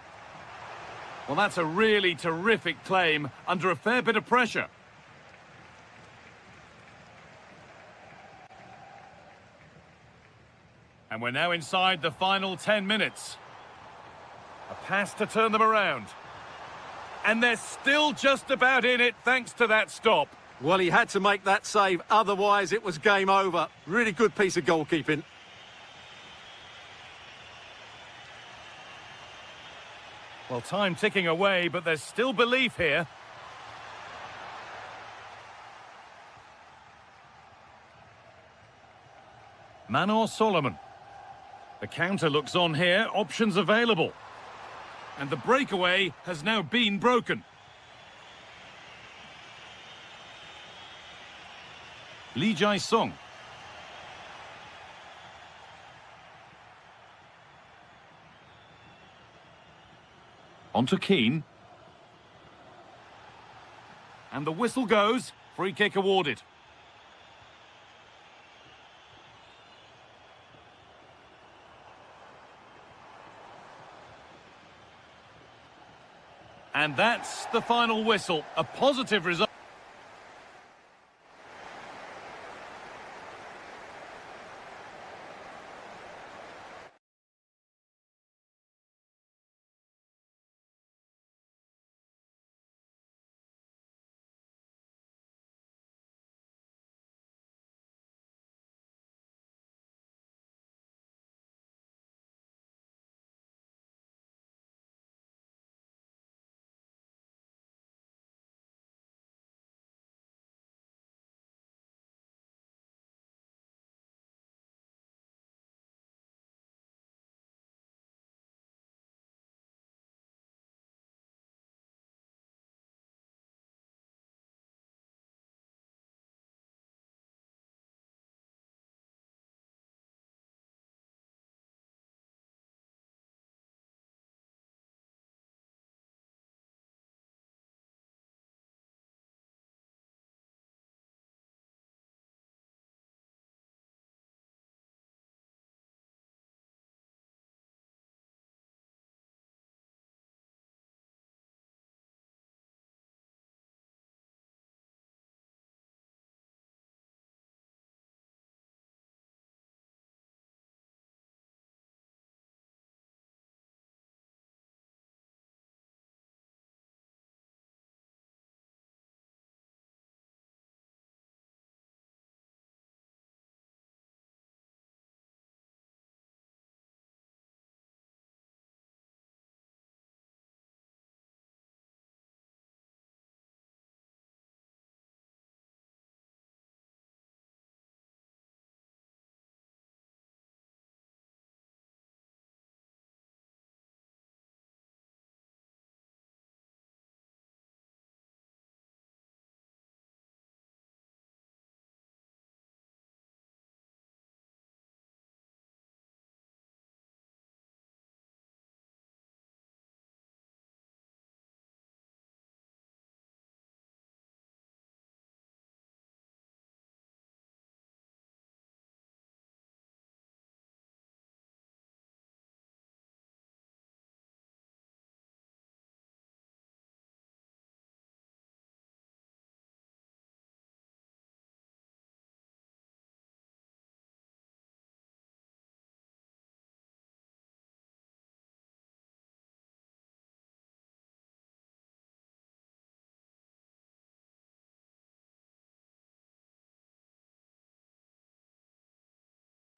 Well, that's a really terrific claim under a fair bit of pressure. And we're now inside the final 10 minutes. A pass to turn them around. And they're still just about in it thanks to that stop. Well, he had to make that save, otherwise it was game over. Really good piece of goalkeeping. Well, time ticking away, but there's still belief here. Manor Solomon. The counter looks on here, options available. And the breakaway has now been broken. Lee Jae-sung. On to Keane. And the whistle goes. Free kick awarded. And that's the final whistle. A positive result.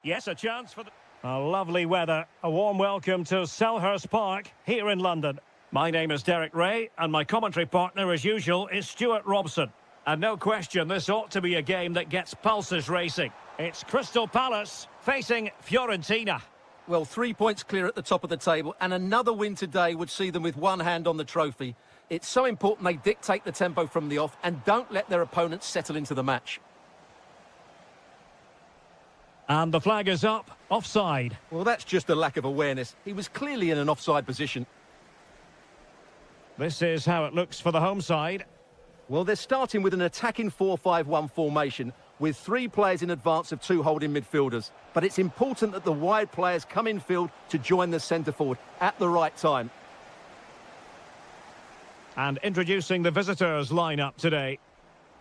Yes, a chance for the... lovely weather. A warm welcome to Selhurst Park here in London. My name is Derek Ray, and my commentary partner, as usual, is Stuart Robson. And no question, this ought to be a game that gets pulses racing. It's Crystal Palace facing Fiorentina. Well, 3 points clear at the top of the table, and another win today would see them with one hand on the trophy. It's so important they dictate the tempo from the off and don't let their opponents settle into the match. And the flag is up, offside. Well, that's just a lack of awareness. He was clearly in an offside position. This is how it looks for the home side. Well, they're starting with an attacking 4-5-1 formation with 3 players in advance of 2 holding midfielders. But it's important that the wide players come in field to join the centre forward at the right time. And introducing the visitors' lineup today.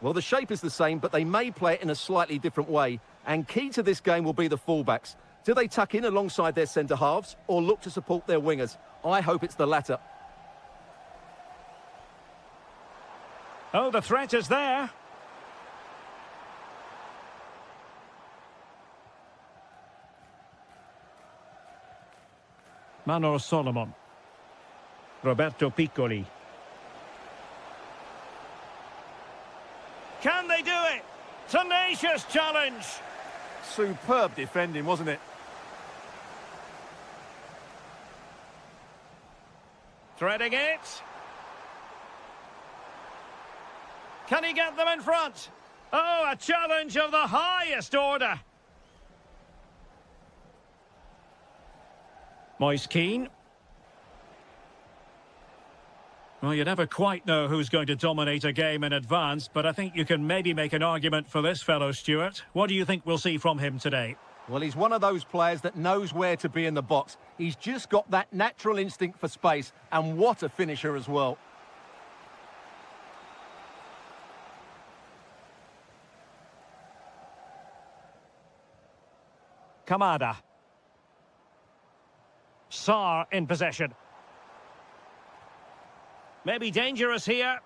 Well, the shape is the same, but they may play it in a slightly different way. And key to this game will be the fullbacks. Do they tuck in alongside their centre halves or look to support their wingers? I hope it's the latter. Oh, the threat is there. Manor Solomon. Roberto Piccoli. Can they do it? Tenacious challenge. Superb defending, wasn't it? Threading it. Can he get them in front? Oh, a challenge of the highest order. Moise Keane. Well, you never quite know who's going to dominate a game in advance, but I think you can maybe make an argument for this fellow, Stuart. What do you think we'll see from him today? Well, he's one of those players that knows where to be in the box. He's just got that natural instinct for space, and what a finisher as well. Kamada. Sarr in possession. Maybe dangerous here.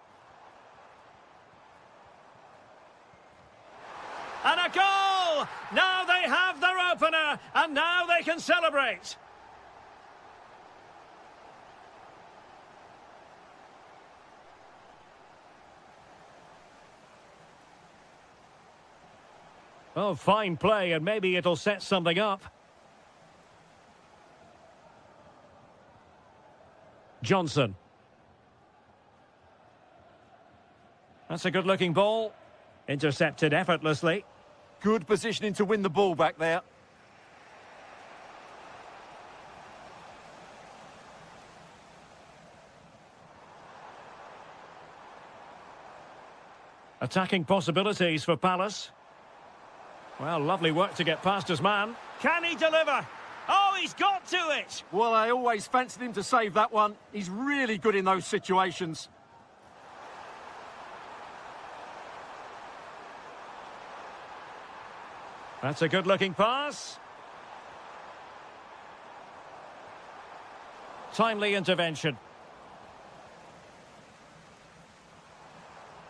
And a goal! Now they have their opener, and now they can celebrate. Oh, fine play, and maybe it'll set something up. Johnson. That's a good-looking ball. Intercepted effortlessly. Good positioning to win the ball back there. Attacking possibilities for Palace. Well, lovely work to get past his man. Can he deliver? Oh, he's got to it! Well, I always fancied him to save that one. He's really good in those situations. That's a good-looking pass. Timely intervention.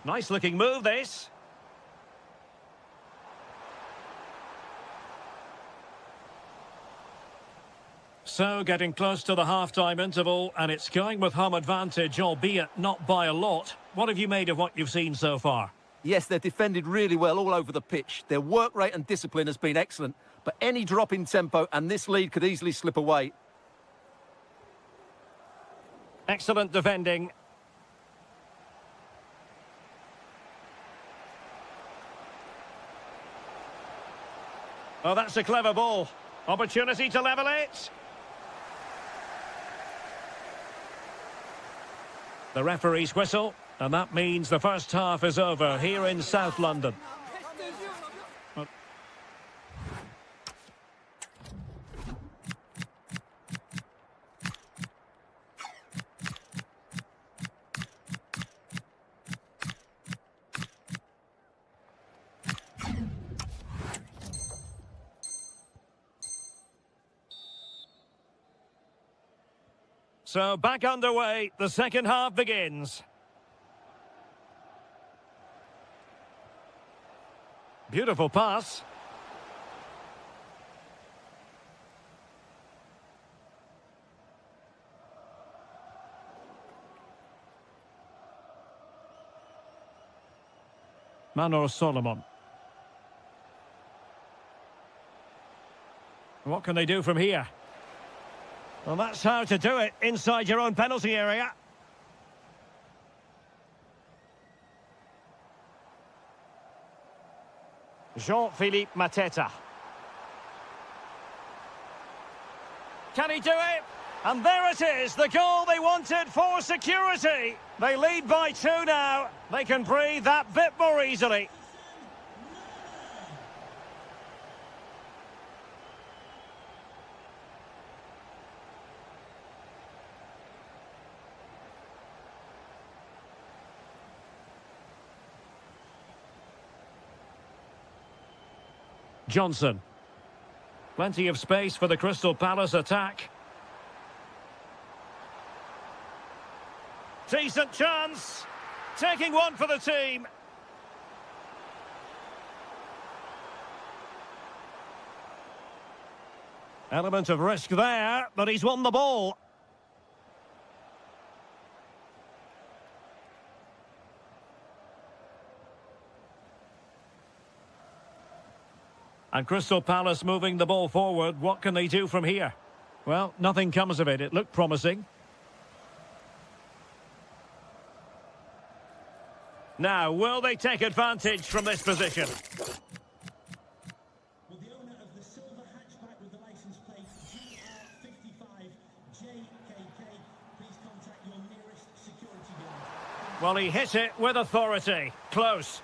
Nice-looking move, this. So, getting close to the half-time interval, and it's going with home advantage, albeit not by a lot. What have you made of what you've seen so far? Yes, they've defended really well all over the pitch. Their work rate and discipline has been excellent, but any drop in tempo and this lead could easily slip away. Excellent defending. Oh, that's a clever ball. Opportunity to level it. The referee's whistle, and that means the first half is over here in South London. So back underway, the second half begins. Beautiful pass. Manor Solomon. What can they do from here? Well, that's how to do it inside your own penalty area. Jean-Philippe Mateta. Can he do it? And there it is, the goal they wanted for security. They lead by 2 now. They can breathe that bit more easily. Johnson. Plenty of space for the Crystal Palace attack. Decent chance. Taking one for the team. Element of risk there, but he's won the ball. And Crystal Palace moving the ball forward. What can they do from here? Well, nothing comes of it. It looked promising. Now, will they take advantage from this position? Will the owner of the silver hatchback with the license plate GR55JKK please contact your nearest security guard? Well, he hit it with authority. Close.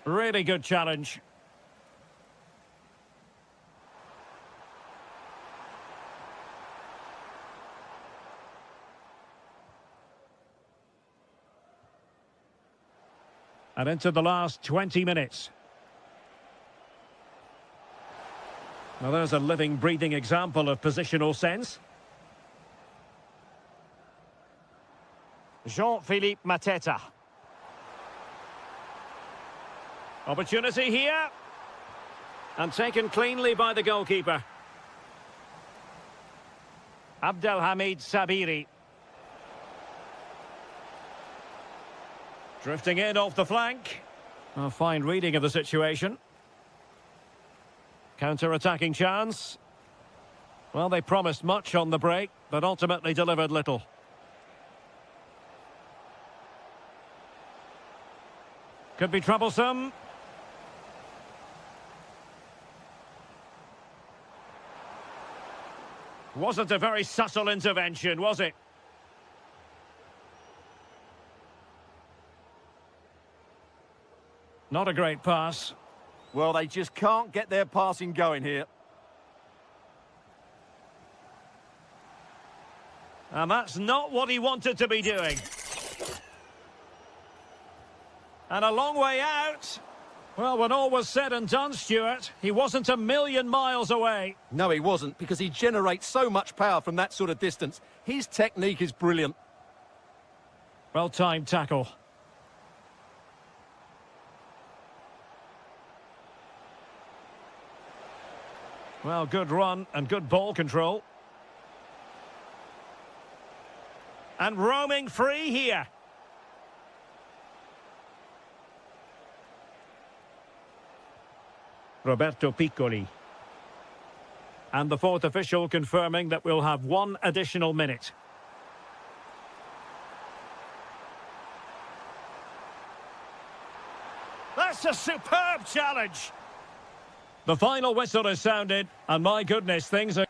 Really good challenge. And into the last 20 minutes. Now there's a living, breathing example of positional sense. Jean-Philippe Mateta. Opportunity here. And taken cleanly by the goalkeeper. Abdelhamid Sabiri. Drifting in off the flank. A fine reading of the situation. Counter-attacking chance. Well, they promised much on the break, but ultimately delivered little. Could be troublesome. Wasn't a very subtle intervention, was it? Not a great pass. Well, they just can't get their passing going here. And that's not what he wanted to be doing. And a long way out. Well, when all was said and done, Stuart, he wasn't a million miles away. No, he wasn't, because he generates so much power from that sort of distance. His technique is brilliant. Well-timed tackle. Well, good run and good ball control. And roaming free here. Roberto Piccoli. And the fourth official confirming that we'll have one additional minute. That's a superb challenge. The final whistle is sounded, and my goodness, things are...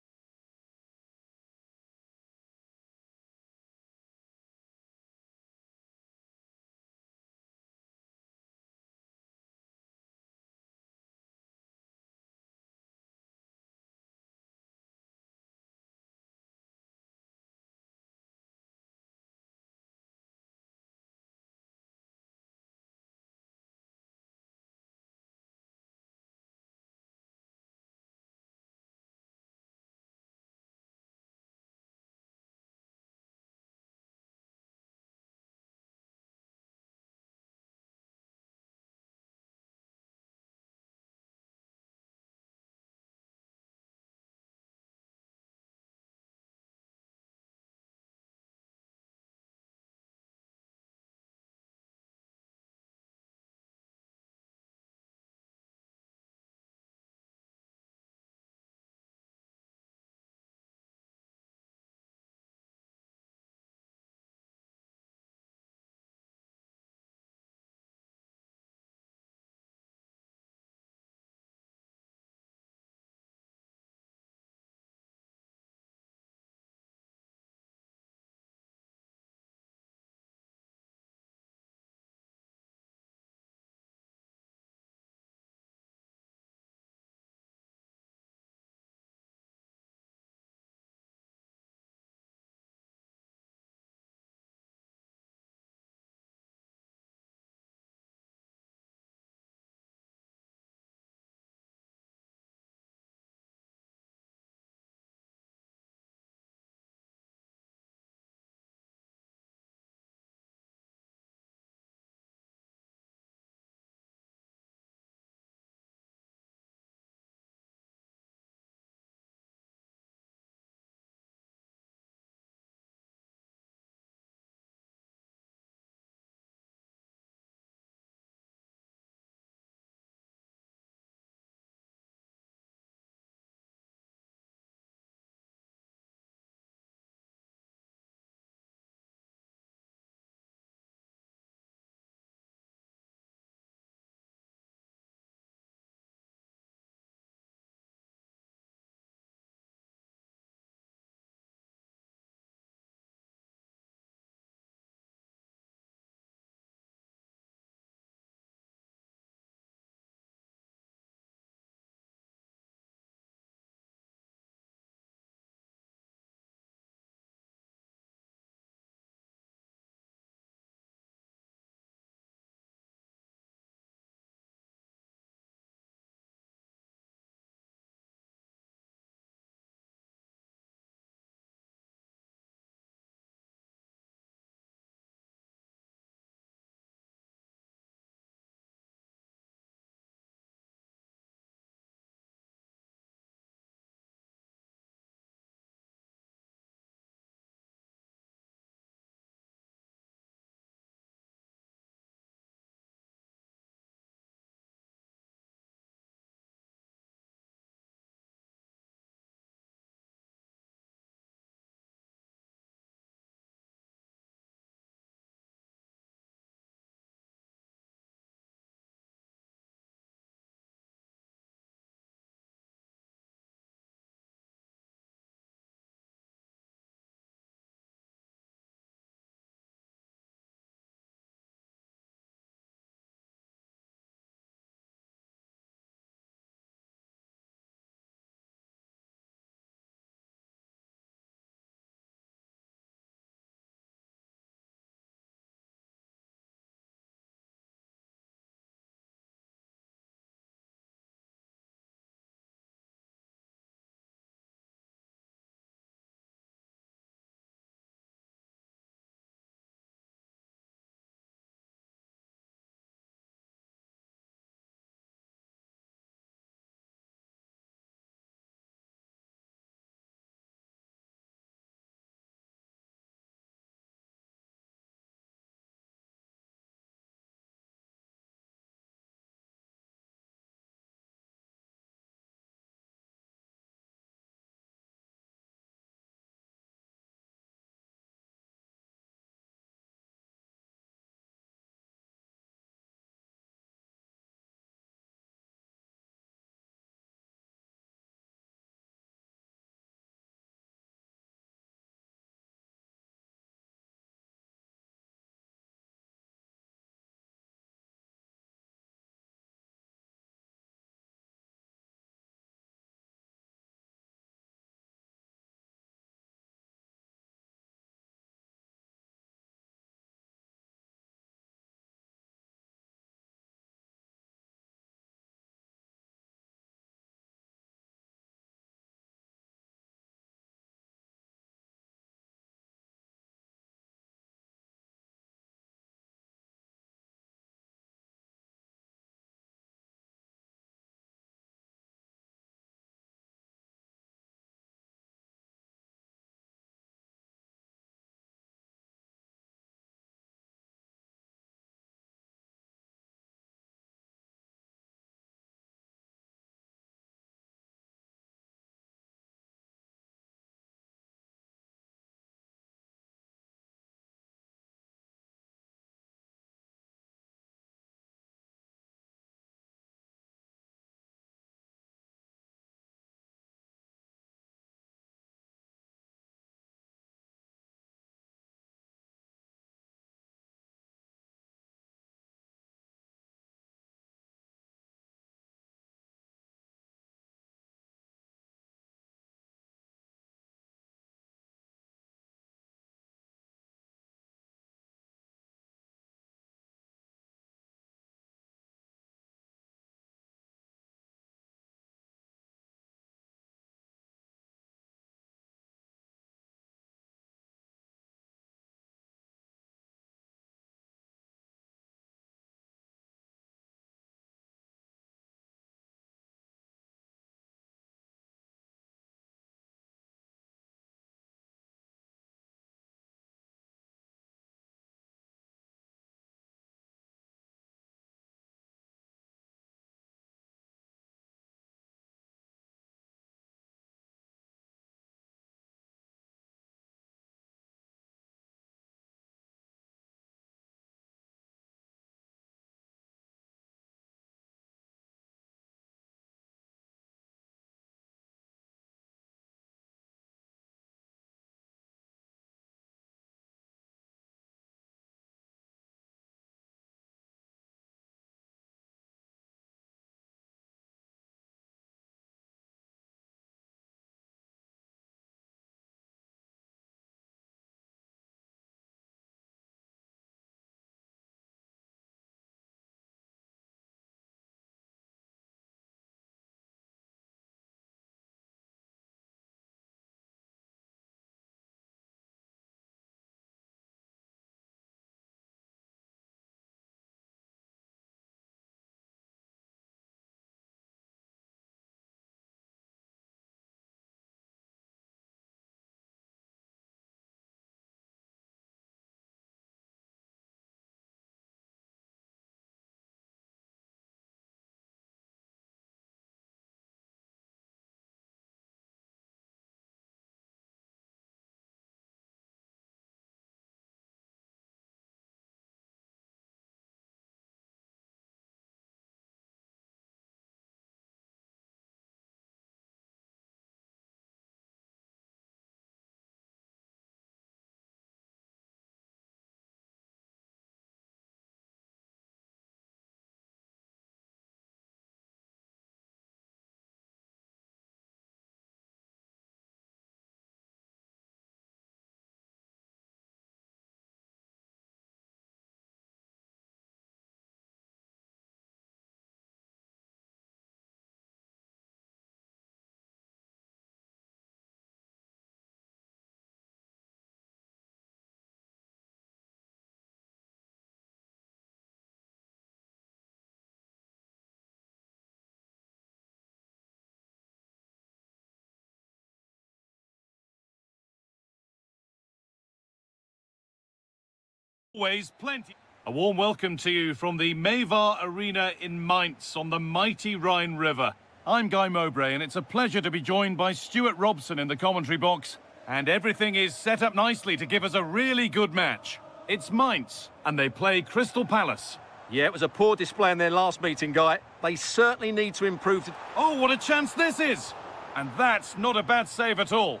Always plenty. A warm welcome to you from the Mayvar Arena in Mainz on the mighty Rhine River. I'm Guy Mowbray, and it's a pleasure to be joined by Stuart Robson in the commentary box. And everything is set up nicely to give us a really good match. It's Mainz, and they play Crystal Palace. Yeah, it was a poor display in their last meeting, Guy. They certainly need to improve. Oh, what a chance this is! And that's not a bad save at all.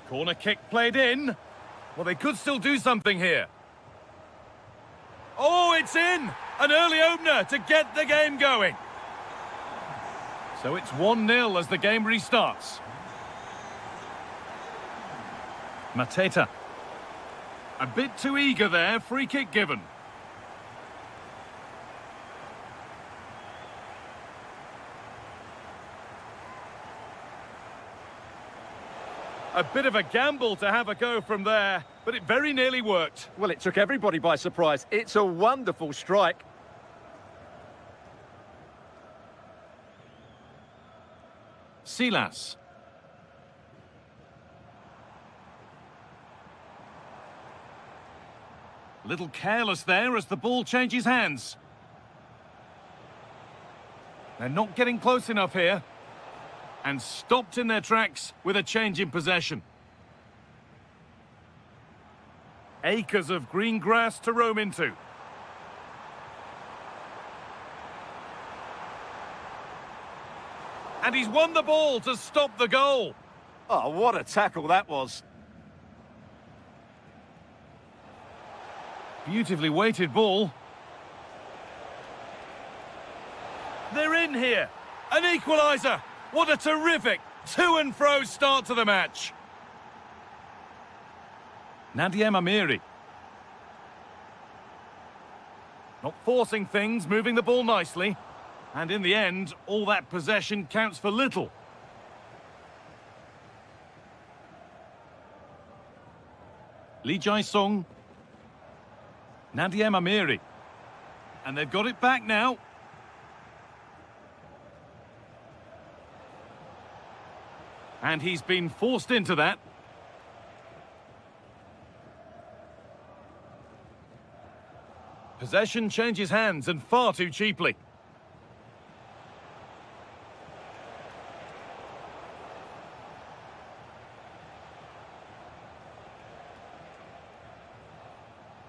Corner kick played in. Well, they could still do something here. Oh, it's in! An early opener to get the game going. So it's 1-0 as the game restarts. Mateta. A bit too eager there, free kick given. A bit of a gamble to have a go from there, but it very nearly worked. Well, it took everybody by surprise. It's a wonderful strike. Silas. A little careless there as the ball changes hands. They're not getting close enough here. And stopped in their tracks with a change in possession. Acres of green grass to roam into. And he's won the ball to stop the goal. Oh, what a tackle that was. Beautifully weighted ball. They're in here. An equaliser. What a terrific to-and-fro start to the match. Nadia Amiri. Not forcing things, moving the ball nicely. And in the end, all that possession counts for little. Lee Jae-sung. Nadia Amiri. And they've got it back now. And he's been forced into that. Possession changes hands, and far too cheaply.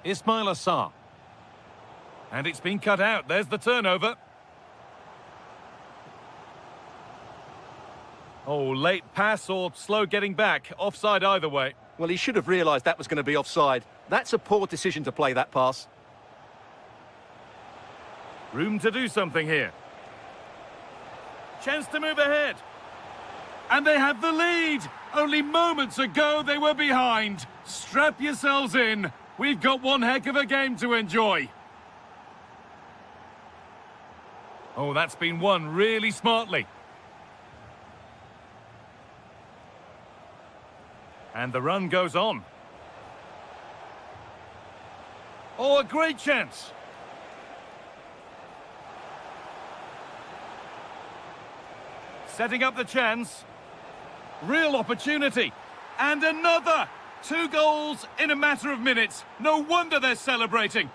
Ismail Assar. And it's been cut out. There's the turnover. Oh, late pass or slow getting back. Offside either way. Well, he should have realised that was going to be offside. That's a poor decision to play that pass. Room to do something here. Chance to move ahead. And they have the lead. Only moments ago they were behind. Strap yourselves in. We've got one heck of a game to enjoy. Oh, that's been won really smartly. And the run goes on. Oh, a great chance. Setting up the chance. Real opportunity. And another. 2 goals in a matter of minutes. No wonder they're celebrating.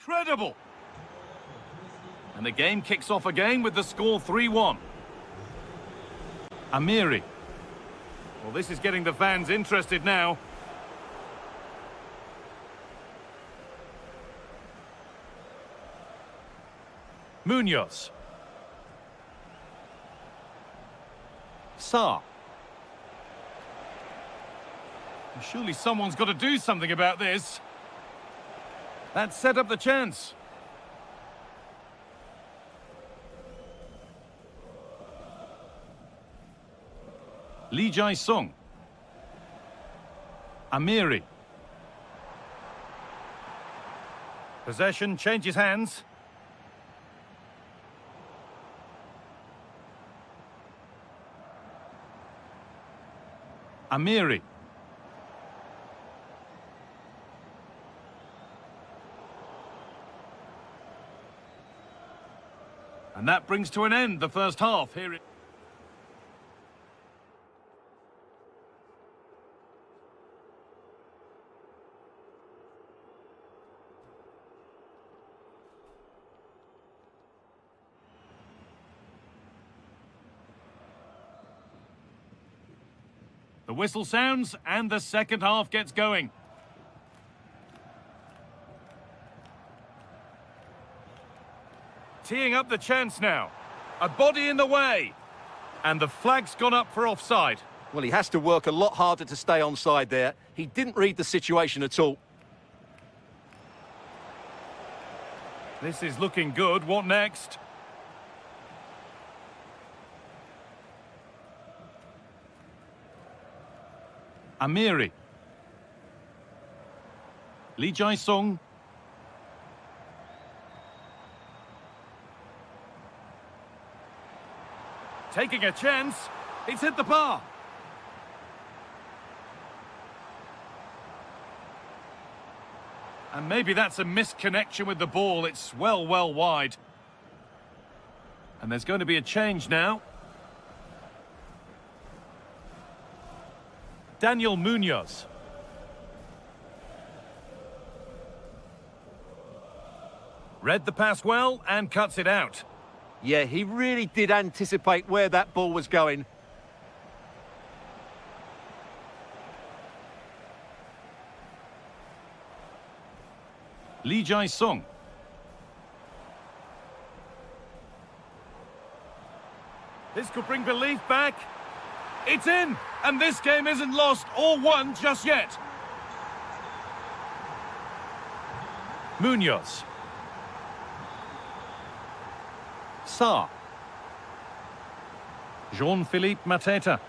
Incredible. And the game kicks off again with the score 3-1. Amiri. Well, this is getting the fans interested now. Munoz. Sarr. Surely someone's got to do something about this. That set up the chance. Lee Jae-sung. Amiri. Possession changes hands. Amiri. And that brings to an end the first half. Here it... The whistle sounds and the second half gets going. Teeing up the chance now. A body in the way. And the flag's gone up for offside. Well, he has to work a lot harder to stay onside there. He didn't read the situation at all. This is looking good. What next? Amiri. Lee Jae-sung. Taking a chance. It's hit the bar. And maybe that's a misconnection with the ball. It's well wide. And there's going to be a change now. Daniel Munoz. Read the pass well and cuts it out. Yeah, he really did anticipate where that ball was going. Lee Jae-sung. This could bring belief back. It's in, and this game isn't lost or won just yet. Munoz. Sarr. Jean-Philippe Mateta.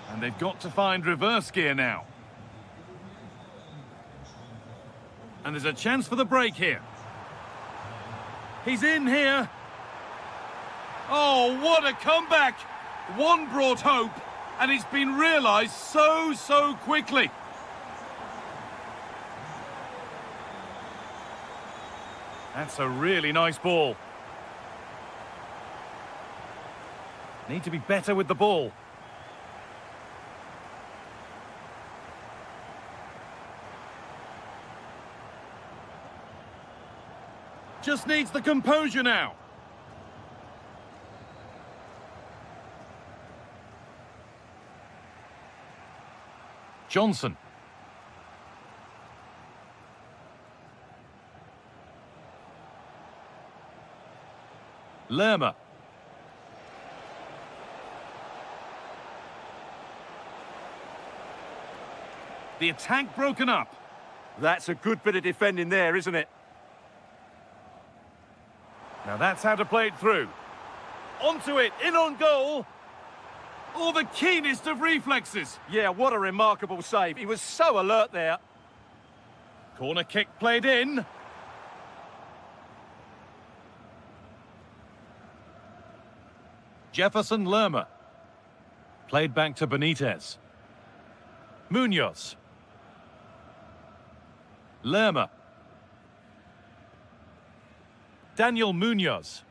And they've got to find reverse gear now. And there's a chance for the break here. He's in here. Oh, what a comeback! One brought hope, and it's been realised so quickly. That's a really nice ball. Need to be better with the ball. Just needs the composure now. Johnson. Lerma. The attack broken up. That's a good bit of defending there, isn't it? Now that's how to play it through. Onto it, in on goal. Oh, the keenest of reflexes. Yeah, what a remarkable save. He was so alert there. Corner kick played in. Jefferson Lerma. Played back to Benitez. Munoz. Lerma. Daniel Munoz.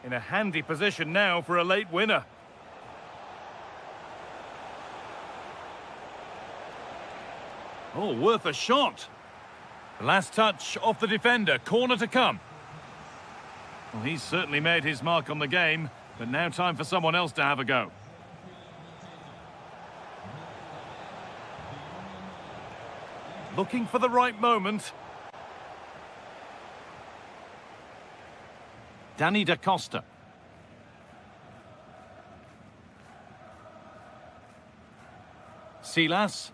In a handy position now for a late winner. Oh, worth a shot. The last touch off the defender. Corner to come. Well, he's certainly made his mark on the game, but now time for someone else to have a go. Looking for the right moment. Danny da Costa. Silas.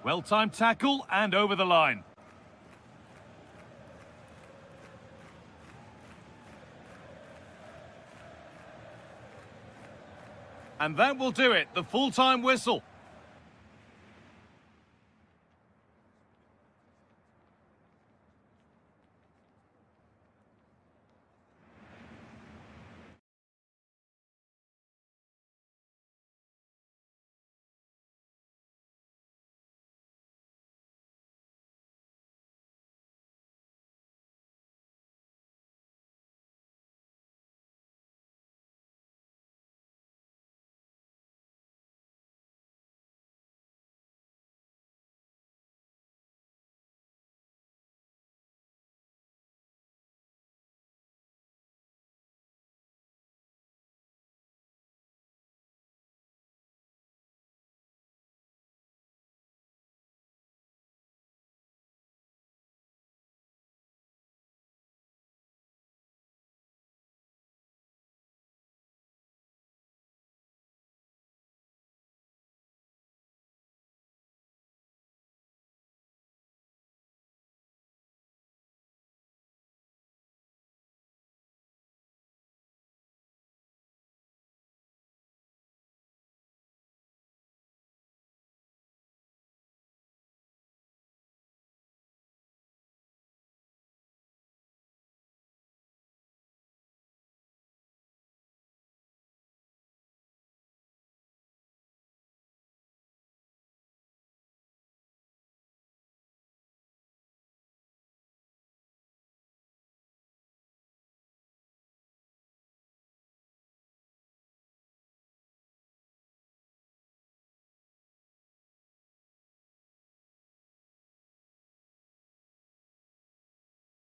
Well-timed tackle and over the line. And that will do it, the full-time whistle.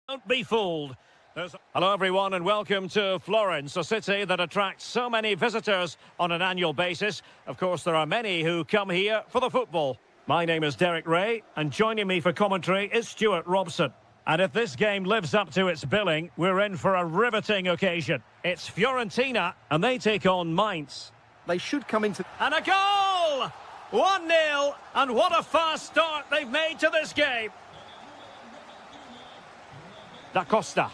Don't be fooled. Hello everyone and welcome to Florence, a city that attracts so many visitors on an annual basis. Of course, there are many who come here for the football. My name is Derek Ray and joining me for commentary is Stuart Robson. And if this game lives up to its billing, we're in for a riveting occasion. It's Fiorentina and they take on Mainz. They should come into... And a goal! 1-0, and what a fast start they've made to this game. Da Costa.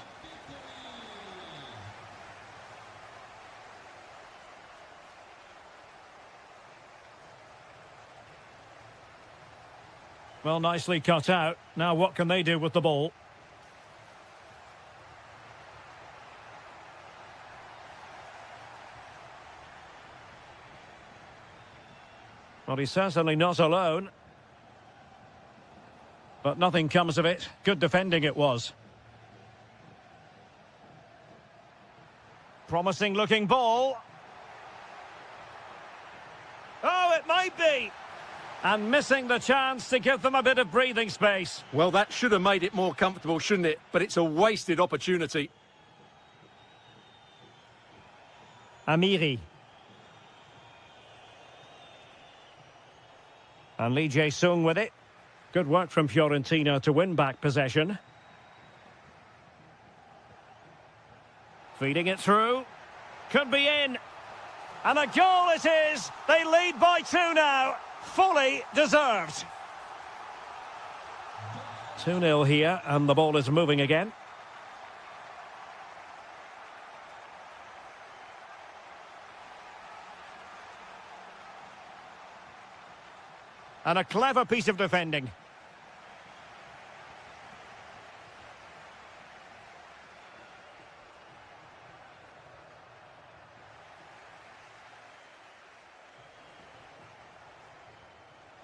Well, nicely cut out. Now what can they do with the ball? Well, he's certainly not alone. But nothing comes of it. Good defending it was. Promising looking ball. Oh, it might be. And missing the chance to give them a bit of breathing space. Well, that should have made it more comfortable, shouldn't it? But it's a wasted opportunity. Amiri. And Lee Jae-sung with it. Good work from Fiorentina to win back possession. Feeding it through. Could be in. And a goal it is. They lead by 2 now. Fully deserved. 2-0 here, and the ball is moving again. And a clever piece of defending.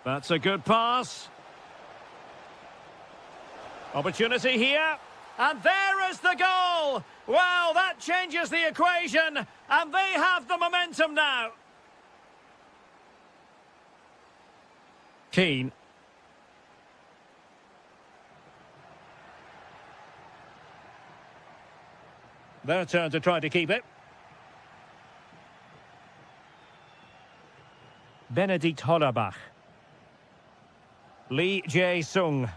That's a good pass. Opportunity here. And there is the goal. Well, that changes the equation. And they have the momentum now. Keane. Their turn to try to keep it. Benedikt Hollerbach. Lee Jae-sung.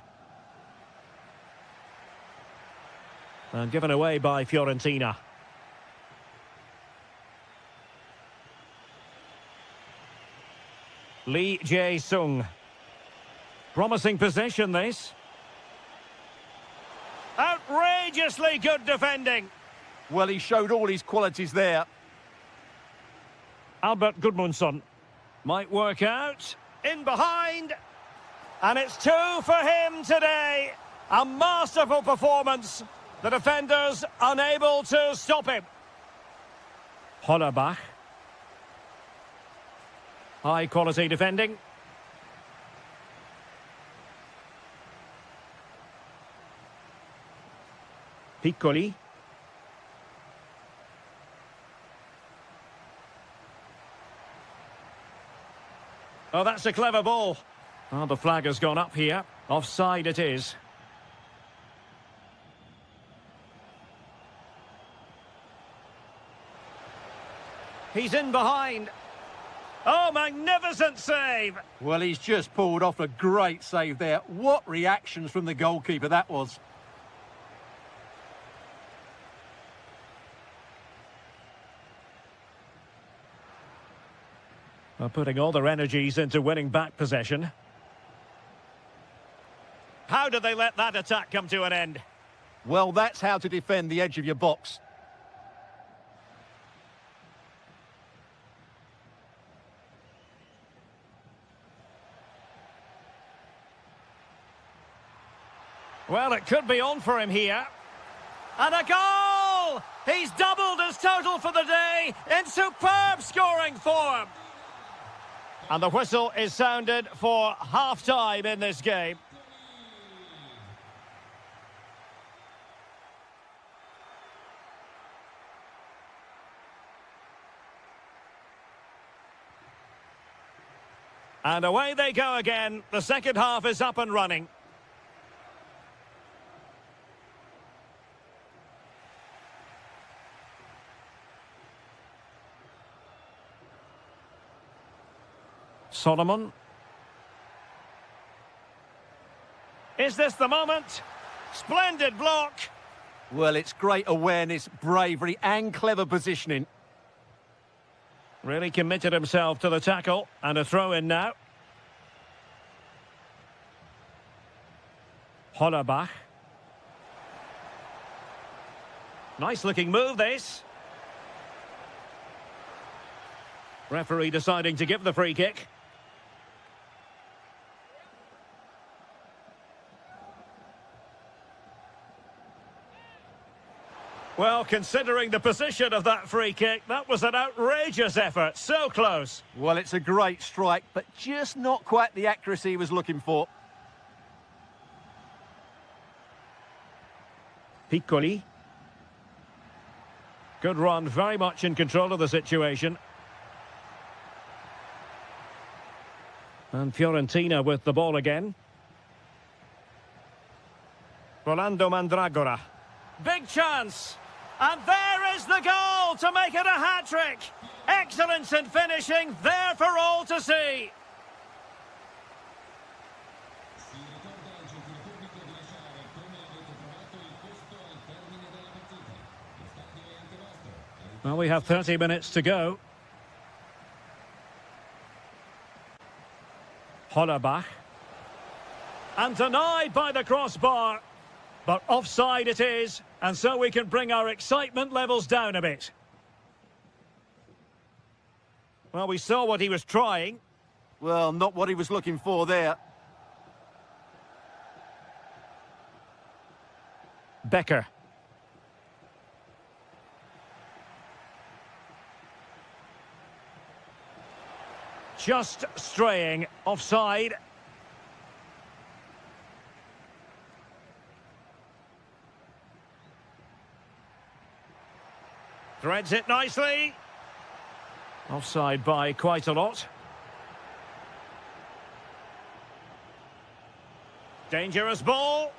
And given away by Fiorentina. Lee Jae-sung. Promising possession, this. Outrageously good defending. Well, he showed all his qualities there. Albert Gudmundsson. Might work out. In behind. And it's 2 for him today. A masterful performance. The defenders unable to stop him. Hollerbach. High quality defending. Piccoli. Oh, that's a clever ball. Oh, the flag has gone up here. Offside it is. He's in behind. Oh, magnificent save! Well, he's just pulled off a great save there. What reactions from the goalkeeper that was. Well, putting all their energies into winning back possession. How did they let that attack come to an end? Well, that's how to defend the edge of your box. Well, it could be on for him here. And a goal! He's doubled his total for the day in superb scoring form. And the whistle is sounded for half-time in this game. And away they go again. The second half is up and running. Solomon. Is this the moment? Splendid block. Well, it's great awareness, bravery and clever positioning. Really committed himself to the tackle. And a throw-in now. Hollerbach. Nice-looking move, this. Referee deciding to give the free kick. Well, considering the position of that free kick, that was an outrageous effort. So close. Well, it's a great strike, but just not quite the accuracy he was looking for. Piccoli. Good run, very much in control of the situation. And Fiorentina with the ball again. Rolando Mandragora. Big chance. And there is the goal to make it a hat-trick. Excellence in finishing, there for all to see. Si ricorda al gentile pubblico di lasciare come avete trovato il posto al termine della partita. Lo stadio è anche vostro. Well, we have 30 minutes to go. Hollerbach. And denied by the crossbar. But offside it is, and so we can bring our excitement levels down a bit. Well, we saw what he was trying. Well, not what he was looking for there. Becker. Just straying offside. Threads it nicely. Offside by quite a lot. Dangerous ball.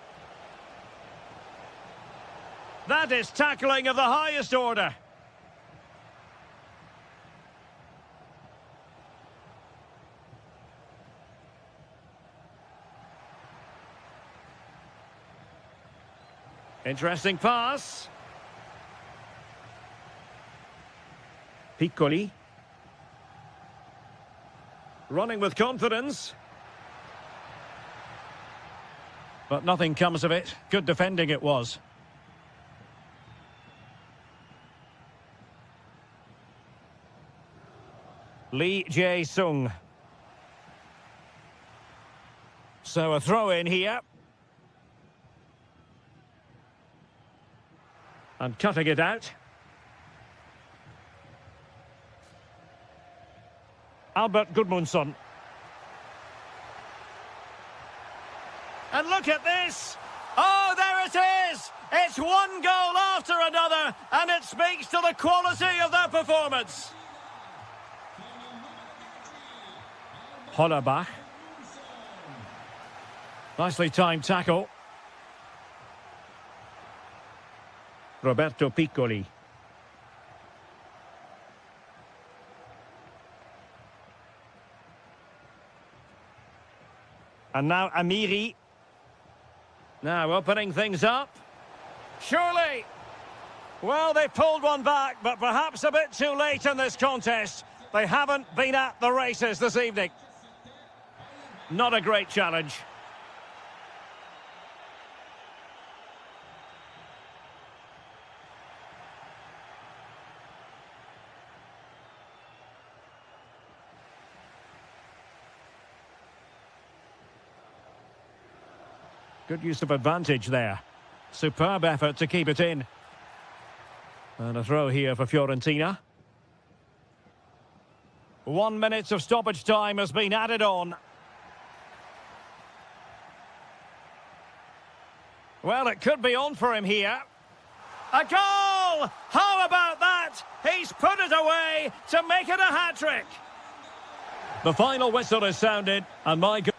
That is tackling of the highest order. Interesting pass. Piccoli. Running with confidence. But nothing comes of it. Good defending it was. Lee Jae-sung. So a throw in here. And cutting it out. Albert Gudmundsson. And look at this! Oh, there it is! It's one goal after another, and it speaks to the quality of their performance. Hollerbach. Nicely timed tackle. Roberto Piccoli. And now Amiri. Now opening things up. Surely. Well, they pulled one back, but perhaps a bit too late in this contest. They haven't been at the races this evening. Not a great challenge. Good use of advantage there. Superb effort to keep it in. And a throw here for Fiorentina. 1 minute of stoppage time has been added on. Well, it could be on for him here. A goal! How about that? He's put it away to make it a hat-trick. The final whistle is sounded, and my goal...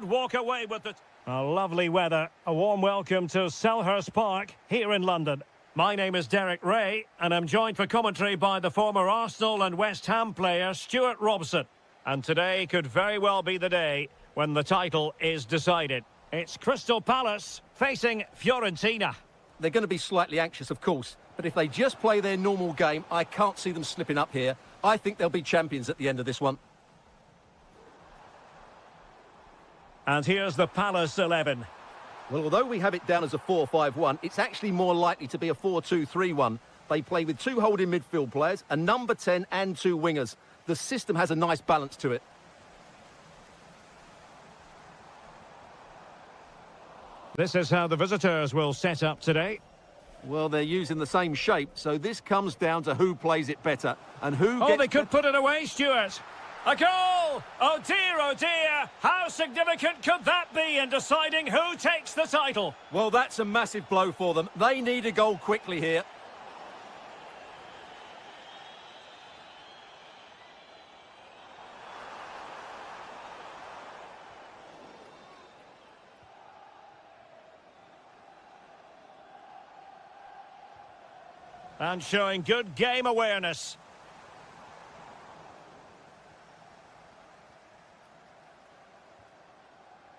Walk away with it. A lovely weather. A warm welcome to Selhurst Park here in London. My name is Derek Ray, and I'm joined for commentary by the former Arsenal and West Ham player Stuart Robson. And today could very well be the day when the title is decided. It's Crystal Palace facing Fiorentina. They're going to be slightly anxious, of course, but if they just play their normal game, I can't see them slipping up here. I think they'll be champions at the end of this one. And here's the Palace 11. Well, although we have it down as a 4-5-1, it's actually more likely to be a 4-2-3-1. They play with 2 holding midfield players, a number 10 and 2 wingers. The system has a nice balance to it. This is how the visitors will set up today. Well, they're using the same shape, so this comes down to who plays it better and who gets... Oh, they could put it away, Stuart. A goal! Oh dear, how significant could that be in deciding who takes the title? Well, that's a massive blow for them. They need a goal quickly here. And showing good game awareness.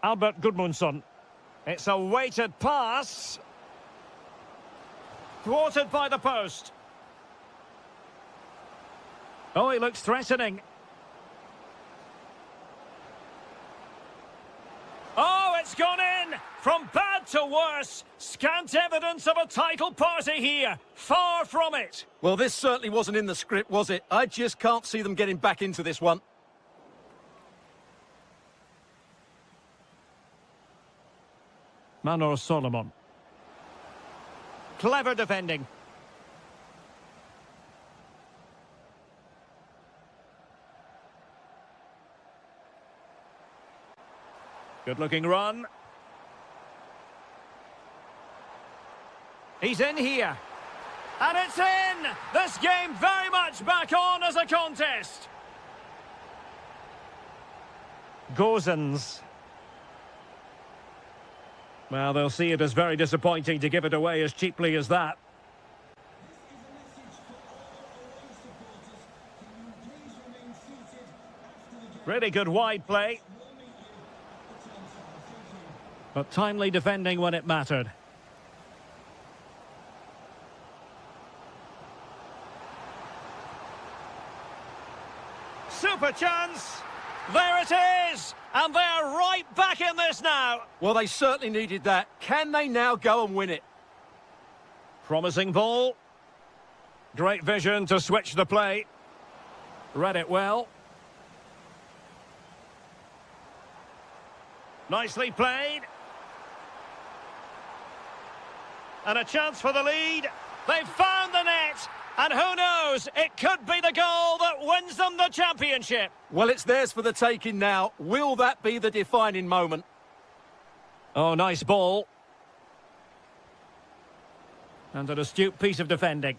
Albert Gudmundsson. It's a weighted pass. Thwarted by the post. Oh, he looks threatening. Oh, it's gone in! From bad to worse. Scant evidence of a title party here. Far from it. Well, this certainly wasn't in the script, was it? I just can't see them getting back into this one. Manor Solomon. Clever defending. Good-looking run. He's in here. And it's in! This game very much back on as a contest. Gozens. Well, they'll see it as very disappointing to give it away as cheaply as that. Really good wide play. But timely defending when it mattered. Super chance! There it is! And they're right back in this now! Well, they certainly needed that. Can they now go and win it? Promising ball. Great vision to switch the play. Read it well. Nicely played. And a chance for the lead. They've found the net. And who knows, it could be the goal that wins them the championship. Well, it's theirs for the taking now. Will that be the defining moment? Oh, nice ball. And an astute piece of defending.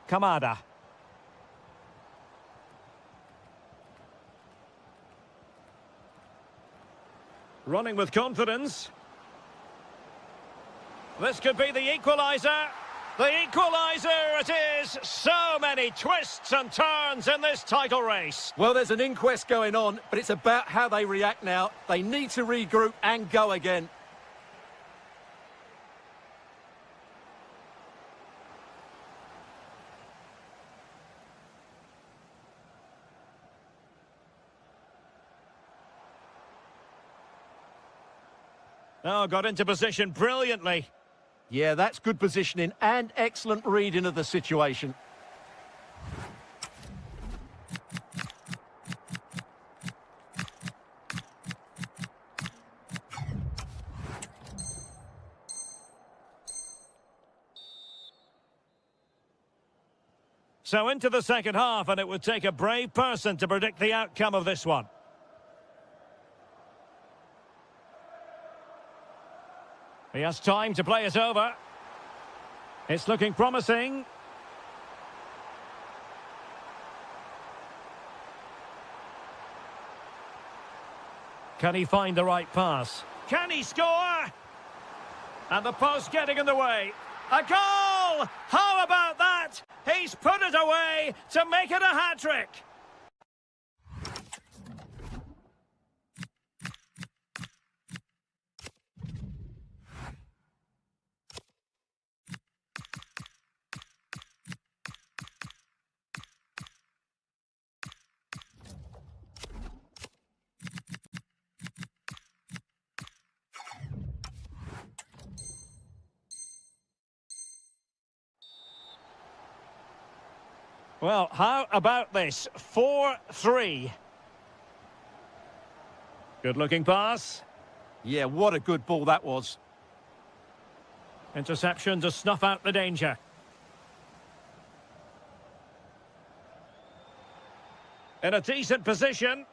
Kamada. Running with confidence. This could be the equaliser. The equaliser it is. So many twists and turns in this title race. Well, there's an inquest going on, but it's about how they react now. They need to regroup and go again. Oh, got into position brilliantly. Yeah, that's good positioning and excellent reading of the situation. So into the second half, and it would take a brave person to predict the outcome of this one. He has time to play it over. It's looking promising. Can he find the right pass? Can he score? And the post getting in the way. A goal! How about that? He's put it away to make it a hat-trick. Well, how about this? 4-3. Good-looking pass. Yeah, what a good ball that was. Interception to snuff out the danger. In a decent position.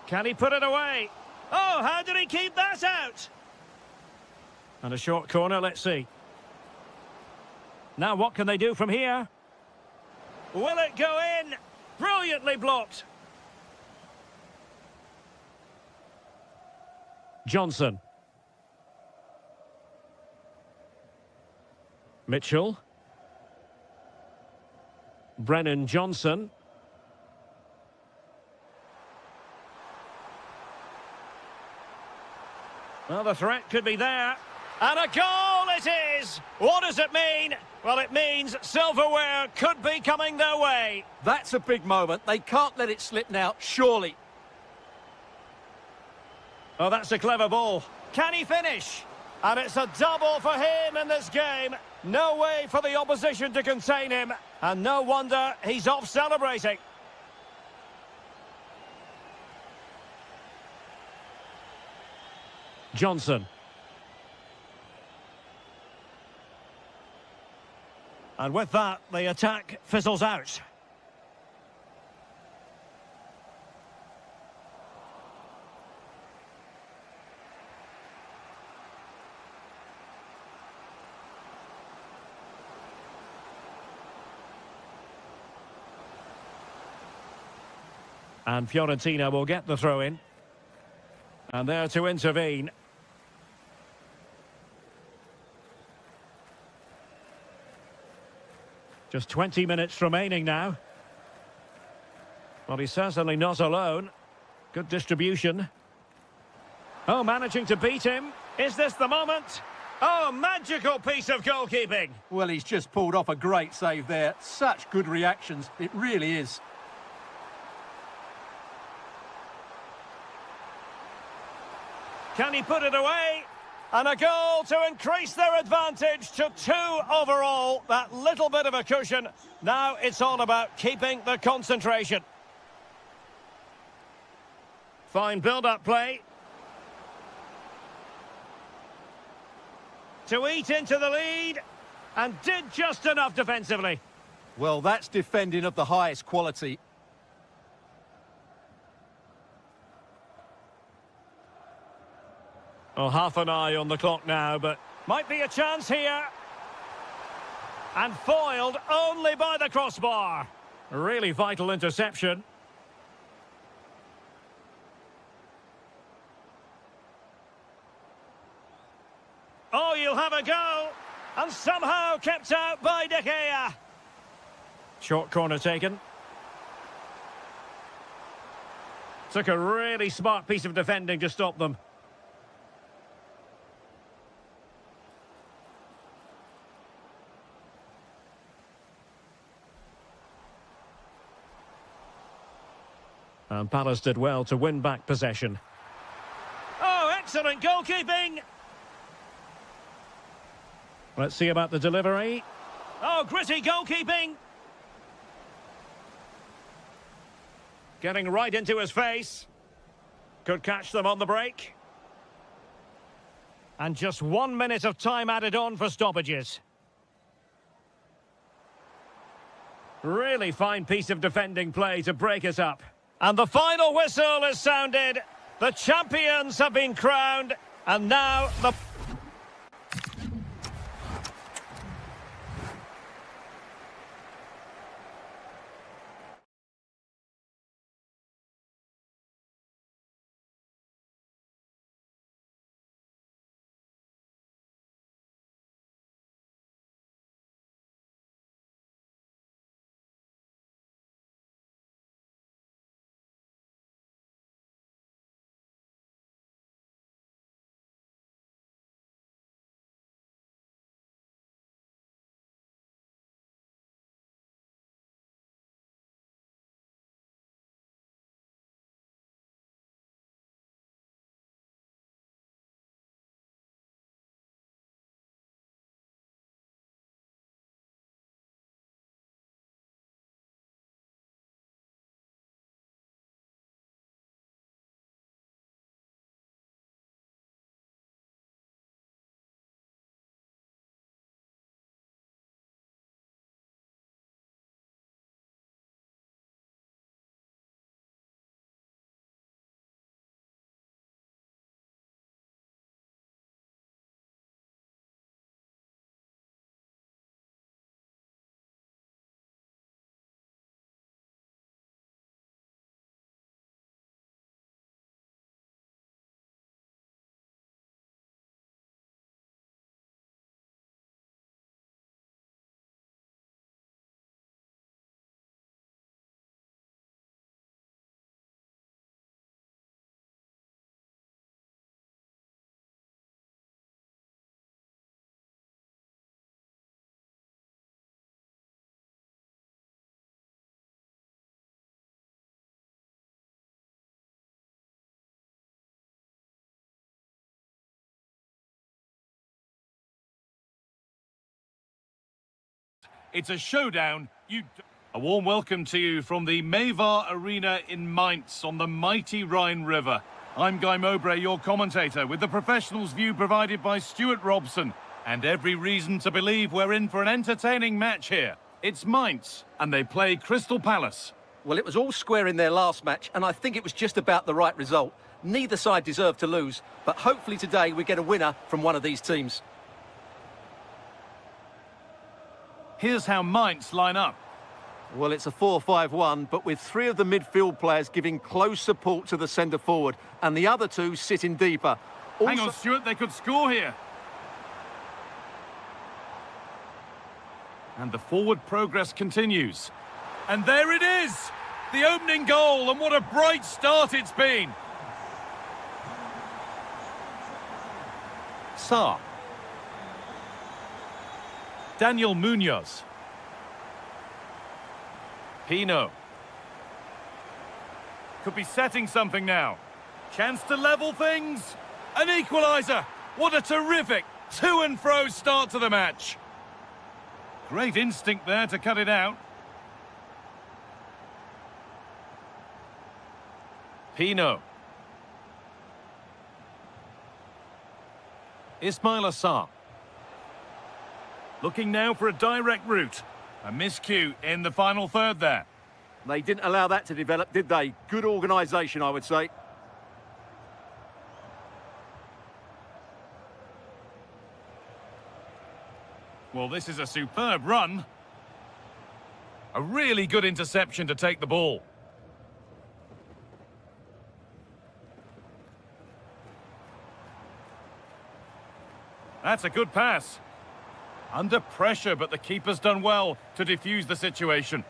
Can he put it away? Oh, how did he keep that out? And a short corner, let's see. Now what can they do from here? Will it go in? Brilliantly blocked. Johnson. Mitchell. Brennan Johnson. Well, the threat could be there. And a goal it is! What does it mean? Well, it means silverware could be coming their way. That's a big moment. They can't let it slip now, surely. Oh, that's a clever ball. Can he finish? And it's a double for him in this game. No way for the opposition to contain him. And no wonder he's off celebrating. Johnson. And with that, the attack fizzles out. And Fiorentina will get the throw in. And there to intervene. Just 20 minutes remaining now. Well, he's certainly not alone. Good distribution. Oh, managing to beat him. Is this the moment? Oh, magical piece of goalkeeping. Well, he's just pulled off a great save there. Such good reactions. It really is. Can he put it away? And a goal to increase their advantage to 2 overall. That little bit of a cushion. Now it's all about keeping the concentration. Fine build-up play. To eat into the lead. And did just enough defensively. Well, that's defending of the highest quality. Oh, half an eye on the clock now, but might be a chance here. And foiled only by the crossbar. Really vital interception. Oh, you'll have a go. And somehow kept out by De Gea. Short corner taken. Took a really smart piece of defending to stop them. And Palace did well to win back possession. Oh, excellent goalkeeping! Let's see about the delivery. Oh, gritty goalkeeping! Getting right into his face. Could catch them on the break. And just 1 minute of time added on for stoppages. Really fine piece of defending play to break it up. And the final whistle is sounded. The champions have been crowned. And now the... It's a showdown. A warm welcome to you from the Mayvar Arena in Mainz on the mighty Rhine River. I'm Guy Mowbray, your commentator, with the professionals' view provided by Stuart Robson. And every reason to believe we're in for an entertaining match here. It's Mainz, and they play Crystal Palace. Well, it was all square in their last match, and I think it was just about the right result. Neither side deserved to lose, but hopefully today we get a winner from one of these teams. Here's how Mainz line up. Well, it's a 4-5-1, but with three of the midfield players giving close support to the centre forward, and the other two sitting deeper. Hang on, Stuart, they could score here. And the forward progress continues. And there it is! The opening goal, and what a bright start it's been! Sarr. Daniel Munoz. Pino. Could be setting something now. Chance to level things. An equaliser. What a terrific to and fro start to the match. Great instinct there to cut it out. Pino. Ismail Assar. Looking now for a direct route. A miscue in the final third there. They didn't allow that to develop, did they? Good organisation, I would say. Well, this is a superb run. A really good interception to take the ball. That's a good pass. Under pressure, but the keeper's done well to defuse the situation.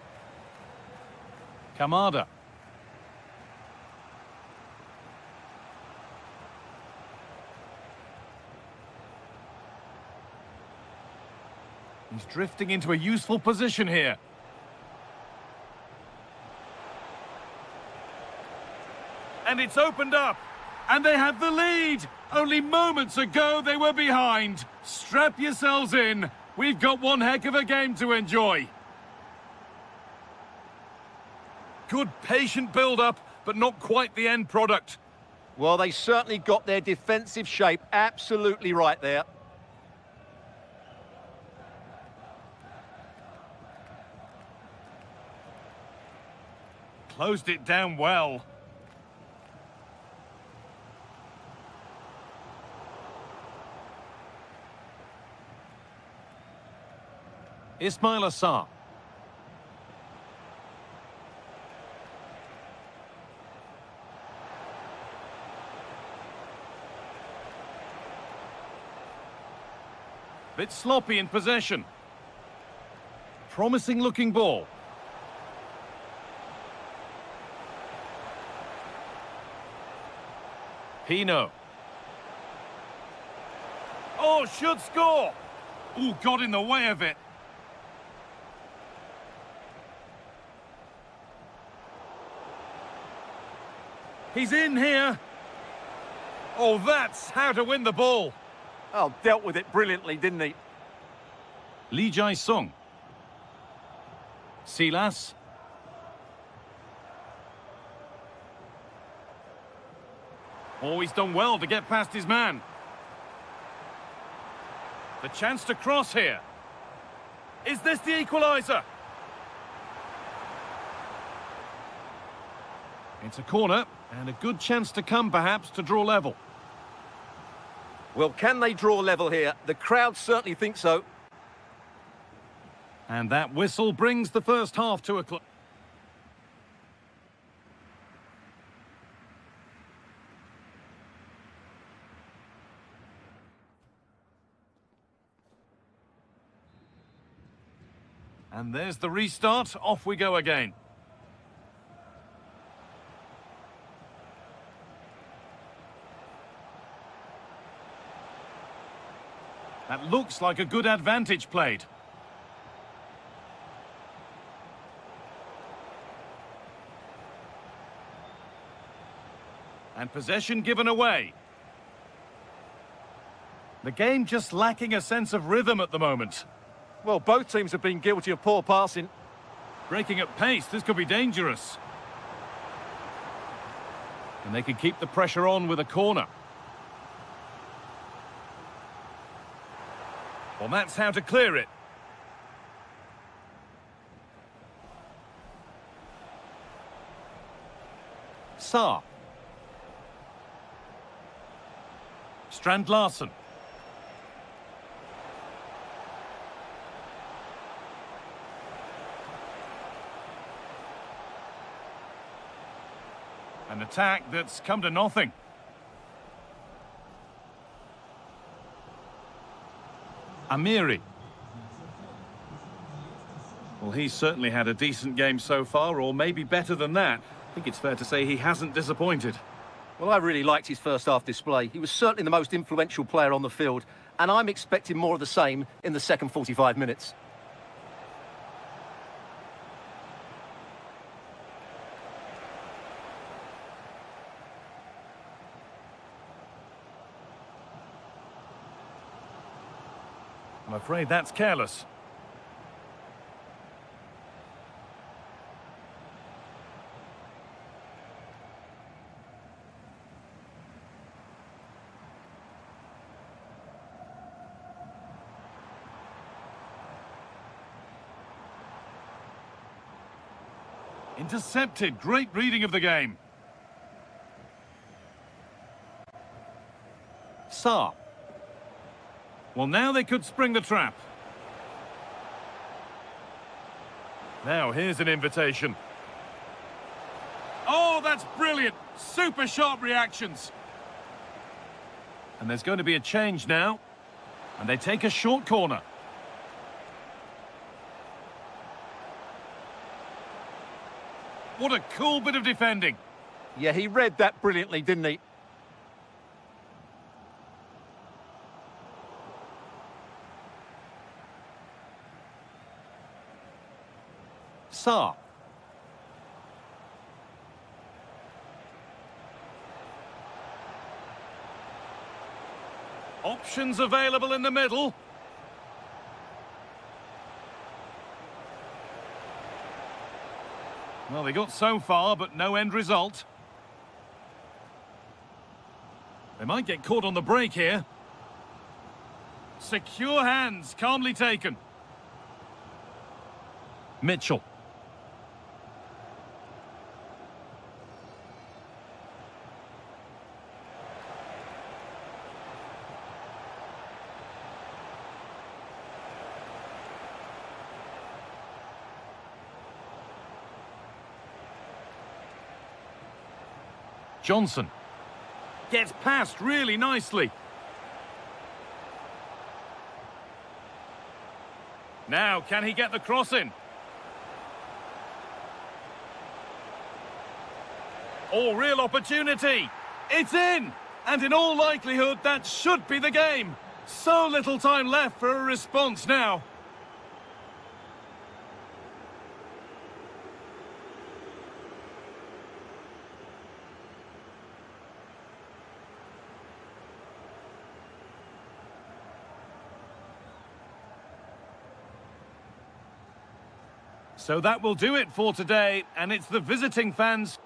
Kamada. He's drifting into a useful position here. And it's opened up. And they have the lead. Only moments ago they were behind. Strap yourselves in. We've got one heck of a game to enjoy. Good patient build-up, but not quite the end product. Well, they certainly got their defensive shape absolutely right there. Closed it down well. Ismail Assar. Bit sloppy in possession. Promising looking ball. Pino. Oh, should score. Ooh, got in the way of it. He's in here. Oh, that's how to win the ball. Oh, dealt with it brilliantly, didn't he? Lee Jae-sung. Silas. Oh, he's done well to get past his man. The chance to cross here. Is this the equaliser? It's a corner, and a good chance to come, perhaps, to draw level. Well, can they draw level here? The crowd certainly think so. And that whistle brings the first half to a close. And there's the restart. Off we go again. That looks like a good advantage played. And possession given away. The game just lacking a sense of rhythm at the moment. Well, both teams have been guilty of poor passing. Breaking at pace, this could be dangerous. And they can keep the pressure on with a corner. Well, that's how to clear it. Saar. Strand Larsen. An attack that's come to nothing. Amiri. Well, he's certainly had a decent game so far, or maybe better than that. I think it's fair to say he hasn't disappointed. Well, I really liked his first half display. He was certainly the most influential player on the field, and I'm expecting more of the same in the second 45 minutes. I'm afraid that's careless. Intercepted. Great reading of the game. Saar. Well, now they could spring the trap. Now, here's an invitation. Oh, that's brilliant. Super sharp reactions. And there's going to be a change now. And they take a short corner. What a cool bit of defending. Yeah, he read that brilliantly, didn't he? Saar. Options available in the middle. Well, they got so far, but no end result. They might get caught on the break here. Secure hands, calmly taken. Mitchell. Johnson gets past really nicely. Now, can he get the cross in? Oh, real opportunity. It's in! And in all likelihood, that should be the game. So little time left for a response now. So that will do it for today, and it's the visiting fans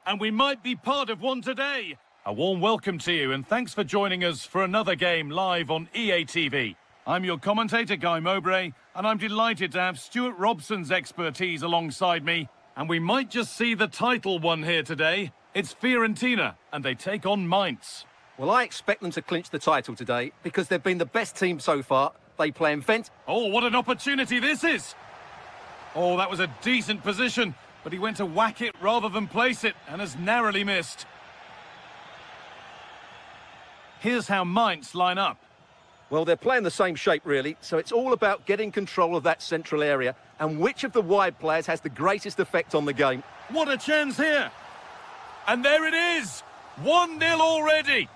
and we might be part of one today. A warm welcome to you, and thanks for joining us for another game live on EA TV. I'm your commentator, Guy Mowbray, and I'm delighted to have Stuart Robson's expertise alongside me, and we might just see the title won here today. It's Fiorentina, and they take on Mainz. Well, I expect them to clinch the title today because they've been the best team so far. They play invent. Oh, what an opportunity this is! Oh, that was a decent position, but he went to whack it rather than place it, and has narrowly missed. Here's how Mainz line up. Well, they're playing the same shape, really, so it's all about getting control of that central area and which of the wide players has the greatest effect on the game. What a chance here! And there it is! 1-0 already!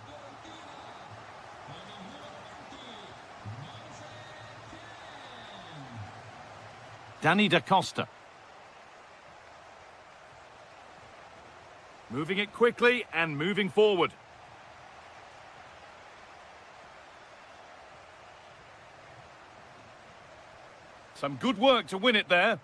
Danny da Costa. Moving it quickly and moving forward. Some good work to win it there.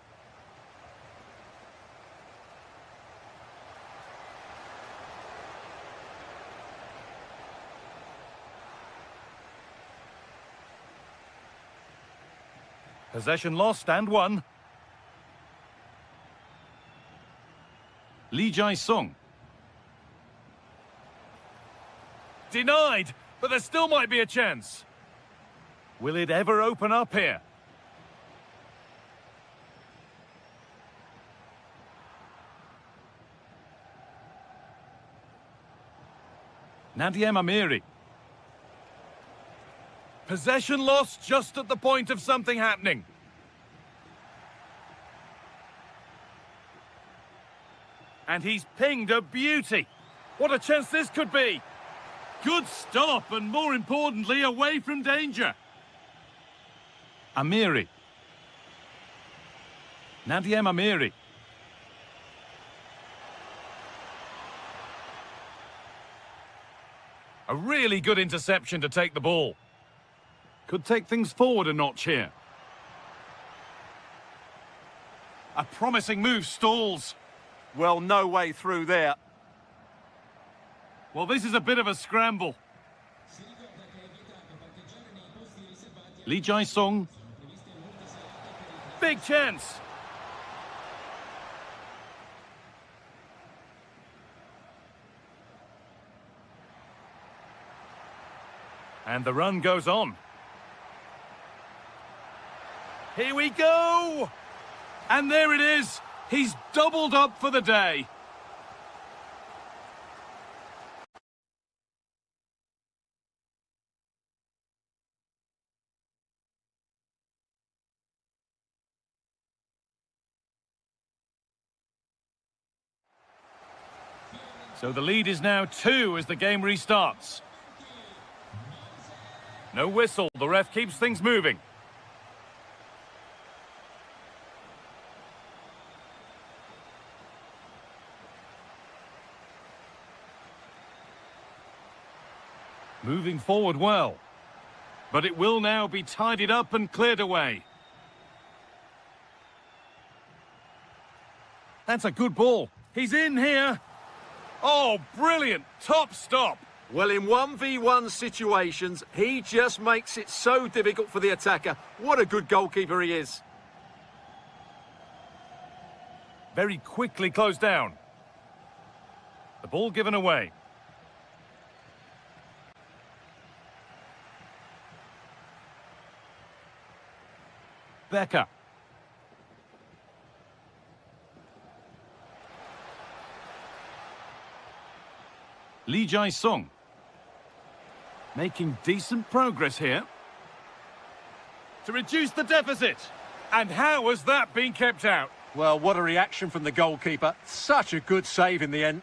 Possession lost and won. Lee Jae-sung. Denied, but there still might be a chance. Will it ever open up here? Nadia Amiri. Possession lost just at the point of something happening. And he's pinged a beauty. What a chance this could be. Good stop, and more importantly, away from danger. Amiri. Nadia Amiri. A really good interception to take the ball. Could take things forward a notch here. A promising move stalls. Well, no way through there. Well, this is a bit of a scramble. Lee Jae-sung. Big chance. And the run goes on. Here we go! And there it is! He's doubled up for the day. So the lead is now 2 as the game restarts. No whistle, the ref keeps things moving. Moving forward well. But it will now be tidied up and cleared away. That's a good ball. He's in here. Oh, brilliant. Top stop. Well, in 1v1 situations, he just makes it so difficult for the attacker. What a good goalkeeper he is. Very quickly closed down. The ball given away. Becker. Lee Jae-sung. Making decent progress here. To reduce the deficit. And how has that been kept out? Well, what a reaction from the goalkeeper. Such a good save in the end.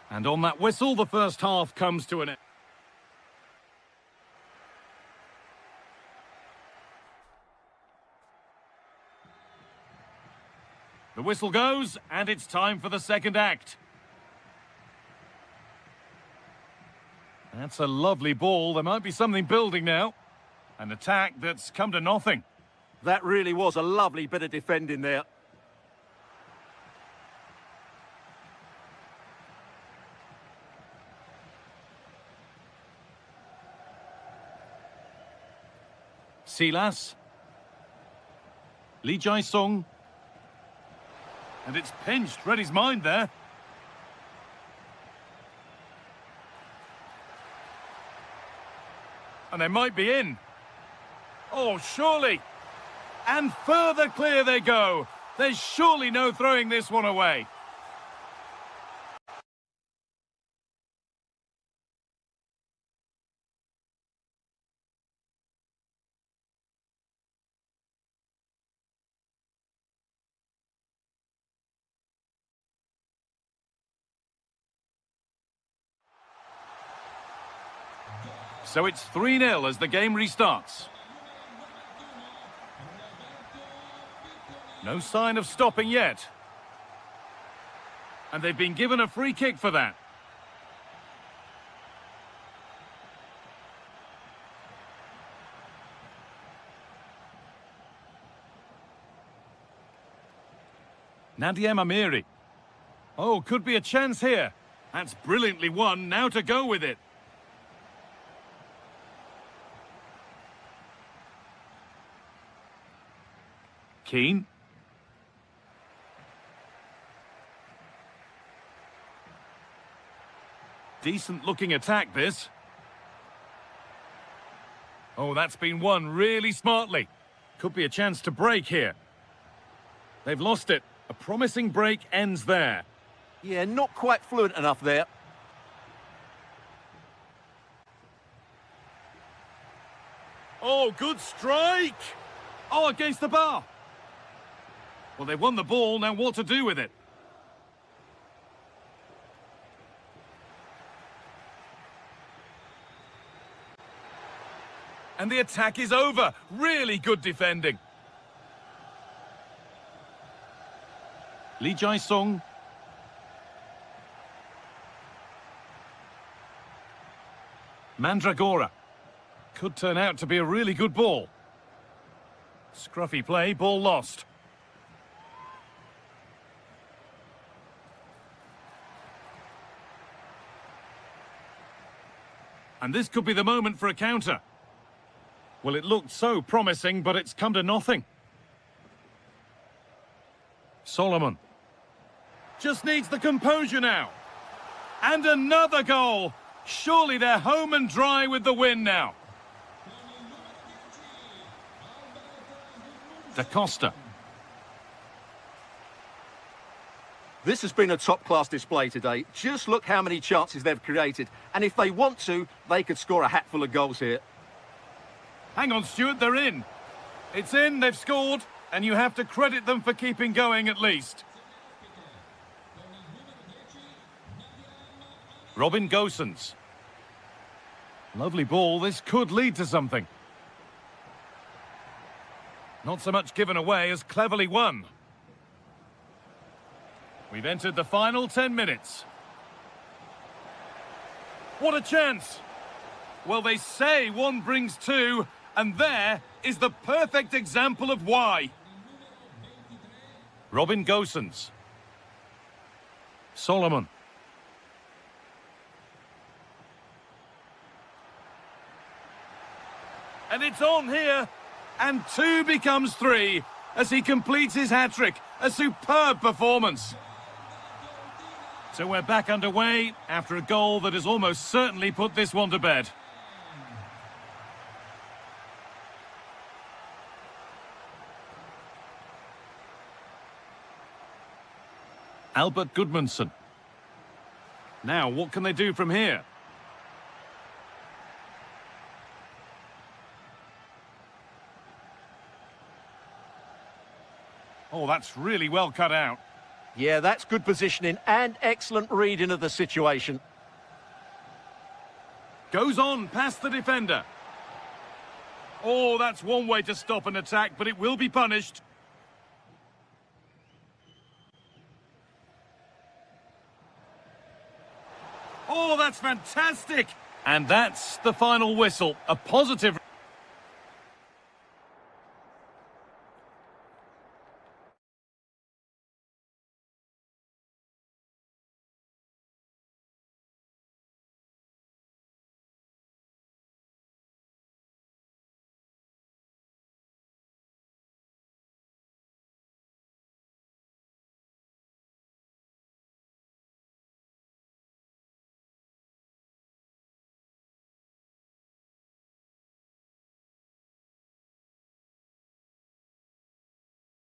And on that whistle, the first half comes to an end. The whistle goes, and it's time for the second act. That's a lovely ball. There might be something building now. An attack that's come to nothing. That really was a lovely bit of defending there. Silas. Lee Jae-sung. And it's pinched. Read his mind there. And they might be in. Oh, surely. And further clear they go. There's surely no throwing this one away. So it's 3-0 as the game restarts. No sign of stopping yet. And they've been given a free kick for that. Nadia Mamiri. Oh, could be a chance here. That's brilliantly won. Now to go with it. Keane. Decent looking attack, this. Oh, that's been won really smartly. Could be a chance to break here. They've lost it. A promising break ends there. Yeah, not quite fluent enough there. Oh, good strike! Oh, against the bar. Well, they've won the ball, now what to do with it? And the attack is over. Really good defending. Lee Jae-sung. Mandragora. Could turn out to be a really good ball. Scruffy play, ball lost. And this could be the moment for a counter. Well, it looked so promising, but it's come to nothing. Solomon. Just needs the composure now. And another goal. Surely they're home and dry with the win now. Da Costa. This has been a top-class display today. Just look how many chances they've created. And if they want to, they could score a hatful of goals here. Hang on, Stuart, they're in. It's in, they've scored, and you have to credit them for keeping going at least. Robin Gosens. Lovely ball, this could lead to something. Not so much given away as cleverly won. We've entered the final 10 minutes. What a chance! Well, they say one brings two, and there is the perfect example of why. Robin Gosens. Solomon. And it's on here. And two becomes three as he completes his hat-trick. A superb performance. So we're back underway after a goal that has almost certainly put this one to bed. Albert Gudmundsson. Now, what can they do from here? Oh, that's really well cut out. Yeah, that's good positioning and excellent reading of the situation. Goes on past the defender. Oh, that's one way to stop an attack, but it will be punished. Oh, that's fantastic! And that's the final whistle. A positive